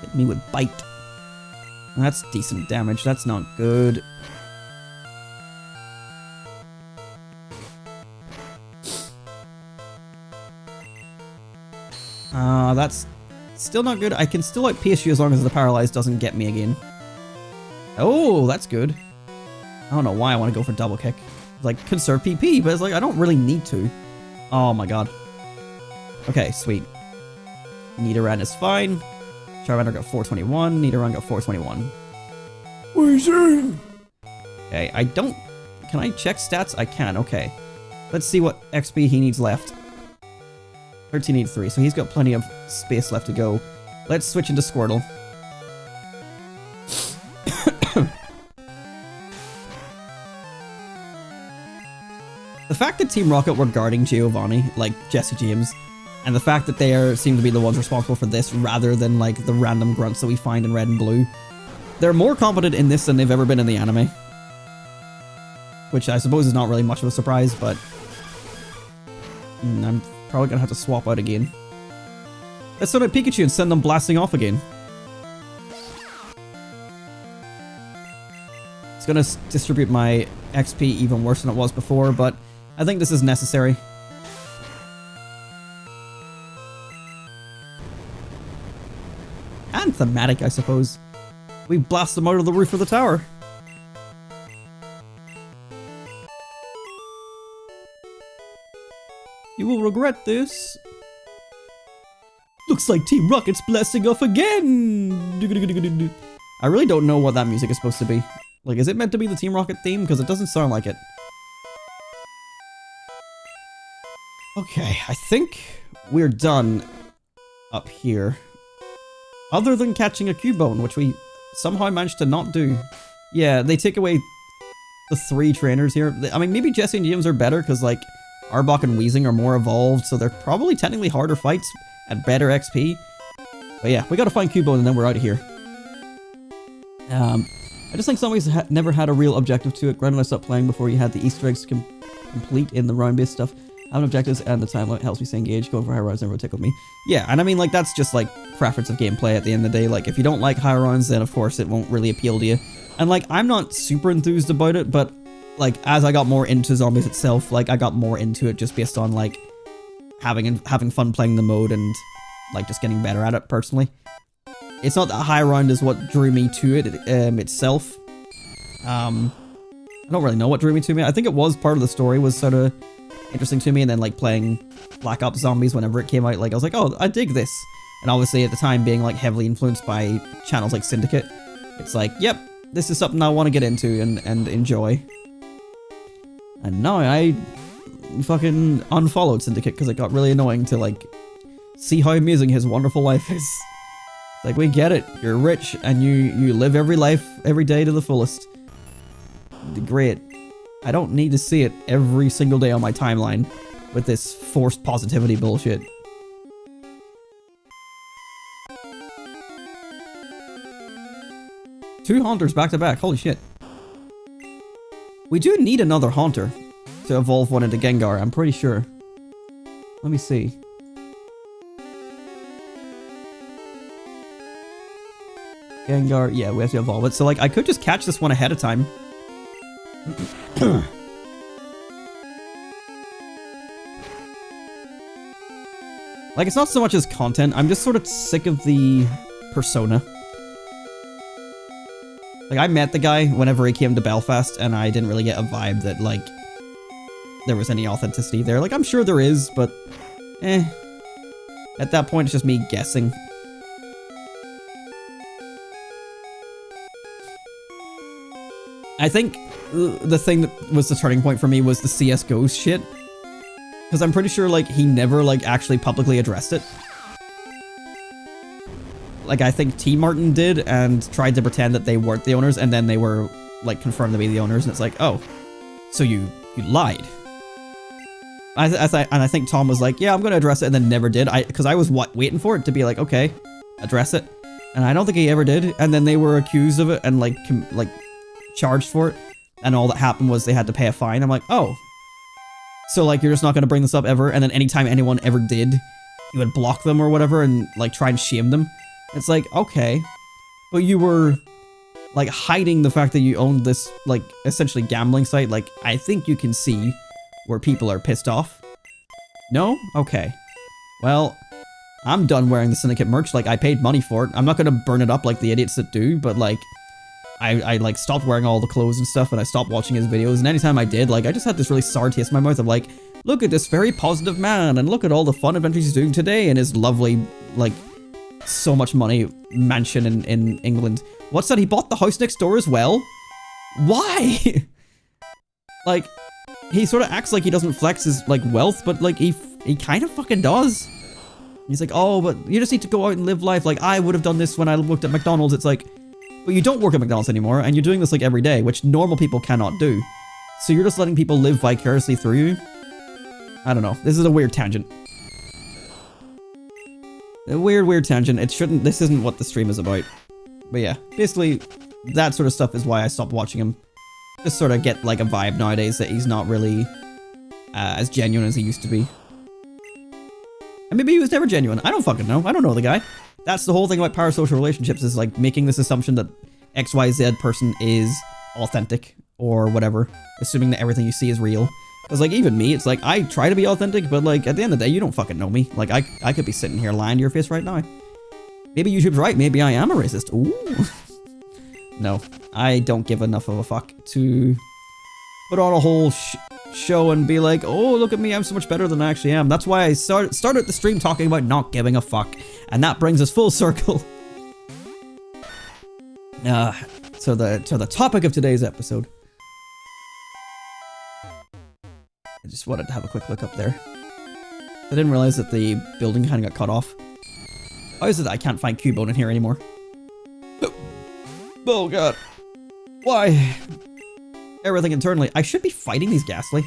Hit me with Bite. That's decent damage, that's not good. That's still not good. I can still like pierce you as long as the paralyzed doesn't get me again. Oh, that's good. I don't know why I want to go for double kick. Like, conserve PP, but it's like, I don't really need to. Oh my god. Okay, sweet. Nidoran is fine. Charmander got 421. Nidoran got 421. Weezing! Okay, I don't... Can I check stats? I can, okay. Let's see what XP he needs left. 1383, so he's got plenty of space left to go. Let's switch into Squirtle. The fact that Team Rocket were guarding Giovanni, like Jesse James, and the fact that they seem to be the ones responsible for this rather than like the random grunts that we find in Red and Blue, they're more competent in this than they've ever been in the anime. Which I suppose is not really much of a surprise, but I'm probably gonna have to swap out again. Let's sort of Pikachu and send them blasting off again. It's gonna distribute my XP even worse than it was before, but I think this is necessary. And thematic, I suppose. We blast them out of the roof of the tower. You will regret this. Looks like Team Rocket's blasting off again. I really don't know what that music is supposed to be. Like, is it meant to be the Team Rocket theme? Because it doesn't sound like it. Okay, I think we're done up here. Other than catching a Cubone, which we somehow managed to not do. Yeah, they take away the 3 trainers here. I mean, maybe Jesse and James are better because, like, Arbok and Weezing are more evolved, so they're probably technically harder fights at better XP. But yeah, we gotta find Cubone and then we're out of here. I just think Zombies never had a real objective to it. Granted, I stopped playing before you had the Easter eggs complete in the round-based stuff. Having objectives and the time limit helps me stay engaged. Going for high rounds never tickled me. Yeah, and I mean, like, that's just, like, preference of gameplay at the end of the day. Like, if you don't like high rounds, then of course it won't really appeal to you. And, like, I'm not super enthused about it, but, like, as I got more into Zombies itself, like, I got more into it just based on, like, having fun playing the mode and, like, just getting better at it, personally. It's not that high round is what drew me to it itself. I don't really know what drew me to it. I think it was part of the story was sort of interesting to me, and then, like, playing Black Ops Zombies whenever it came out, like, I was like, oh, I dig this. And obviously at the time being, like, heavily influenced by channels like Syndicate, it's like, yep, this is something I want to get into and enjoy. And now I fucking unfollowed Syndicate because it got really annoying to, like, see how amusing his wonderful life is. Like, we get it, you're rich and you live every life every day to the fullest. Great. I don't need to see it every single day on my timeline with this forced positivity bullshit. Two Haunters back to back, holy shit. We do need another Haunter to evolve one into Gengar, I'm pretty sure. Let me see. Gengar, yeah, we have to evolve it. So, like, I could just catch this one ahead of time. Like, it's not so much as content, I'm just sort of sick of the persona. Like, I met the guy whenever he came to Belfast, and I didn't really get a vibe that, like, there was any authenticity there. Like, I'm sure there is, but, at that point, it's just me guessing. I think the thing that was the turning point for me was the CSGO shit. Because I'm pretty sure, like, he never, like, actually publicly addressed it. Like, I think T Martin did and tried to pretend that they weren't the owners, and then they were, like, confirmed to be the owners, and it's like, oh, so you lied. And I think Tom was like, yeah, I'm going to address it, and then never did. Because I was waiting for it to be like, okay, address it. And I don't think he ever did. And then they were accused of it and, like, charged for it. And all that happened was they had to pay a fine. I'm like, oh. So, like, you're just not going to bring this up ever? And then anytime anyone ever did, you would block them or whatever and, like, try and shame them. It's like, okay. But you were, like, hiding the fact that you owned this, like, essentially gambling site. Like, I think you can see where people are pissed off. No? Okay. Well, I'm done wearing the Syndicate merch. Like, I paid money for it. I'm not going to burn it up like the idiots that do, but, like, I like, stopped wearing all the clothes and stuff, and I stopped watching his videos, and anytime I did, like, I just had this really sour taste in my mouth of, like, look at this very positive man, and look at all the fun adventures he's doing today in his lovely, like, so much money mansion in England. What's that? He bought the house next door as well? Why? Like, he sort of acts like he doesn't flex his, like, wealth, but, like, he kind of fucking does. He's like, oh, but you just need to go out and live life. Like, I would have done this when I worked at McDonald's. It's like, but you don't work at McDonald's anymore, and you're doing this, like, every day, which normal people cannot do. So you're just letting people live vicariously through you? I don't know. This is a weird tangent. A weird tangent. It shouldn't, this isn't what the stream is about. But yeah, basically, that sort of stuff is why I stopped watching him. Just sort of get like a vibe nowadays that he's not really as genuine as he used to be. And maybe he was never genuine. I don't fucking know. I don't know the guy. That's the whole thing about parasocial relationships, is like making this assumption that XYZ person is authentic or whatever, assuming that everything you see is real. Because like even me, it's like I try to be authentic, but like at the end of the day, you don't fucking know me. Like I could be sitting here lying to your face right now. Maybe YouTube's right. Maybe I am a racist. Ooh. No, I don't give enough of a fuck to put on a whole show and be like, oh, look at me, I'm so much better than I actually am. That's why I started the stream talking about not giving a fuck. And that brings us full circle. So the topic of today's episode. I just wanted to have a quick look up there. I didn't realize that the building kind of got cut off. How is it that I can't find Cubone in here anymore? Oh god. Why? Everything internally. I should be fighting these Ghastly.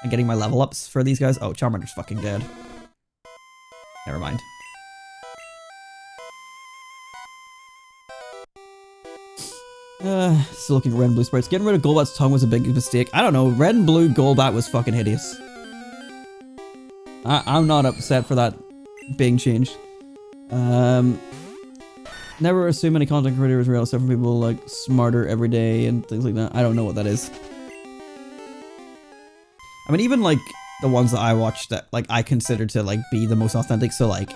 And getting my level ups for these guys. Oh, Charmander's fucking dead. Never mind. Still looking at red and blue sprites. Getting rid of Golbat's tongue was a big mistake. I don't know. Red and blue Golbat was fucking hideous. I'm not upset for that being changed. Never assume any content creator is real. Several people like smarter every day and things like that. I don't know what that is. I mean, even like the ones that I watch that like I consider to like be the most authentic, so like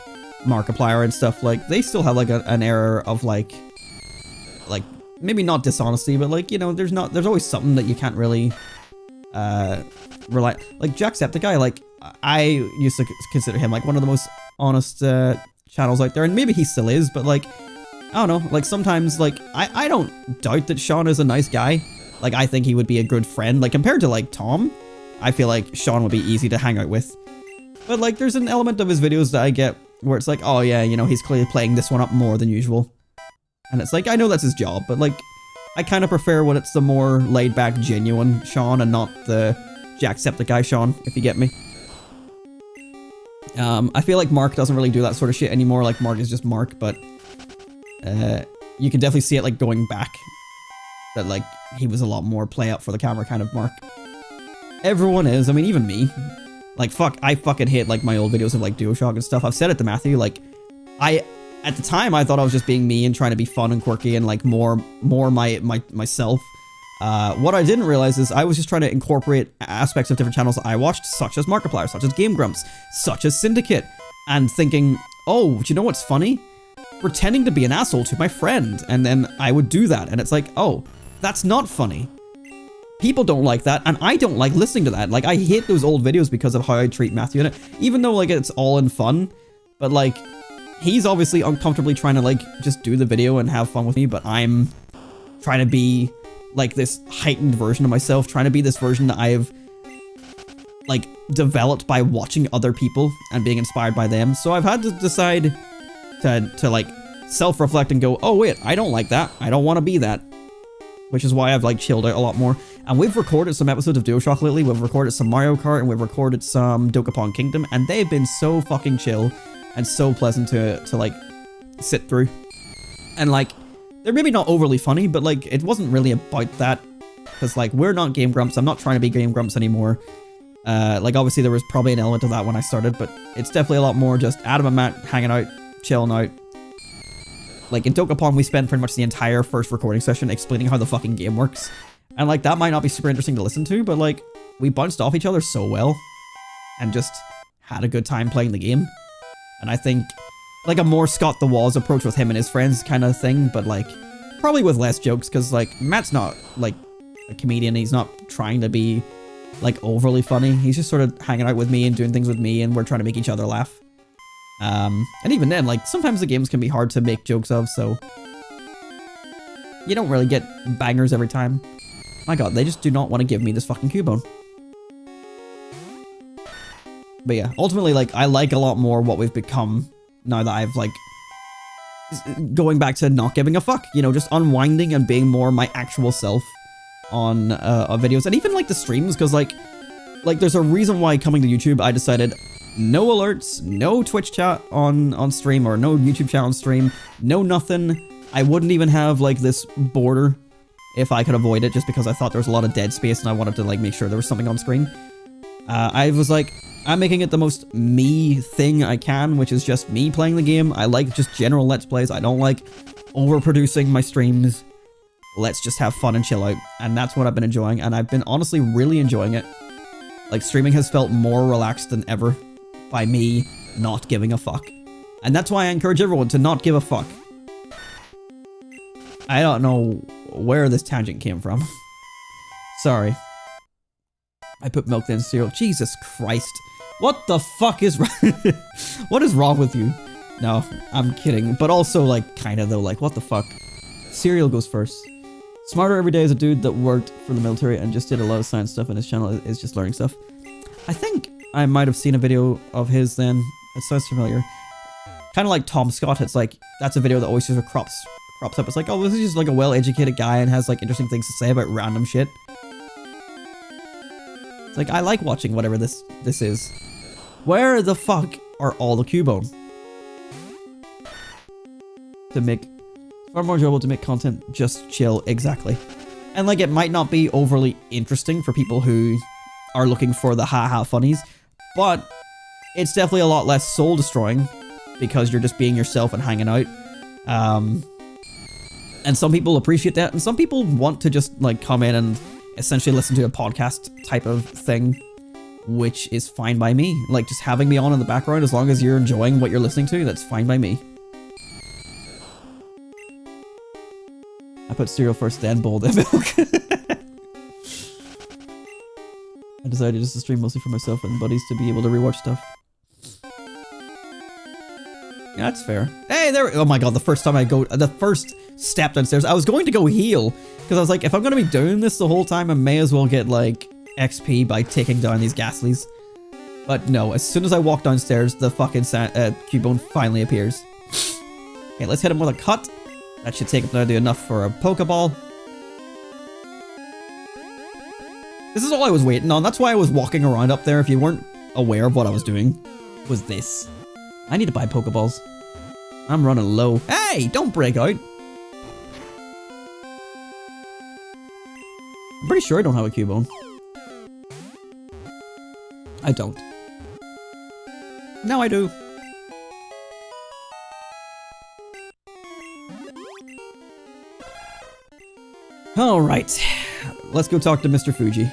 Markiplier and stuff, like they still have like an error of like maybe not dishonesty, but like, you know, there's always something that you can't really rely. Like Jacksepticeye, like I used to consider him like one of the most honest channels out there, and maybe he still is, but like I don't know, like sometimes like I don't doubt that Sean is a nice guy. Like I think he would be a good friend. Like compared to like Tom, I feel like Sean would be easy to hang out with. But like there's an element of his videos that I get where it's like, oh yeah, you know, he's clearly playing this one up more than usual. And it's like, I know that's his job, but like I kind of prefer when it's the more laid back, genuine Sean and not the Jacksepticeye Sean, if you get me. I feel like Mark doesn't really do that sort of shit anymore. Like Mark is just Mark, but you can definitely see it like going back, that like he was a lot more play up for the camera kind of Mark. Everyone is. I mean, even me. Like fuck, I fucking hate like my old videos of like DualShock and stuff. I've said it to Matthew. Like at the time I thought I was just being me and trying to be fun and quirky and like more myself. What I didn't realize is I was just trying to incorporate aspects of different channels that I watched, such as Markiplier, such as Game Grumps, such as Syndicate, and thinking, oh, do you know what's funny? Pretending to be an asshole to my friend, and then I would do that, and it's like, oh, that's not funny. People don't like that, and I don't like listening to that. Like, I hate those old videos because of how I treat Matthew in it, even though, like, it's all in fun, but, like, he's obviously uncomfortably trying to, like, just do the video and have fun with me, but I'm trying to be like this heightened version of myself, trying to be this version that I've like developed by watching other people and being inspired by them. So I've had to decide to like self-reflect and go, oh wait, I don't like that. I don't want to be that. Which is why I've like chilled out a lot more. And we've recorded some episodes of DualShock lately. We've recorded some Mario Kart and we've recorded some Dokapon Kingdom, and they've been so fucking chill and so pleasant to like sit through. And like, they're maybe not overly funny, but like it wasn't really about that, because like we're not Game Grumps. I'm not trying to be Game Grumps anymore. Like obviously there was probably an element of that when I started, but it's definitely a lot more just Adam and Matt hanging out, chilling out. Like in Dokapon we spent pretty much the entire first recording session explaining how the fucking game works, and like that might not be super interesting to listen to, but like we bounced off each other so well and just had a good time playing the game. And I think like a more Scott the Walls approach with him and his friends kind of thing, but like probably with less jokes, because like Matt's not like a comedian. He's not trying to be like overly funny. He's just sort of hanging out with me and doing things with me, and we're trying to make each other laugh. And even then, like sometimes the games can be hard to make jokes of, so you don't really get bangers every time. My god, they just do not want to give me this fucking Cubone. But yeah, ultimately, like I like a lot more what we've become now that I've like going back to not giving a fuck, you know, just unwinding and being more my actual self on videos, and even like the streams, because like there's a reason why coming to YouTube I decided no alerts, no Twitch chat on stream, or no YouTube chat on stream, no nothing. I wouldn't even have like this border if I could avoid it, just because I thought there was a lot of dead space and I wanted to like make sure there was something on screen. I was like, I'm making it the most me thing I can, which is just me playing the game. I like just general Let's Plays. I don't like overproducing my streams. Let's just have fun and chill out. And that's what I've been enjoying. And I've been honestly really enjoying it. Like, streaming has felt more relaxed than ever by me not giving a fuck. And that's why I encourage everyone to not give a fuck. I don't know where this tangent came from. Sorry. I put milk in cereal. Jesus Christ. What the fuck is what is wrong with you? No, I'm kidding. But also, like, kind of though, like, what the fuck? Cereal goes first. Smarter every day is a dude that worked for the military and just did a lot of science stuff, and his channel is just learning stuff. I think I might have seen a video of his then. It sounds familiar. Kind of like Tom Scott. It's like, that's a video that always just crops up. It's like, oh, this is just like a well-educated guy and has like interesting things to say about random shit. It's like, I like watching whatever this is. Where the fuck are all the Cubone? To make far more enjoyable to make content just chill, exactly. And like, it might not be overly interesting for people who are looking for the haha funnies, but it's definitely a lot less soul destroying because you're just being yourself and hanging out. And some people appreciate that, and some people want to just like come in and essentially listen to a podcast type of thing, which is fine by me. Like, just having me on in the background, as long as you're enjoying what you're listening to, that's fine by me. I put cereal first, then bowl, then milk. I decided just to stream mostly for myself and buddies to be able to rewatch stuff. Yeah, that's fair. Hey, there. Oh my god, the first step downstairs, I was going to go heal, because I was like, if I'm going to be doing this the whole time, I may as well get like XP by taking down these Ghastlies. But no, as soon as I walk downstairs, the fucking Cubone finally appears. Okay, let's hit him with a cut. That should take up enough for a Pokeball. This is all I was waiting on. That's why I was walking around up there. If you weren't aware of what I was doing, was this. I need to buy Pokeballs. I'm running low. Hey, don't break out. I'm pretty sure I don't have a Cubone. I don't. Now I do. Alright. Let's go talk to Mr. Fuji.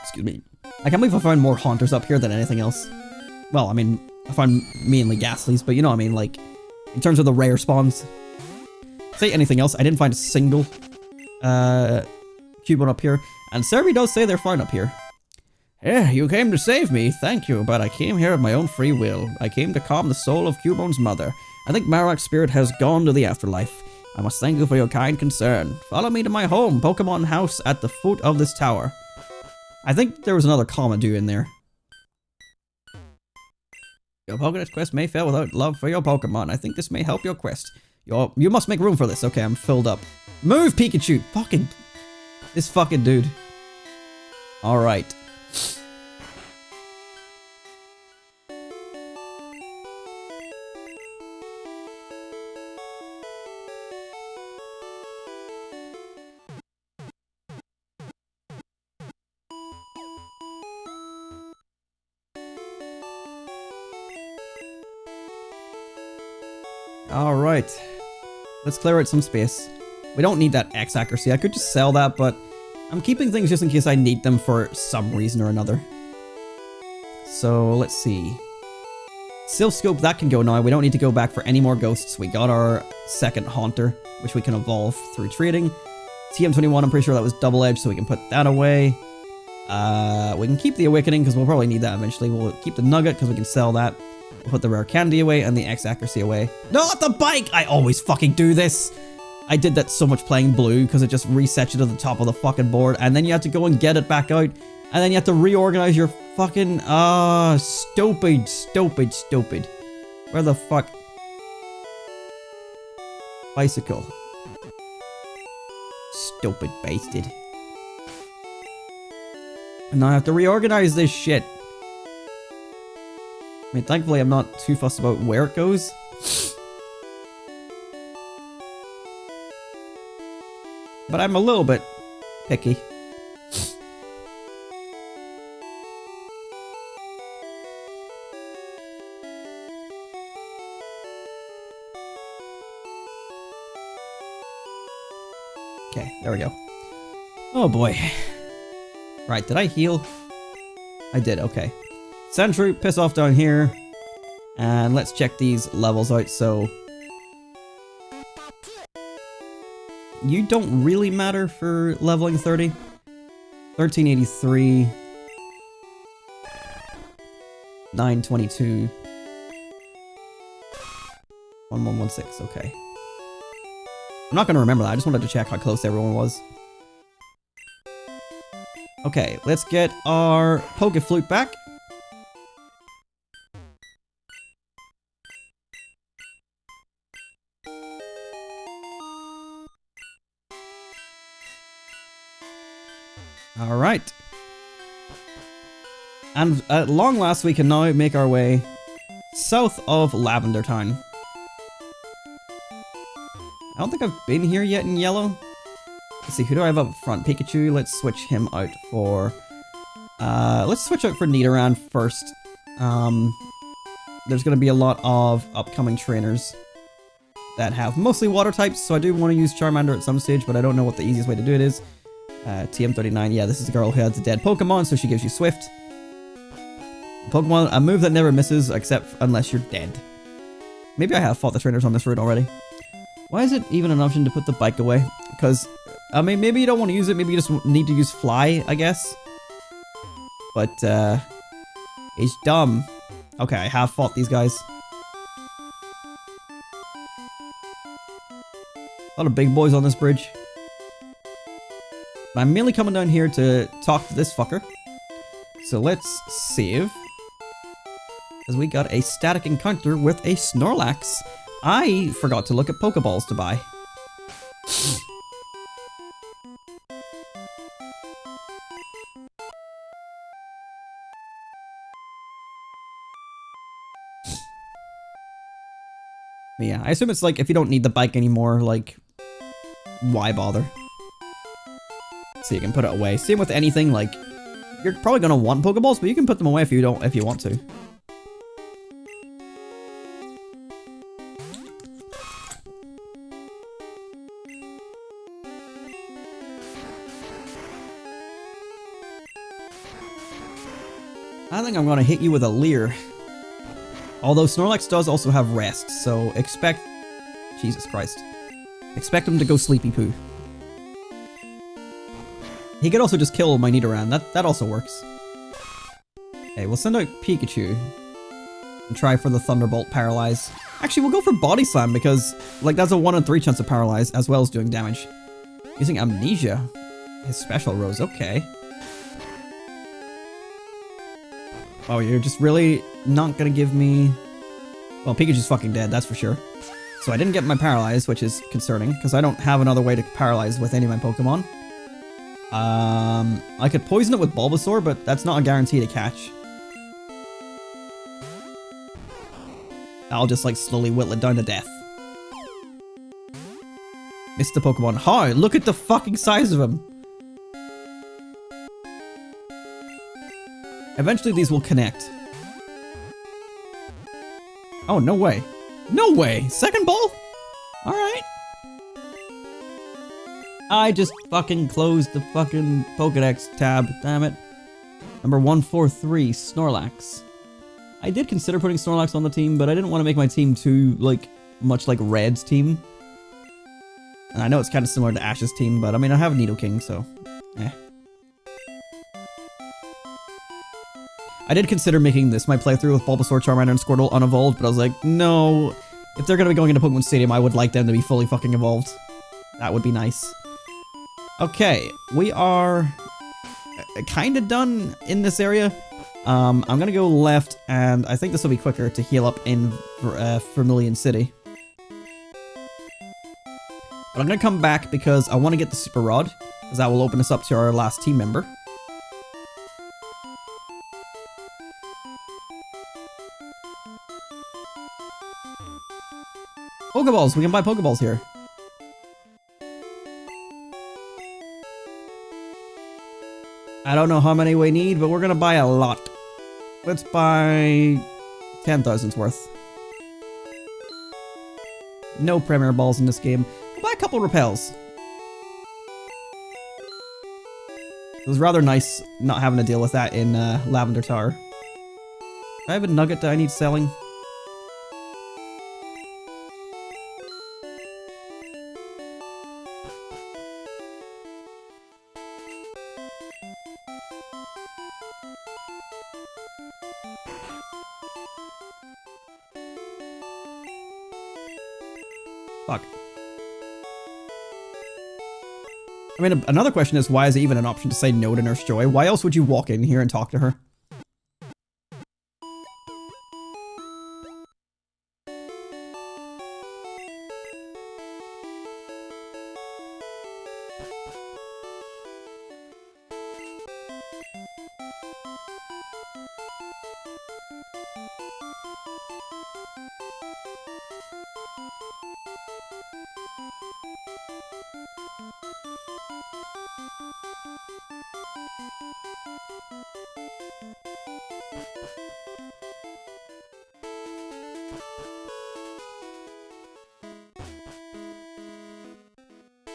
Excuse me. I can't believe I found more Haunters up here than anything else. Well, I mean, I found mainly Ghastlies, but you know what I mean, like, in terms of the rare spawns. Say anything else, I didn't find a single Cubone up here, and Serby does say they're found up here. Yeah, you came to save me, thank you, but I came here of my own free will. I came to calm the soul of Cubone's mother. I think Marok's spirit has gone to the afterlife. I must thank you for your kind concern. Follow me to my home, Pokemon House, at the foot of this tower. I think there was another comma due in there. Your Pokédex quest may fail without love for your Pokemon. I think this may help your quest. You must make room for this. Okay, I'm filled up. Move, Pikachu! Fucking... This fucking dude. Alright. Alright. Let's clear out some space. We don't need that X accuracy. I could just sell that, but I'm keeping things just in case I need them for some reason or another. So, let's see. Sylph Scope, that can go now. We don't need to go back for any more ghosts. We got our second Haunter, which we can evolve through trading. TM21, I'm pretty sure that was double edged, so we can put that away. We can keep the Awakening, because we'll probably need that eventually. We'll keep the Nugget, because we can sell that. We'll put the Rare Candy away, and the X accuracy away. Not the bike! I always fucking do this! I did that so much playing Blue, because it just resets you to the top of the fucking board, and then you have to go and get it back out, and then you have to reorganize your fucking... stupid, stupid, stupid. Where the fuck? Bicycle. Stupid bastard. And now I have to reorganize this shit. I mean, thankfully I'm not too fussed about where it goes. but I'm a little bit picky. Okay, there we go. Oh boy. Right, did I heal? I did, okay. Sentry, piss off down here. And let's check these levels out, so... You don't really matter for leveling 30. 1383. 922. 1116, okay. I'm not gonna remember that, I just wanted to check how close everyone was. Okay, let's get our Pokeflute back. Alright. And at long last we can now make our way south of Lavender Town. I don't think I've been here yet in yellow. Let's see, who do I have up front? Pikachu, let's switch him out for... let's switch out for Nidoran first. There's going to be a lot of upcoming trainers that have mostly water types, so I do want to use Charmander at some stage, but I don't know what the easiest way to do it is. TM39, yeah, this is a girl who has a dead Pokemon, so she gives you Swift. Pokemon, a move that never misses, except unless you're dead. Maybe I have fought the trainers on this route already. Why is it even an option to put the bike away? Because, I mean, maybe you don't want to use it, maybe you just need to use Fly, I guess. But, it's dumb. Okay, I have fought these guys. A lot of big boys on this bridge. But I'm mainly coming down here to talk to this fucker. So let's save. Because we got a static encounter with a Snorlax. I forgot to look at Pokeballs to buy. But yeah, I assume it's like if you don't need the bike anymore, like, why bother? So you can put it away. Same with anything, like, you're probably gonna want Pokeballs, but you can put them away if you don't, if you want to. I think I'm gonna hit you with a Leer. Although Snorlax does also have rest, so expect... Jesus Christ. Expect him to go sleepy poo. He could also just kill my Nidoran, that also works. Okay, we'll send out Pikachu. And try for the Thunderbolt Paralyze. Actually, we'll go for Body Slam because, like, that's a 1 in 3 chance of Paralyze, as well as doing damage. Using Amnesia. His special rose, okay. Oh, you're just really not gonna give me... Well, Pikachu's fucking dead, that's for sure. So I didn't get my Paralyze, which is concerning, because I don't have another way to Paralyze with any of my Pokemon. I could poison it with Bulbasaur, but that's not a guarantee to catch. I'll just, like, slowly whittle it down to death. Missed the Pokemon. How? Look at the fucking size of him! Eventually these will connect. Oh, no way. No way! Second ball? Alright. I just fucking closed the fucking Pokedex tab, damn it. Number 143, Snorlax. I did consider putting Snorlax on the team, but I didn't want to make my team too, like, much like Red's team. And I know it's kind of similar to Ash's team, but I mean, I have Nidoking, so, eh. I did consider making this my playthrough with Bulbasaur, Charmander, and Squirtle unevolved, but I was like, no. If they're gonna be going into Pokemon Stadium, I would like them to be fully fucking evolved. That would be nice. Okay, we are kind of done in this area. I'm gonna go left, and I think this will be quicker to heal up in Vermilion City. But I'm gonna come back because I want to get the Super Rod, because that will open us up to our last team member. Pokeballs! We can buy Pokeballs here. I don't know how many we need, but we're gonna buy a lot. Let's buy 10,000's worth. No Premier Balls in this game. We'll buy a couple repels. It was rather nice not having to deal with that in Lavender Tower. Do I have a nugget that I need selling? Fuck. I mean, another question is, why is it even an option to say no to Nurse Joy? Why else would you walk in here and talk to her?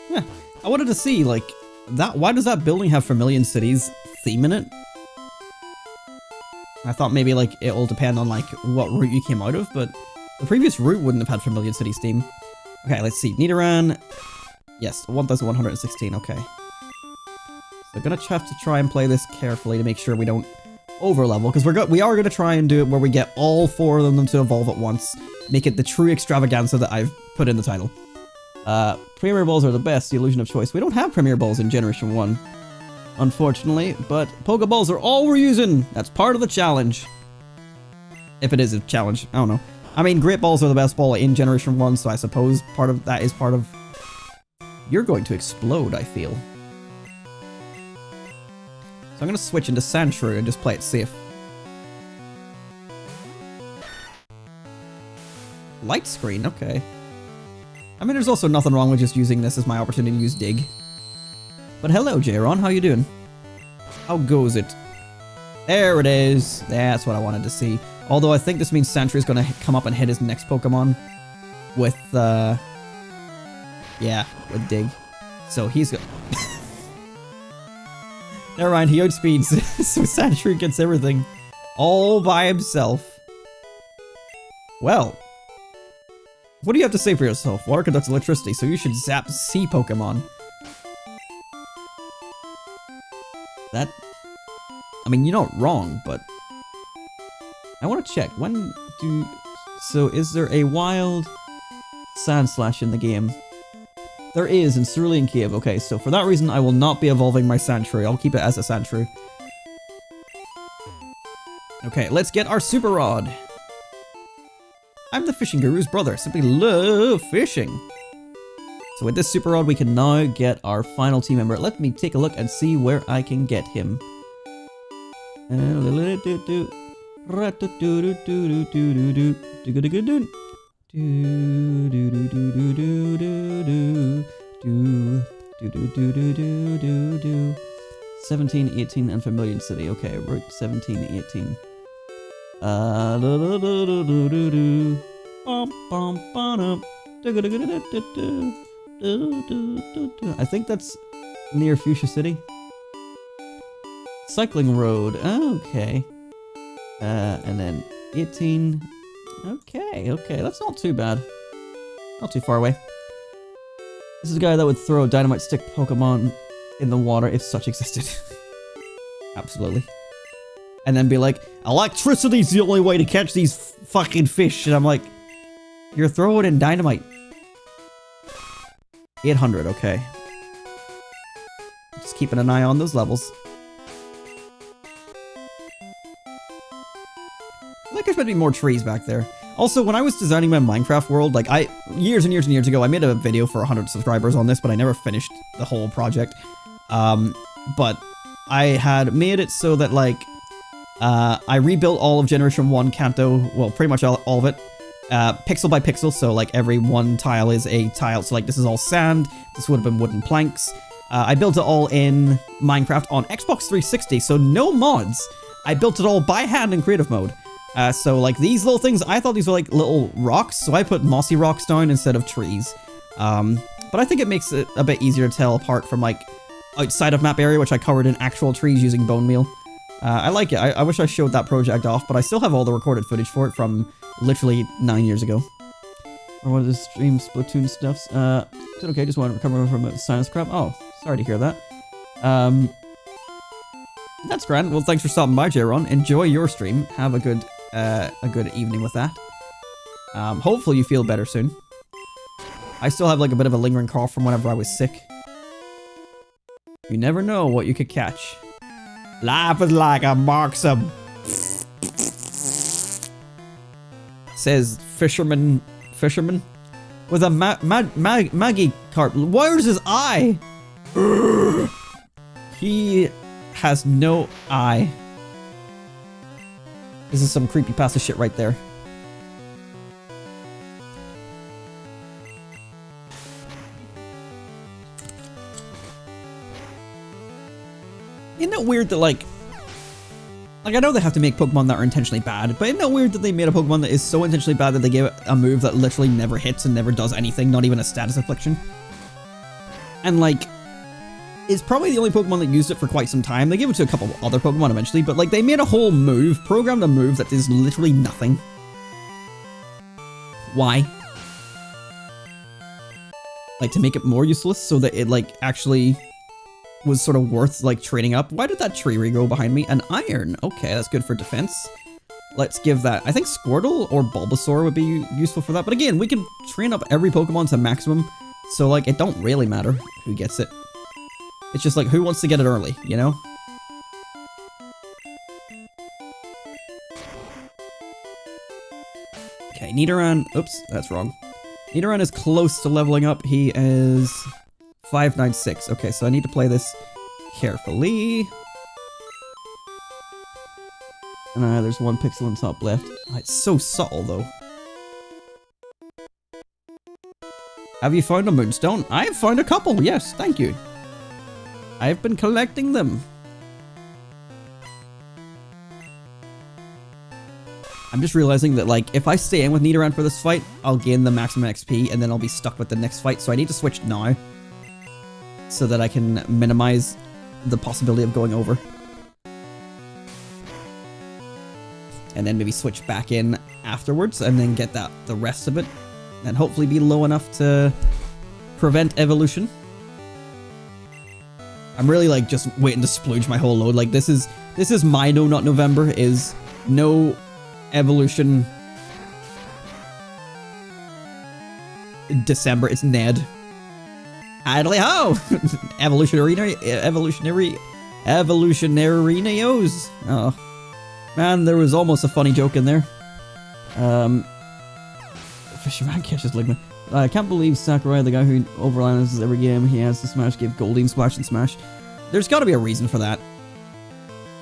Yeah, I wanted to see, like, that. Why does that building have Vermilion City's theme in it? I thought maybe, like, it'll depend on, like, what route you came out of, but the previous route wouldn't have had Vermilion City's theme. Okay, let's see. Nidoran. Yes, 1116, okay. So I'm gonna have to try and play this carefully to make sure we don't overlevel, because we are gonna try and do it where we get all 4 of them to evolve at once. Make it the true extravaganza that I've put in the title. Premier Balls are the best, the illusion of choice. We don't have Premier Balls in Generation 1, unfortunately, but Pokeballs are all we're using. That's part of the challenge. If it is a challenge, I don't know. I mean, Great Balls are the best ball in Generation 1, so I suppose part of that is part of... You're going to explode, I feel. So I'm gonna switch into Sandshrew and just play it safe. Light screen, okay. I mean, there's also nothing wrong with just using this as my opportunity to use Dig. But hello, Jayron, how you doing? How goes it? There it is. That's what I wanted to see. Although I think this means Sandshrew is going to come up and hit his next Pokemon with, yeah, with Dig. So he's going Never mind, he outspeeds, so Sandshrew gets everything all by himself. Well, what do you have to say for yourself? Water conducts electricity, so you should zap sea Pokemon. That... I mean, you're not wrong, but... I want to check. When do... So, is there a wild Sandslash in the game? There is, in Cerulean Cave. Okay, so for that reason, I will not be evolving my Sandshrew. I'll keep it as a Sandshrew. Okay, let's get our Super Rod. I'm the fishing guru's brother. Simply love fishing. So with this Super Rod, we can now get our final team member. Let me take a look and see where I can get him. Do 17, 18, and Vermilion City. Okay, Route 17, 18. I think that's near Fuchsia City. Cycling Road. Okay. And then 18. Okay, that's not too bad. Not too far away. This is a guy that would throw a dynamite stick Pokemon in the water if such existed. Absolutely. And then be like, electricity's the only way to catch these fucking fish. And I'm like, you're throwing in dynamite. 800, okay. Just keeping an eye on those levels. I think there's meant to be more trees back there. Also, when I was designing my Minecraft world, like years and years ago, I made a video for 100 subscribers on this, but I never finished the whole project. But I had made it so that, like, I rebuilt all of Generation 1 Kanto, well, pretty much all of it, pixel by pixel, so, like, every one tile is a tile. So, like, this is all sand, this would have been wooden planks. I built it all in Minecraft on Xbox 360, so no mods. I built it all by hand in creative mode. So like these little things, I thought these were like little rocks, so I put mossy rocks down instead of trees. But I think it makes it a bit easier to tell apart from like outside of map area, which I covered in actual trees using bone meal. I like it. I wish I showed that project off, but I still have all the recorded footage for it from literally 9 years ago. Or what is this stream Splatoon stuffs? Is it okay? Just want to recover from a sinus crap. Oh, sorry to hear that. That's grand. Well, thanks for stopping by, Jaron. Enjoy your stream. Have a good evening with that. Hopefully you feel better soon. I still have like a bit of a lingering cough from whenever I was sick. You never know what you could catch. Life is like a marksome. Says fisherman with a Maggie carp. Where's his eye? He has no eye. This is some creepypasta shit right there. Isn't it weird that like I know they have to make Pokemon that are intentionally bad, but isn't it weird that they made a Pokemon that is so intentionally bad that they gave it a move that literally never hits and never does anything, not even a status affliction? And like, it's probably the only Pokemon that used it for quite some time. They gave it to a couple of other Pokemon eventually, but like they made a whole move, programmed a move that is literally nothing. Why? Like to make it more useless so that it like actually was sort of worth like trading up. Why did that tree regrow behind me? An iron. Okay, that's good for defense. Let's give that. I think Squirtle or Bulbasaur would be useful for that. But again, we can train up every Pokemon to maximum. So like it don't really matter who gets it. It's just like who wants to get it early, you know? Okay, Nidoran. Oops, that's wrong. Nidoran is close to leveling up. He is 596. Okay, so I need to play this carefully. And there's one pixel on top left. Oh, it's so subtle, though. Have you found a moonstone? I have found a couple, yes, thank you. I've been collecting them. I'm just realizing that, like, if I stay in with Nidoran for this fight, I'll gain the maximum XP, and then I'll be stuck with the next fight, so I need to switch now. So that I can minimize the possibility of going over. And then maybe switch back in afterwards and then get the rest of it. And hopefully be low enough to prevent evolution. I'm really like just waiting to splooge my whole load. Like this is my No Not November is no evolution December. It's Ned. Idly ho! Evolutionary neos. Oh. Man, there was almost a funny joke in there. Fisherman catches Ligma. I can't believe Sakurai, the guy who overlands every game he has to Smash, gave Goldeen Splash and Smash. There's gotta be a reason for that.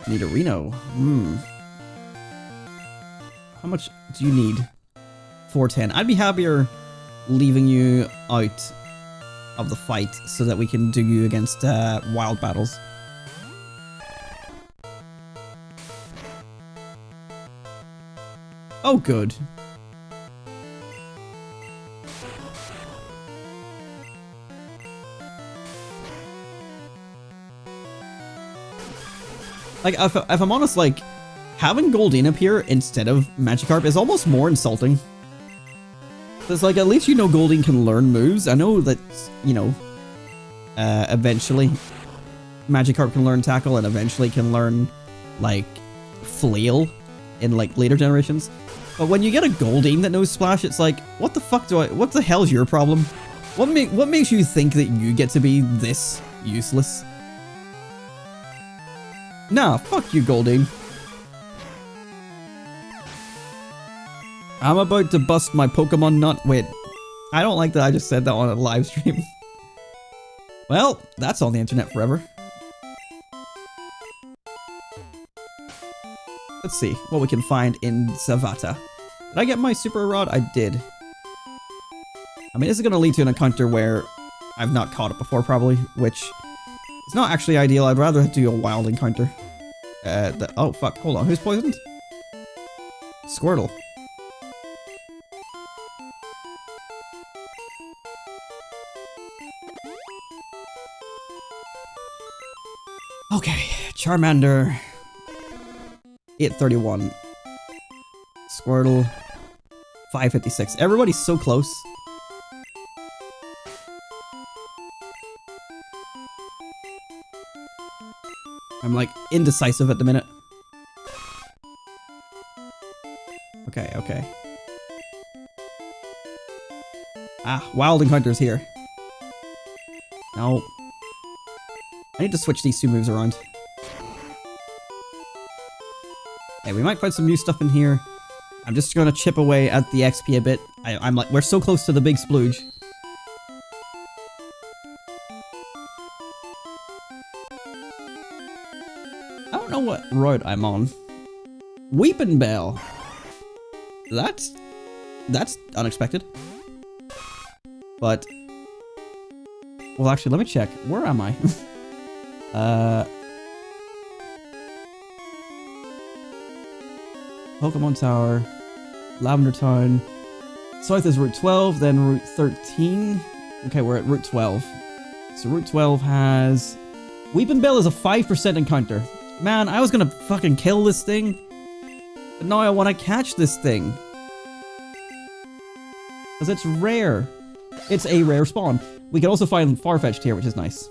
Nidorino. How much do you need? 410. I'd be happier leaving you out of the fight so that we can do you against wild battles. Oh, good. Like, if I'm honest, like, having Goldeen appear instead of Magikarp is almost more insulting. It's like, at least you know Goldeen can learn moves. I know that, you know, eventually Magikarp can learn Tackle and eventually can learn, like, Flail in, like, later generations. But when you get a Goldeen that knows Splash, it's like, what the fuck what the hell's your problem? What makes you think that you get to be this useless? Nah, fuck you, Goldeen. I'm about to bust my Pokemon nut. Wait, I don't like that I just said that on a live stream. Well, that's on the internet forever. Let's see what we can find in Savata. Did I get my Super Rod? I did. I mean, this is going to lead to an encounter where I've not caught it before, probably, which It's not actually ideal. I'd rather do a wild encounter. Oh, fuck. Hold on. Who's poisoned? Squirtle. Okay. Charmander. 831. Squirtle. 556. Everybody's so close. I'm like indecisive at the minute. Okay, okay. Ah, wild encounter's here. No. I need to switch these two moves around. Okay, we might find some new stuff in here. I'm just gonna chip away at the XP a bit. I'm like, we're so close to the big splooge. I don't know what road I'm on. Weeping Bell. That's unexpected. But, well, actually, let me check. Where am I? Pokemon Tower, Lavender Town. South is Route 12, then Route 13. Okay, we're at Route 12. So Route 12 has... Weeping Bell is a 5% encounter. Man, I was gonna fucking kill this thing. But now I want to catch this thing. Because it's rare. It's a rare spawn. We can also find Farfetch'd here, which is nice.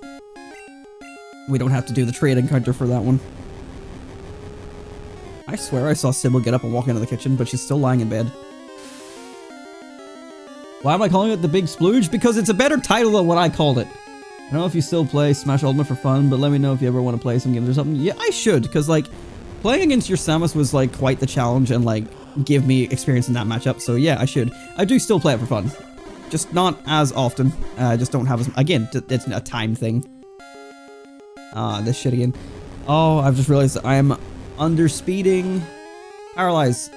We don't have to do the trade encounter for that one. I swear I saw Sybil get up and walk into the kitchen, but she's still lying in bed. Why am I calling it the Big Splooge? Because it's a better title than what I called it. I don't know if you still play Smash Ultimate for fun, but let me know if you ever want to play some games or something. Yeah, I should, because, like, playing against your Samus was, like, quite the challenge and, like, give me experience in that matchup. So, yeah, I should. I do still play it for fun. Just not as often. Just don't have as... Again, it's a time thing. This shit again. Oh, I've just realized I am underspeeding. Paralyze.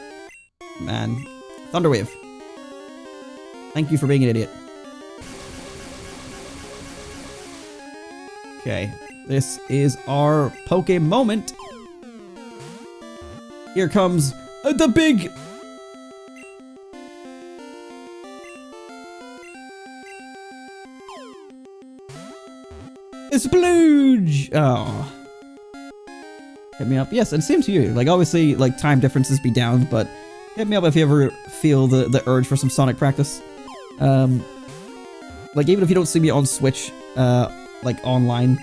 Man. Thunderwave. Thank you for being an idiot. Okay. This is our Poké moment. Here comes the big... Splooge! Oh. Hit me up. Yes, and same to you. Like, obviously, like, time differences be down, but hit me up if you ever feel the urge for some Sonic practice. Like, even if you don't see me on Switch, like, online.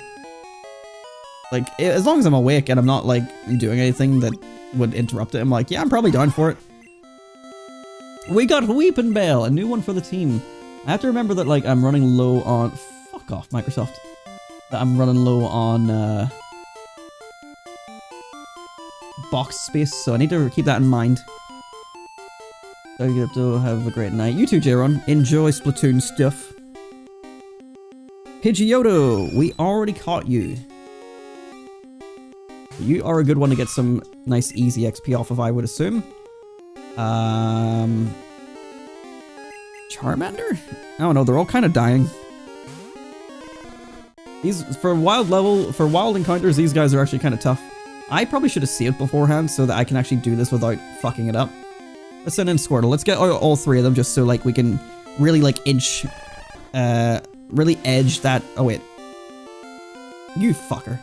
Like, as long as I'm awake and I'm not, like, doing anything that would interrupt it, I'm like, yeah, I'm probably down for it. We got Weeping Bell, a new one for the team. I have to remember that, like, I'm running low on... Fuck off, Microsoft. That I'm running low on, box space, so I need to keep that in mind. So you have to have a great night. You too, Jaron. Enjoy Splatoon stuff. Pidgeotto, we already caught you. You are a good one to get some nice easy XP off of, I would assume. Charmander? I don't know, they're all kind of dying. These, for wild encounters, these guys are actually kind of tough. I probably should have saved beforehand so that I can actually do this without fucking it up. Let's send in Squirtle. Let's get all three of them just so, like, we can really, like, really edge that... Oh, wait. You fucker.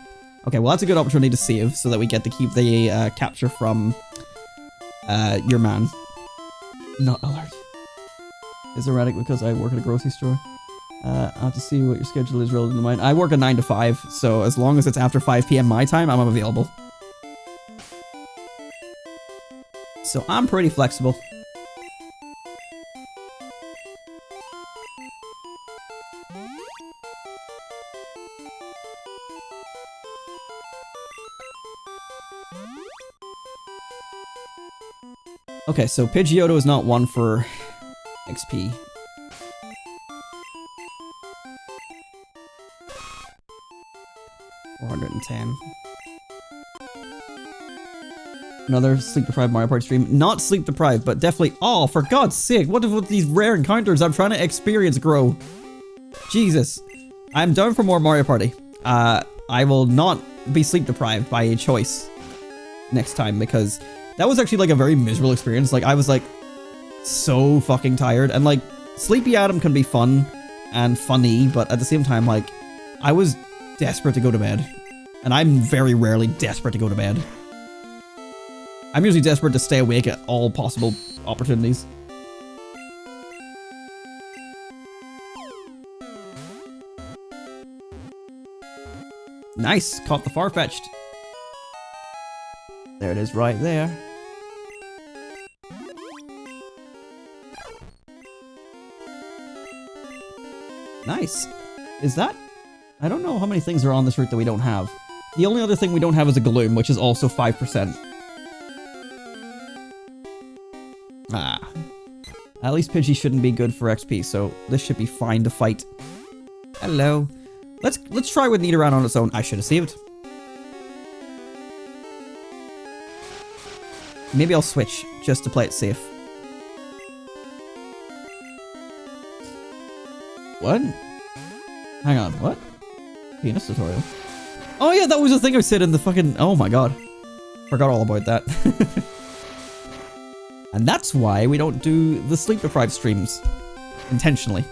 Okay, well, that's a good opportunity to save so that we get to keep the capture from your man. Not alert. Is erratic because I work at a grocery store. I have to see what your schedule is relative to mine. I work a 9 to 5, so as long as it's after 5 PM my time, I'm available. So I'm pretty flexible. Okay, so Pidgeotto is not one for XP. Another sleep-deprived Mario Party stream. Not sleep-deprived, but definitely... Oh, for God's sake, what if these rare encounters I'm trying to experience grow? Jesus. I'm down for more Mario Party. I will not be sleep deprived by a choice next time, because that was actually like a very miserable experience. Like, I was like so fucking tired, and like Sleepy Adam can be fun and funny, but at the same time, like, I was desperate to go to bed, and I'm very rarely desperate to go to bed. I'm usually desperate to stay awake at all possible opportunities. Nice, caught the Farfetch'd. There it is right there. Nice. Is that? I don't know how many things are on this route that we don't have. The only other thing we don't have is a Gloom, which is also 5%. Ah. At least Pidgey shouldn't be good for XP, so this should be fine to fight. Hello. Let's try with Nidoran on its own. I should have saved. Maybe I'll switch just to play it safe. What? Hang on, what? Penis tutorial. Oh yeah, that was the thing I said in the fucking... Oh my god. Forgot all about that. And that's why we don't do the sleep deprived streams. Intentionally.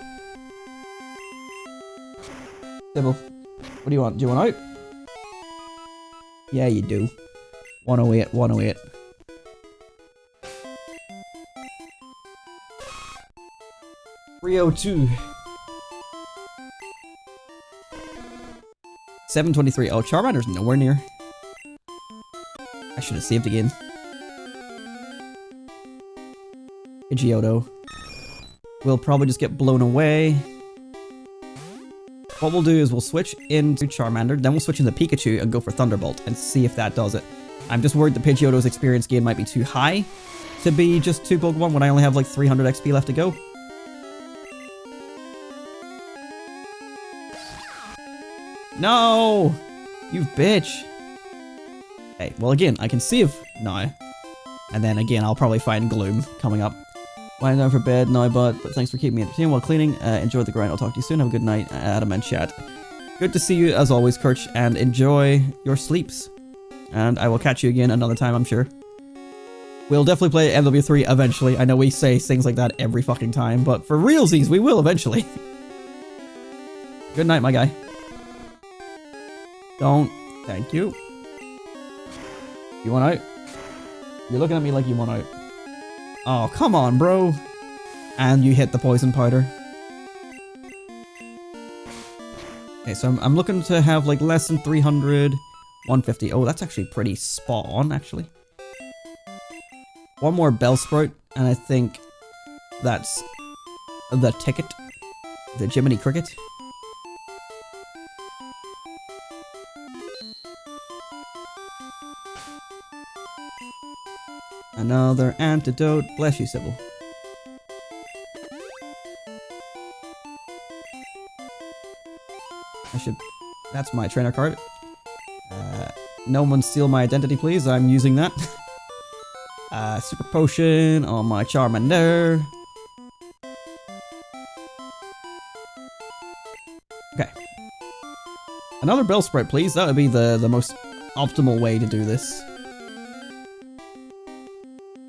Sybil, what do you want? Do you want out? Yeah, you do. 108, 108. .302. 723. Oh, Charmander's nowhere near. I should have saved again. Johto. We'll probably just get blown away. What we'll do is we'll switch into Charmander, then we'll switch into Pikachu and go for Thunderbolt and see if that does it. I'm just worried that Pidgeotto's experience gain might be too high to be just 2 Pokemon when I only have like 300 XP left to go. No! You bitch! Okay, well again, I can save now. And then again, I'll probably find Gloom coming up. Lying down for bed now, but thanks for keeping me entertained while cleaning. Enjoy the grind. I'll talk to you soon. Have a good night, Adam and chat. Good to see you as always, Kirch, and enjoy your sleeps. And I will catch you again another time, I'm sure. We'll definitely play MW3 eventually. I know we say things like that every fucking time, but for realsies, we will eventually. Good night, my guy. Don't. Thank you. You want out? You're looking at me like you want out. Oh, come on, bro. And you hit the poison powder. Okay, so I'm looking to have like less than 300, 150. Oh, that's actually pretty spot on, actually. One more Bellsprout, and I think that's the ticket. The Jiminy Cricket. Another antidote. Bless you, Sybil. I should... That's my trainer card. No one steal my identity, please. I'm using that. Super Potion on my Charmander. Okay. Another Bellsprout, please. That would be the most optimal way to do this.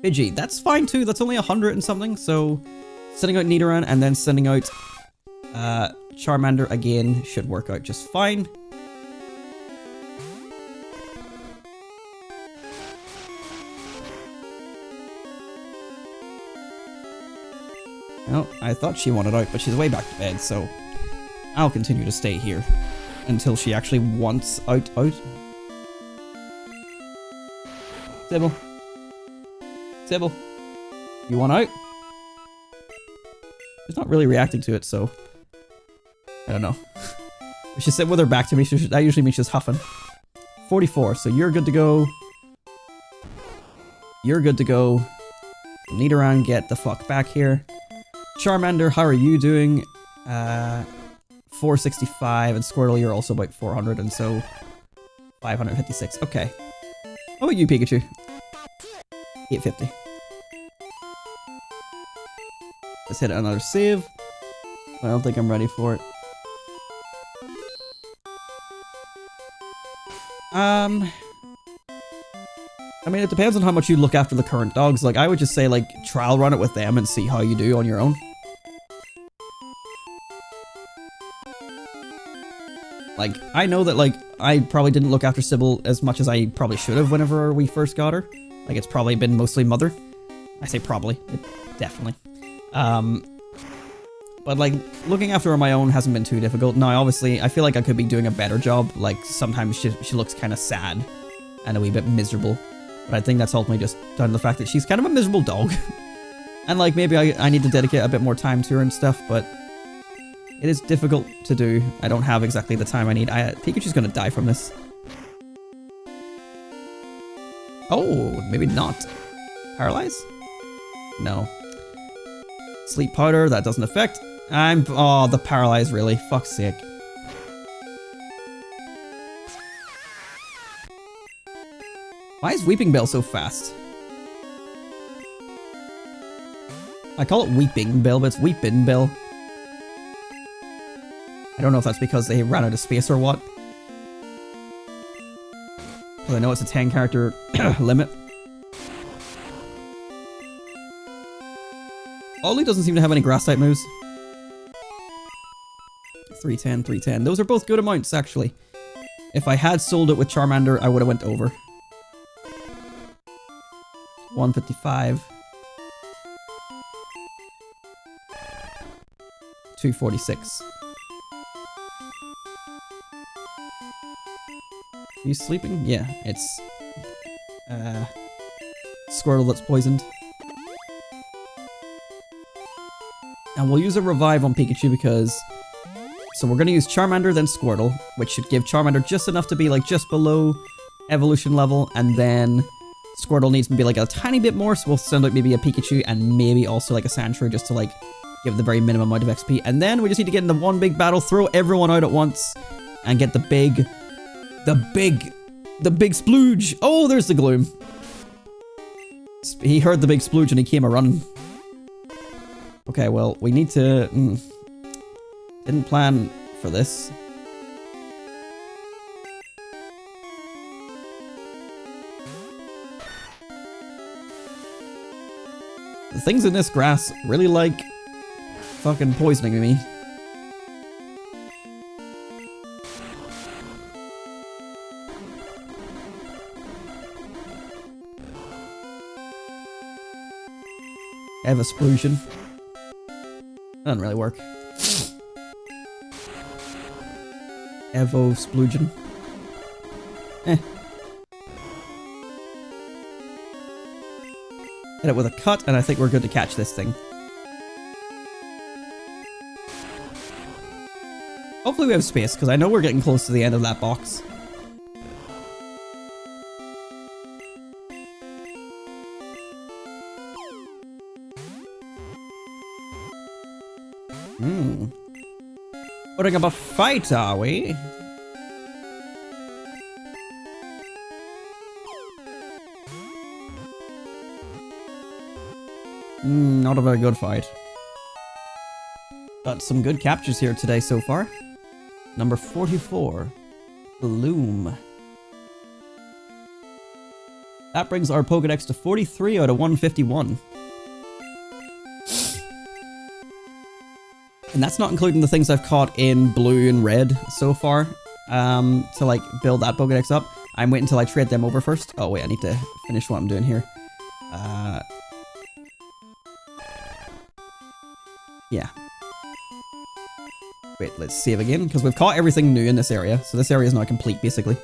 Pidgey, that's fine too. That's only 100 and something. So sending out Nidoran and then sending out Charmander again should work out just fine. Well, I thought she wanted out, but she's way back to bed, so I'll continue to stay here until she actually wants out. Sybil. Sybil, you want out? She's not really reacting to it, so I don't know. If she said with her back to me, that usually means she's huffing. 44, so you're good to go. You're good to go. Nidoran, get the fuck back here. Charmander, how are you doing? 465, and Squirtle, you're also about 400, and so 556. Okay. How about you, Pikachu? 850. Let's hit another save. I don't think I'm ready for it. I mean, it depends on how much you look after the current dogs. Like, I would just say, like, trial run it with them and see how you do on your own. Like, I know that, like, I probably didn't look after Sybil as much as I probably should have whenever we first got her. Like, it's probably been mostly mother. I say probably. Definitely. But, like, looking after her on my own hasn't been too difficult. Now, obviously, I feel like I could be doing a better job. Like, sometimes she looks kind of sad and a wee bit miserable. But I think that's ultimately just down to the fact that she's kind of a miserable dog. And, like, maybe I need to dedicate a bit more time to her and stuff, but it is difficult to do. I don't have exactly the time I need. Pikachu's gonna die from this. Oh, maybe not. Paralyze? No. Sleep powder, that doesn't affect. Oh, the paralyze, really. Fuck's sake. Why is Weeping Bell so fast? I call it Weeping Bell, but it's Weeping Bell. I don't know if that's because they ran out of space or what. Because I know it's a 10 character limit. Ollie doesn't seem to have any grass type moves. 310, 310. Those are both good amounts, actually. If I had sold it with Charmander, I would have went over. 155. 246. Are you sleeping? Yeah, it's Squirtle that's poisoned. And we'll use a revive on Pikachu because... So we're going to use Charmander, then Squirtle, which should give Charmander just enough to be like just below evolution level, and then Squirtle needs to be like a tiny bit more, so we'll send out maybe a Pikachu and maybe also like a Sandshrew just to like give the very minimum amount of XP. And then we just need to get into one big battle, throw everyone out at once, and get the big splooge. Oh, there's the Gloom. He heard the big splooge and he came a-running. Okay, well, we need to... Didn't plan for this. The things in this grass really like fucking poisoning me. Evasplusion. Doesn't really work. Evo-splusion. Hit it with a cut, and I think we're good to catch this thing. Hopefully we have space, because I know we're getting close to the end of that box. Putting up a fight, are we? Not a very good fight. Got some good captures here today so far. Number 44, Bloom. That brings our Pokédex to 43 out of 151. And that's not including the things I've caught in blue and red so far, to like build that Pokédex up. I'm waiting until I trade them over first. Oh wait, I need to finish what I'm doing here. Yeah. Wait, let's save again, because we've caught everything new in this area, so this area is now complete, basically.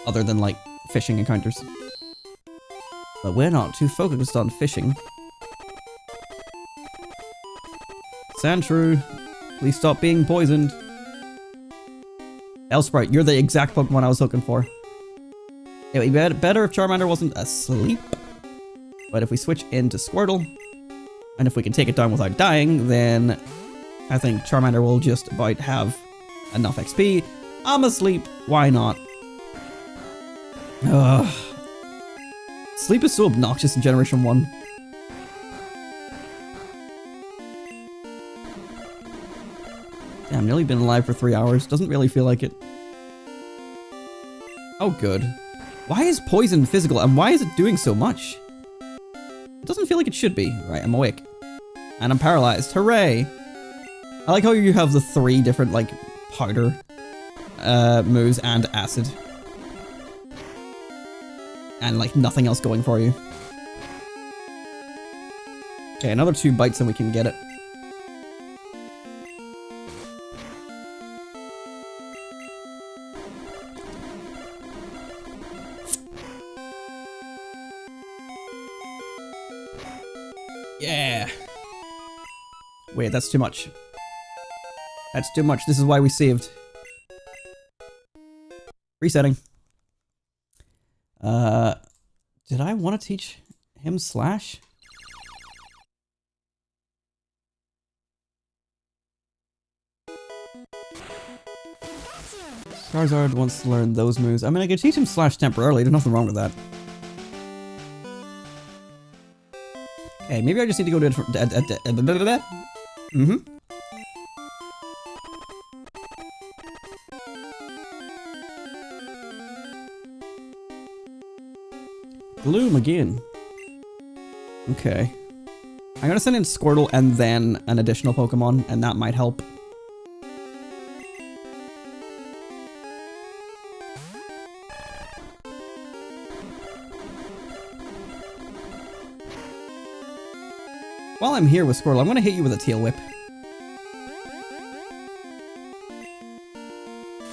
Other than, like, fishing encounters. But we're not too focused on fishing. Sandshrew, please stop being poisoned. Elsprite, you're the exact Pokemon I was looking for. It would be better if Charmander wasn't asleep. But if we switch into Squirtle, and if we can take it down without dying, then I think Charmander will just about have enough XP. I'm asleep, why not? Ugh. Sleep is so obnoxious in Generation 1. Damn, nearly been alive for 3 hours. Doesn't really feel like it. Oh, good. Why is poison physical and why is it doing so much? It doesn't feel like it should be. Right, I'm awake. And I'm paralyzed. Hooray! I like how you have the 3 different, like, powder moves and acid. And, like, nothing else going for you. Okay, another 2 bites and we can get it. Yeah. Wait, that's too much. That's too much. This is why we saved. Resetting. Did I want to teach him Slash? Charizard wants to learn those moves. I mean, I could teach him Slash temporarily. There's nothing wrong with that. Okay, maybe I just need to go to a different... Gloom again. Okay. I'm gonna send in Squirtle and then an additional Pokemon, and that might help. While I'm here with Squirtle, I'm gonna hit you with a Tail Whip.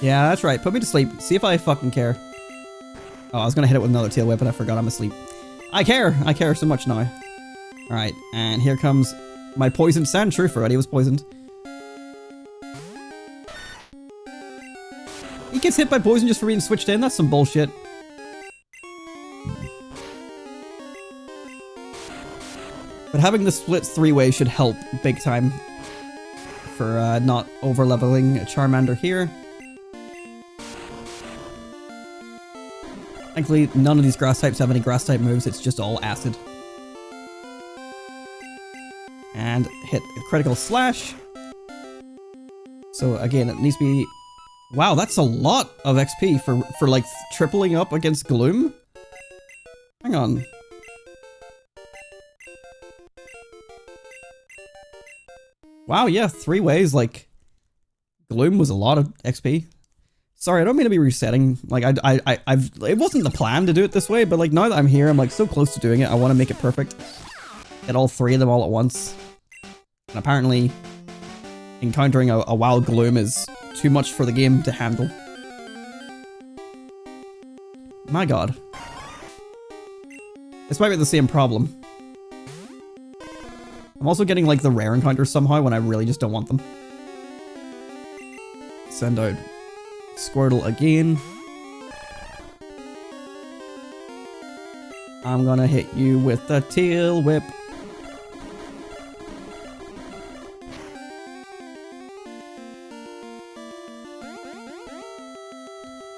Yeah, that's right. Put me to sleep. See if I fucking care. Oh, I was gonna hit it with another Tail Whip and I forgot I'm asleep. I care! I care so much now. Alright, and here comes my poisoned Sandshrew. Already was poisoned. He gets hit by poison just for being switched in? That's some bullshit. But having the split 3-way should help big time for not over-leveling a Charmander here. Thankfully, none of these grass types have any grass type moves, it's just all acid. And hit a critical slash. So again, it needs to be... Wow, that's a lot of XP for like tripling up against Gloom? Hang on. Wow, yeah, 3 ways, like, Gloom was a lot of XP. Sorry, I don't mean to be resetting. Like, it wasn't the plan to do it this way, but like, now that I'm here, I'm like so close to doing it, I want to make it perfect. Get all 3 of them all at once. And apparently, encountering a wild Gloom is too much for the game to handle. My god. This might be the same problem. I'm also getting like the rare encounters somehow when I really just don't want them. Send out Squirtle again. I'm gonna hit you with the Tail Whip.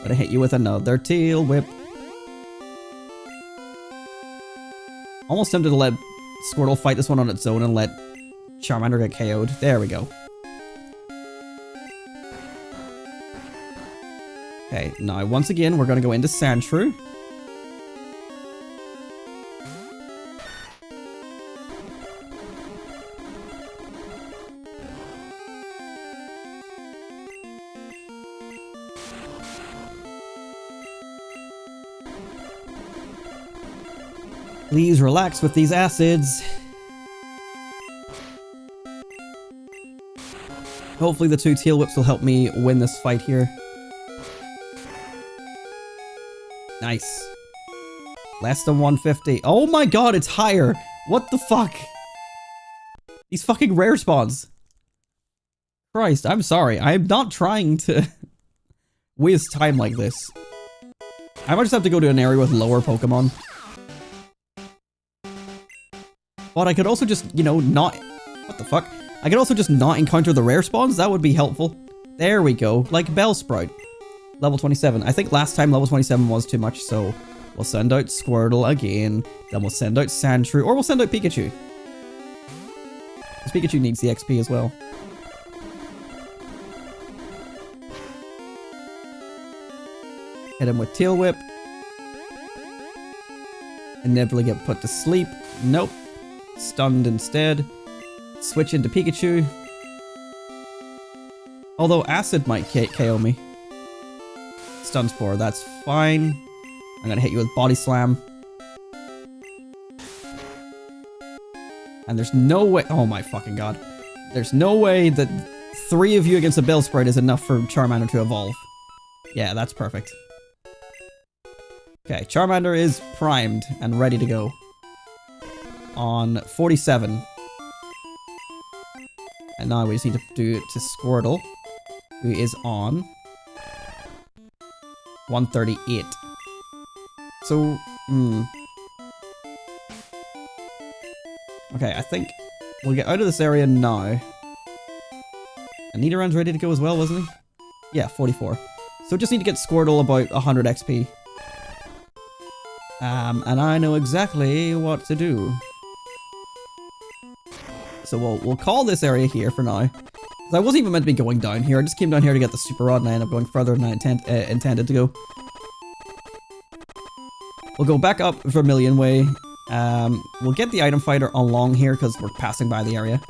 Gonna hit you with another Tail Whip. Almost tempted to let Squirtle fight this one on its own and let Charmander get KO'd. There we go. Okay, now once again we're gonna go into Sandshrew. Please relax with these acids. Hopefully the 2 Tail Whips will help me win this fight here. Nice. Less than 150. Oh my god, it's higher! What the fuck? These fucking rare spawns. Christ, I'm sorry. I'm not trying to waste time like this. I might just have to go to an area with lower Pokemon. But I could also just, you know, not... What the fuck? I could also just not encounter the rare spawns. That would be helpful. There we go. Like Bellsprout. Level 27. I think last time level 27 was too much, so we'll send out Squirtle again. Then we'll send out Sandshrew. Or we'll send out Pikachu. Because Pikachu needs the XP as well. Hit him with Tail Whip. Inevitably get put to sleep. Nope. Stunned instead. Switch into Pikachu. Although Acid might KO me. Stun Spore, that's fine. I'm gonna hit you with Body Slam. And there's no way- oh my fucking god. There's no way that 3 of you against a Bellsprout is enough for Charmander to evolve. Yeah, that's perfect. Okay, Charmander is primed and ready to go. On 47. And now we just need to do it to Squirtle, who is on 138. So, okay, I think we'll get out of this area now. And Nidoran's ready to go as well, wasn't he? Yeah, 44. So just need to get Squirtle about 100 XP. And I know exactly what to do. So we'll call this area here for now. 'Cause I wasn't even meant to be going down here. I just came down here to get the Super Rod and I ended up going further than I intended to go. We'll go back up Vermilion Way. We'll get the item fighter along here because we're passing by the area.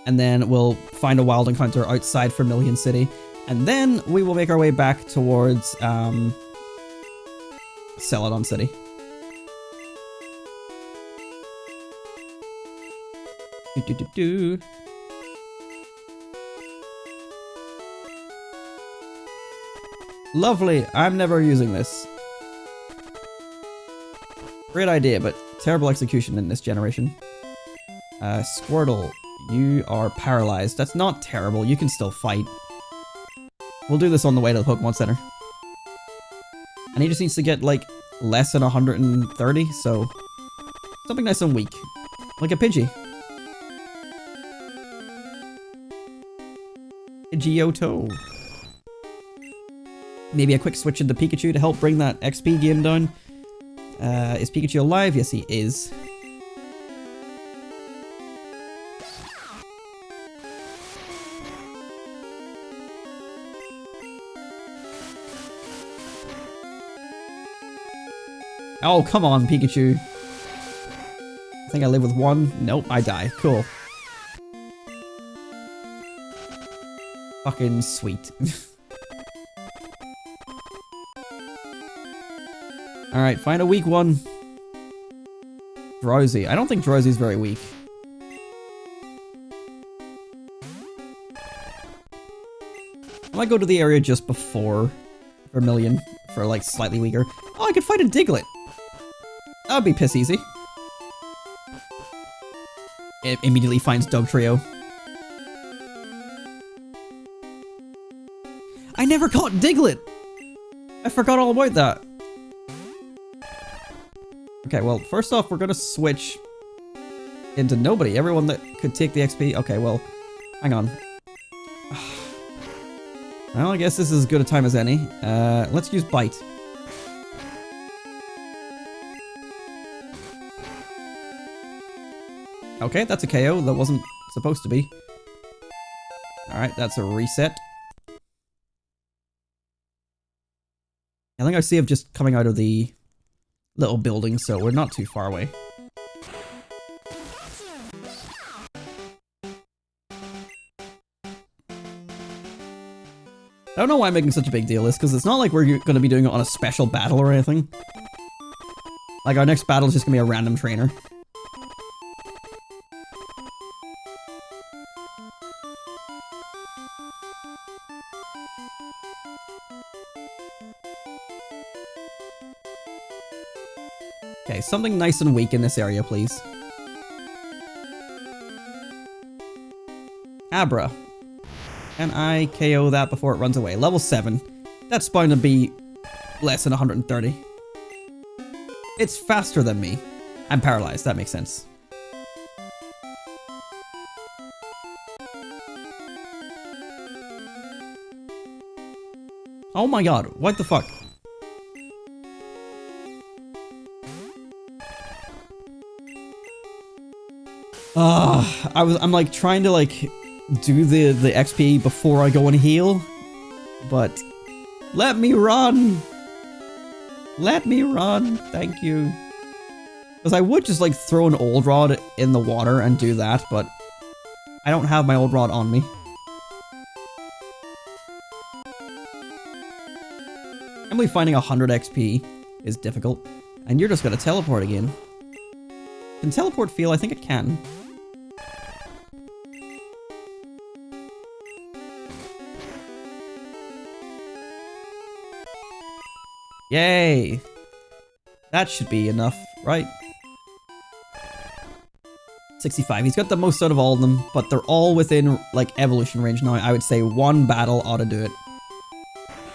And then we'll find a wild encounter outside Vermilion City. And then we will make our way back towards Celadon City. Lovely. I'm never using this. Great idea, but terrible execution in this generation. Squirtle, you are paralyzed. That's not terrible. You can still fight. We'll do this on the way to the Pokemon Center. And he just needs to get, like, less than 130, so... something nice and weak. Like a Pidgey. Johto. Maybe a quick switch into Pikachu to help bring that XP game down. Is Pikachu alive? Yes, he is. Oh, come on, Pikachu. I think I live with 1. Nope, I die. Cool. Fucking sweet. Alright, find a weak one. Drowsy. I don't think Drowsy's very weak. I might go to the area just before Vermilion for, like, slightly weaker. Oh, I could fight a Diglett. That would be piss easy. It immediately finds Dugtrio. I never caught Diglett! I forgot all about that. Okay, well, first off, we're gonna switch into nobody. Everyone that could take the XP. Okay, well, hang on. Well, I guess this is as good a time as any. Let's use Bite. Okay, that's a KO. That wasn't supposed to be. Alright, that's a reset. I think I see him just coming out of the little building, so we're not too far away. I don't know why I'm making such a big deal of this, because it's not like we're going to be doing it on a special battle or anything. Like, our next battle is just going to be a random trainer. Okay, something nice and weak in this area, please. Abra. Can I KO that before it runs away? Level 7. That's bound to be less than 130. It's faster than me. I'm paralyzed, that makes sense. Oh my god, what the fuck? I'm like trying to like do the XP before I go and heal, but Let me run! Let me run! Thank you. Because I would just like throw an old rod in the water and do that, but I don't have my old rod on me. I believe finding 100 XP is difficult. And you're just gonna teleport again. Can teleport feel? I think it can. Yay! That should be enough, right? 65. He's got the most out of all of them, but they're all within, like, evolution range now. I would say one battle ought to do it.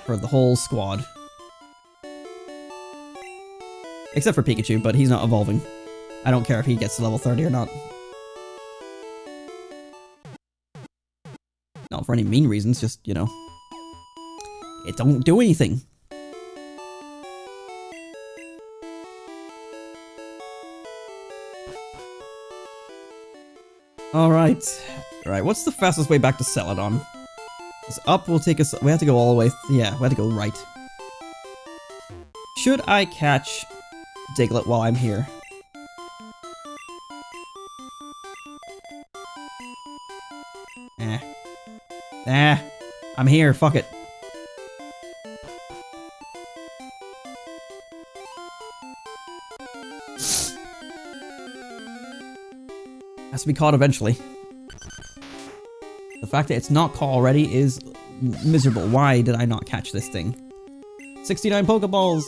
For the whole squad. Except for Pikachu, but he's not evolving. I don't care if he gets to level 30 or not. Not for any mean reasons, just, you know. It don't do anything. Alright. Alright, what's the fastest way back to Celadon? Because up will take us... We have to go all the way... Yeah, we have to go right. Should I catch Diglett while I'm here? I'm here, fuck it. Has to be caught eventually. The fact that it's not caught already is miserable. Why did I not catch this thing? 69 Pokeballs!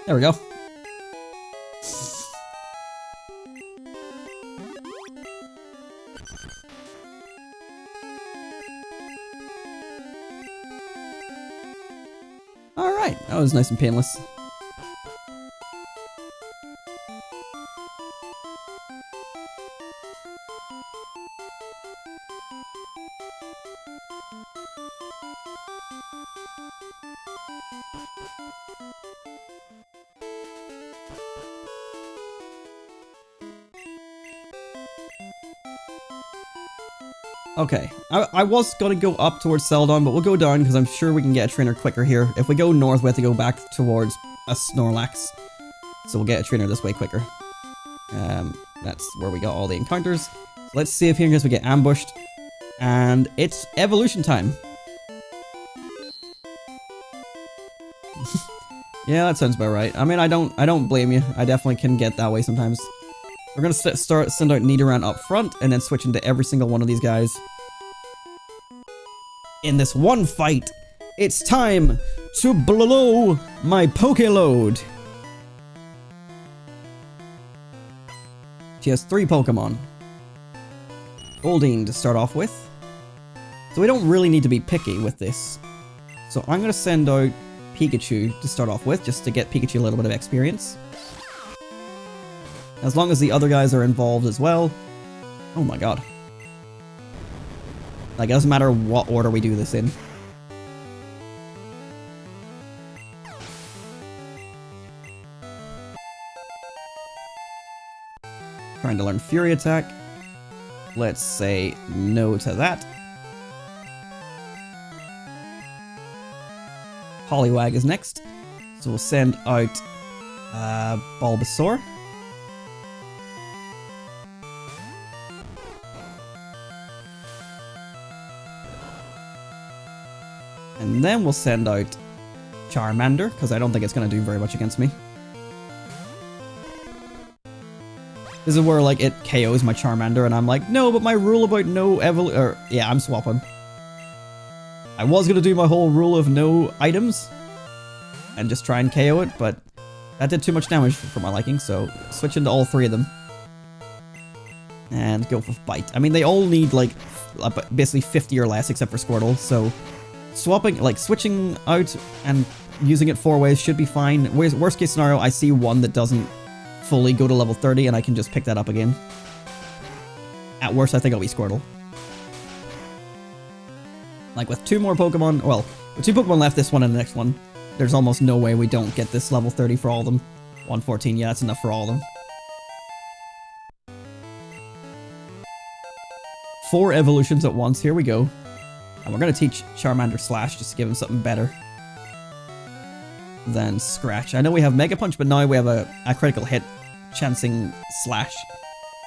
There we go. Alright, that was nice and painless. Okay, I was gonna go up towards Celadon, but we'll go down because I'm sure we can get a trainer quicker here. If we go north, we have to go back towards a Snorlax. So we'll get a trainer this way quicker. That's where we got all the encounters. So let's see if here in case we get ambushed. And it's evolution time. Yeah, that sounds about right. I mean, I don't blame you. I definitely can get that way sometimes. We're gonna send out Nidoran up front, and then switch into every single one of these guys. In this one fight, it's time to blow my Pokéload. She has 3 Pokemon. Goldeen to start off with. So we don't really need to be picky with this. So I'm gonna send out Pikachu to start off with, just to get Pikachu a little bit of experience. As long as the other guys are involved as well. Oh my god. Like, it doesn't matter what order we do this in. Trying to learn Fury Attack. Let's say no to that. Poliwag is next. So we'll send out Bulbasaur. And then we'll send out Charmander, because I don't think it's going to do very much against me. This is where, like, it KOs my Charmander, and I'm like, no, but my rule about no yeah, I'm swapping. I was going to do my whole rule of no items, and just try and KO it, but that did too much damage for my liking, so switch into all 3 of them. And go for Bite. I mean, they all need, like, basically 50 or less, except for Squirtle, so... Swapping, like, switching out and using it 4 ways should be fine. Worst case scenario, I see one that doesn't fully go to level 30 and I can just pick that up again. At worst, I think I'll be Squirtle. Like, with 2 more Pokemon, well, with 2 Pokemon left, this one and the next one, there's almost no way we don't get this level 30 for all of them. 114, yeah, that's enough for all of them. 4 evolutions at once, here we go. And we're going to teach Charmander Slash just to give him something better than Scratch. I know we have Mega Punch, but now we have a critical hit chancing Slash.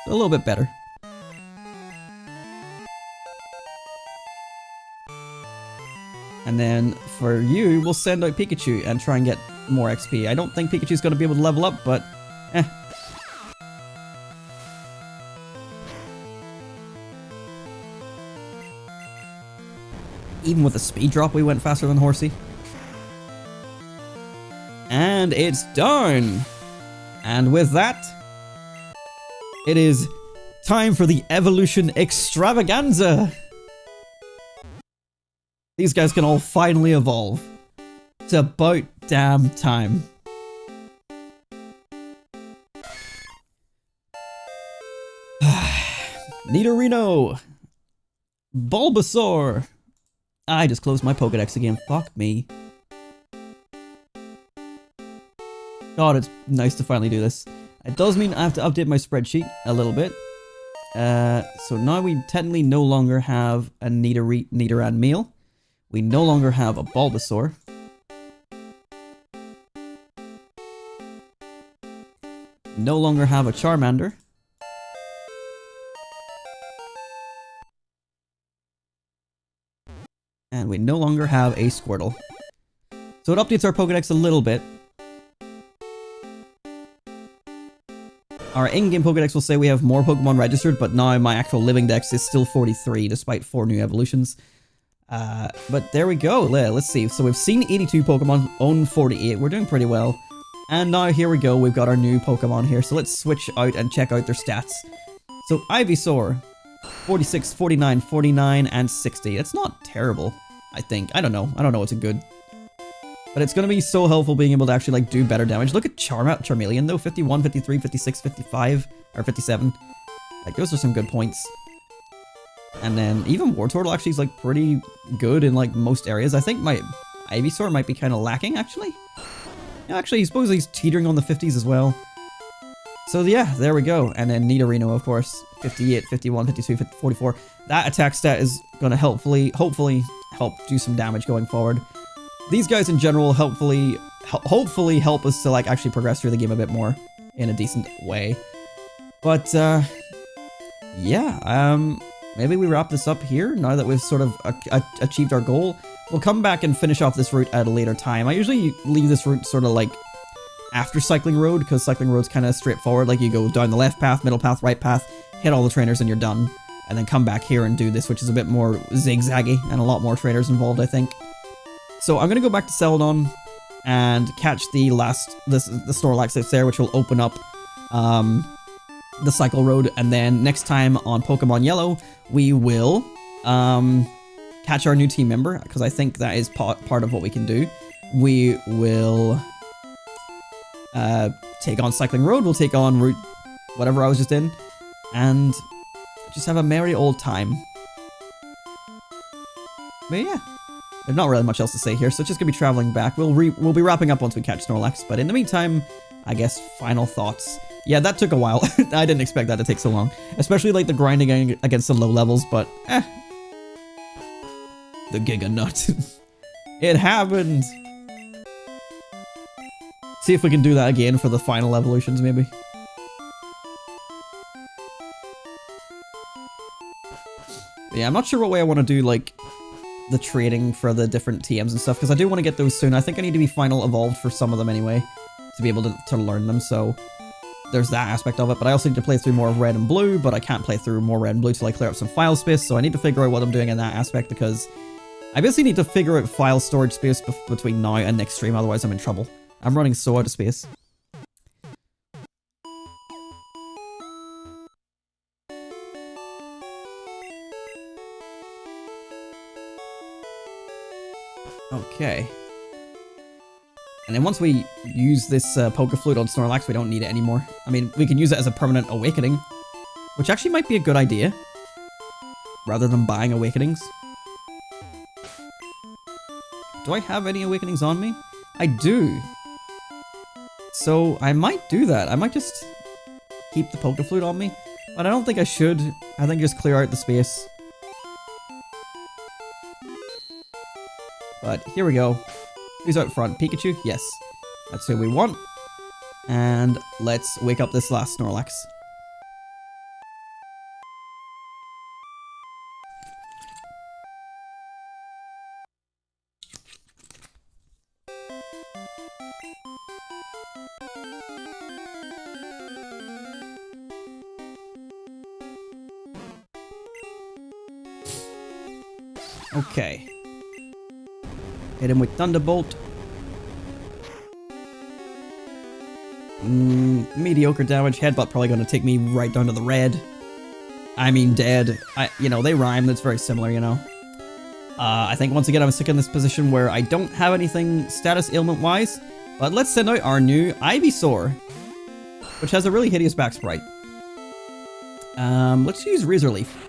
So a little bit better. And then for you, we'll send out Pikachu and try and get more XP. I don't think Pikachu's going to be able to level up, but eh. Even with the speed drop, we went faster than Horsey. And it's done! And with that, it is time for the Evolution Extravaganza! These guys can all finally evolve. It's about damn time. Nidorino! Bulbasaur! I just closed my Pokédex again. Fuck me. God, it's nice to finally do this. It does mean I have to update my spreadsheet a little bit. So now we technically no longer have a Nidoran meal. We no longer have a Bulbasaur. No longer have a Charmander. And we no longer have a Squirtle. So it updates our Pokédex a little bit. Our in-game Pokédex will say we have more Pokemon registered, but now my actual Living Dex is still 43, despite 4 new evolutions. But there we go. Let's see. So we've seen 82 Pokemon, own 48. We're doing pretty well. And now here we go. We've got our new Pokemon here. So let's switch out and check out their stats. So Ivysaur, 46, 49, 49, and 60. It's not terrible, I think. I don't know. I don't know what's a good. But it's going to be so helpful being able to actually like do better damage. Look at Charmeleon though. 51, 53, 56, 55, or 57. Like those are some good points. And then even Wartortle actually is like pretty good in like most areas. I think my Ivysaur might be kind of lacking actually. Yeah, actually, I suppose he's teetering on the 50s as well. So yeah, there we go. And then Nidorino, of course, 58, 51, 52, 44. That attack stat is going to hopefully help do some damage going forward. These guys in general hopefully help us to like actually progress through the game a bit more in a decent way. But yeah, maybe we wrap this up here now that we've sort of achieved our goal. We'll come back and finish off this route at a later time. I usually leave this route sort of like after Cycling Road, because Cycling Road's kind of straightforward. Like you go down the left path, middle path, right path, hit all the trainers and you're done. And then come back here and do this, which is a bit more zigzaggy and a lot more trainers involved, I think. So I'm going to go back to Celadon and catch the Snorlax that's there, which will open up the Cycle Road. And then next time on Pokemon Yellow, we will catch our new team member, because I think that is part of what we can do. We will take on Cycling Road, we'll take on Route whatever I was just in, and just have a merry old time. But yeah, there's not really much else to say here, so it's just gonna be traveling back. We'll be wrapping up once we catch Snorlax, but in the meantime, I guess final thoughts. Yeah, that took a while. I didn't expect that to take so long, especially like the grinding against the low levels, but the Giga Nut. It happened! See if we can do that again for the final evolutions, maybe. But yeah, I'm not sure what way I want to do, like, the trading for the different TMs and stuff, because I do want to get those soon. I think I need to be final evolved for some of them anyway, to be able to learn them, so there's that aspect of it. But I also need to play through more Red and Blue, but I can't play through more Red and Blue till I clear up some file space, so I need to figure out what I'm doing in that aspect, because I basically need to figure out file storage space between now and next stream, otherwise I'm in trouble. I'm running so out of space. Okay. And then once we use this Poke Flute on Snorlax, we don't need it anymore. I mean, we can use it as a permanent awakening, which actually might be a good idea, rather than buying awakenings. Do I have any awakenings on me? I do. So I might do that. I might just keep the Poke Flute on me, but I don't think I should. I think just clear out the space. But here we go. Who's out front? Pikachu? Yes. That's who we want. And let's wake up this last Snorlax. Okay. Hit him with Thunderbolt. Mediocre damage. Headbutt probably going to take me right down to the red. I mean dead. You know, they rhyme. That's very similar, you know. I think once again I'm stuck in this position where I don't have anything status ailment wise. But let's send out our new Ivysaur, which has a really hideous back sprite. Let's use Razor Leaf.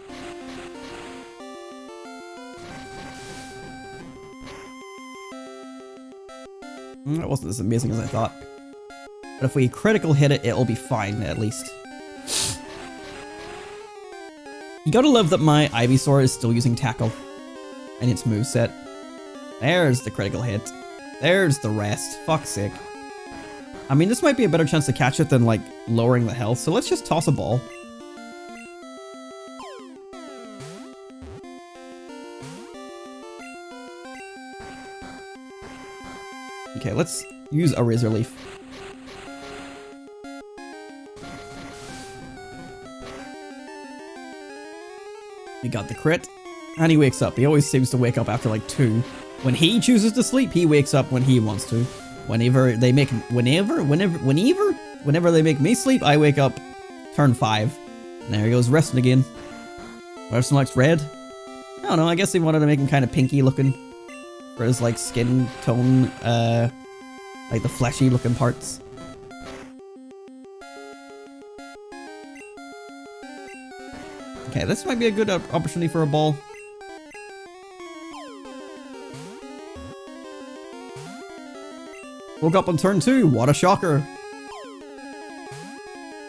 That wasn't as amazing as I thought. But if we critical hit it, it'll be fine, at least. You gotta love that my Ivysaur is still using Tackle in its moveset. There's the critical hit. There's the rest. Fuck's sake. I mean, this might be a better chance to catch it than, like, lowering the health, so let's just toss a ball. Okay, let's use a Razor Leaf. We got the crit, and he wakes up. He always seems to wake up after like 2. When he chooses to sleep, he wakes up when he wants to. Whenever they make me sleep, I wake up turn 5. And there he goes, resting again. Person likes red. I don't know, I guess they wanted to make him kind of pinky looking. For his like skin tone, like the fleshy looking parts. Okay, this might be a good opportunity for a ball. Woke up on turn 2, what a shocker.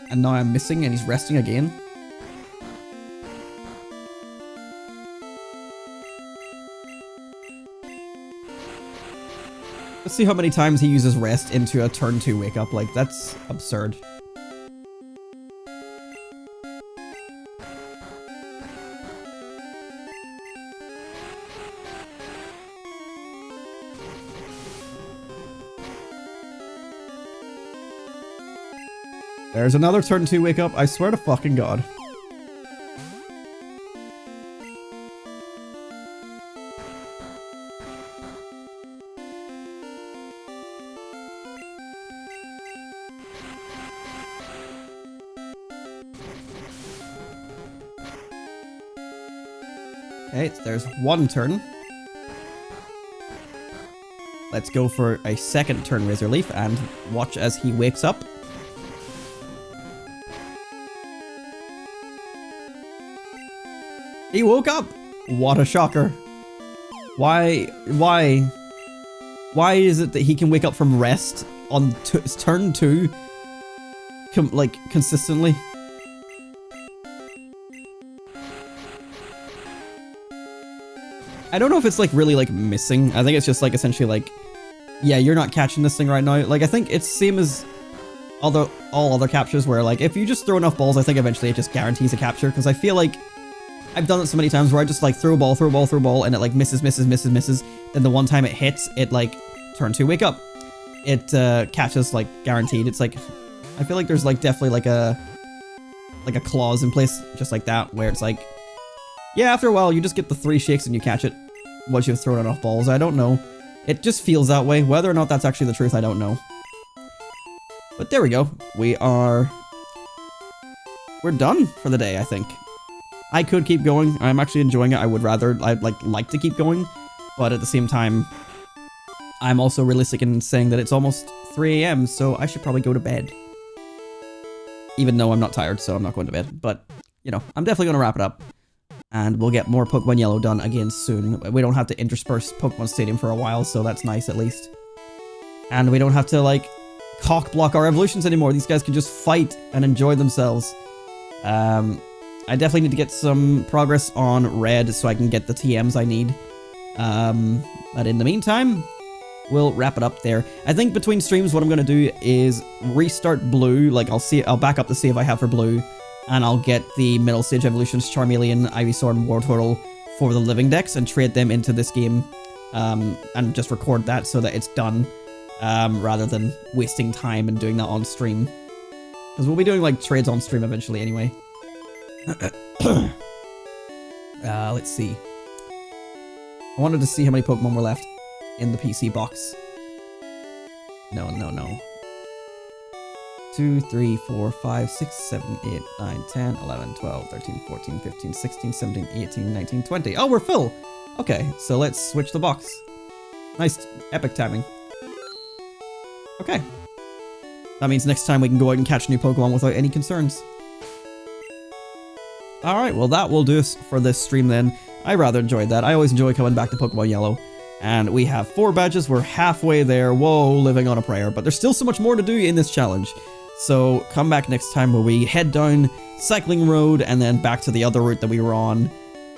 And now I'm missing and he's resting again. Let's see how many times he uses rest into a turn 2 wake up. Like, that's absurd. There's another turn 2 wake up. I swear to fucking God. Okay, there's one turn. Let's go for a second turn Razor Leaf and watch as he wakes up. He woke up! What a shocker. Why is it that he can wake up from rest on turn 2 consistently? I don't know if it's like really like missing. I think it's just like essentially like, yeah, you're not catching this thing right now. Like I think it's same as all other captures where like if you just throw enough balls, I think eventually it just guarantees a capture, because I feel like I've done it so many times where I just like throw a ball, and it like misses. Then the one time it hits, it like turn 2 wake up. It catches like guaranteed. It's like, I feel like there's like definitely like a clause in place just like that where it's like, yeah, after a while you just get the 3 shakes and you catch it once you've thrown enough balls. I don't know. It just feels that way. Whether or not that's actually the truth, I don't know. But there we go. We're done for the day, I think. I could keep going. I'm actually enjoying it. I'd like to keep going, but at the same time, I'm also realistic in saying that it's almost 3 AM, so I should probably go to bed. Even though I'm not tired, so I'm not going to bed. But, you know, I'm definitely going to wrap it up. And we'll get more Pokemon Yellow done again soon. We don't have to intersperse Pokemon Stadium for a while, so that's nice at least. And we don't have to, like, cock block our evolutions anymore. These guys can just fight and enjoy themselves. I definitely need to get some progress on Red so I can get the TMs I need. But in the meantime, we'll wrap it up there. I think between streams, what I'm going to do is restart Blue. Like, I'll back up the save I have for Blue, and I'll get the middle stage evolutions, Charmeleon, Ivysaur, and Wartortle for the Living Dex and trade them into this game, and just record that so that it's done, rather than wasting time and doing that on stream. Because we'll be doing, like, trades on stream eventually anyway. Let's see. I wanted to see how many Pokemon were left in the PC box. No. 2, 3, 4, 5, 6, 7, 8, 9, 10, 11, 12, 13, 14, 15, 16, 17, 18, 19, 20. Oh, we're full! Okay, so let's switch the box. Nice, epic timing. Okay. That means next time we can go out and catch new Pokemon without any concerns. Alright, well that will do us for this stream then. I rather enjoyed that. I always enjoy coming back to Pokemon Yellow. And we have 4 badges, we're halfway there. Whoa, living on a prayer. But there's still so much more to do in this challenge. So come back next time where we head down Cycling Road and then back to the other route that we were on.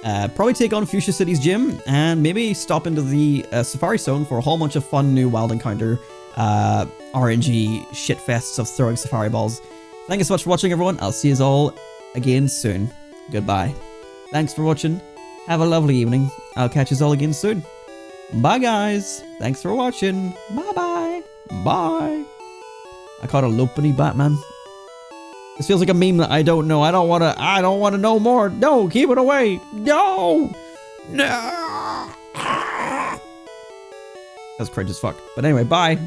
Probably take on Fuchsia City's gym and maybe stop into the Safari Zone for a whole bunch of fun new wild encounter RNG shitfests of throwing Safari balls. Thank you so much for watching, everyone. I'll see you all again soon. Goodbye. Thanks for watching. Have a lovely evening. I'll catch you all again soon. Bye, guys. Thanks for watching. Bye-bye. Bye. I caught a Lopunny Batman. This feels like a meme that I don't know. I don't want to know more. No, keep it away. No. No. That's cringe as fuck. But anyway, bye.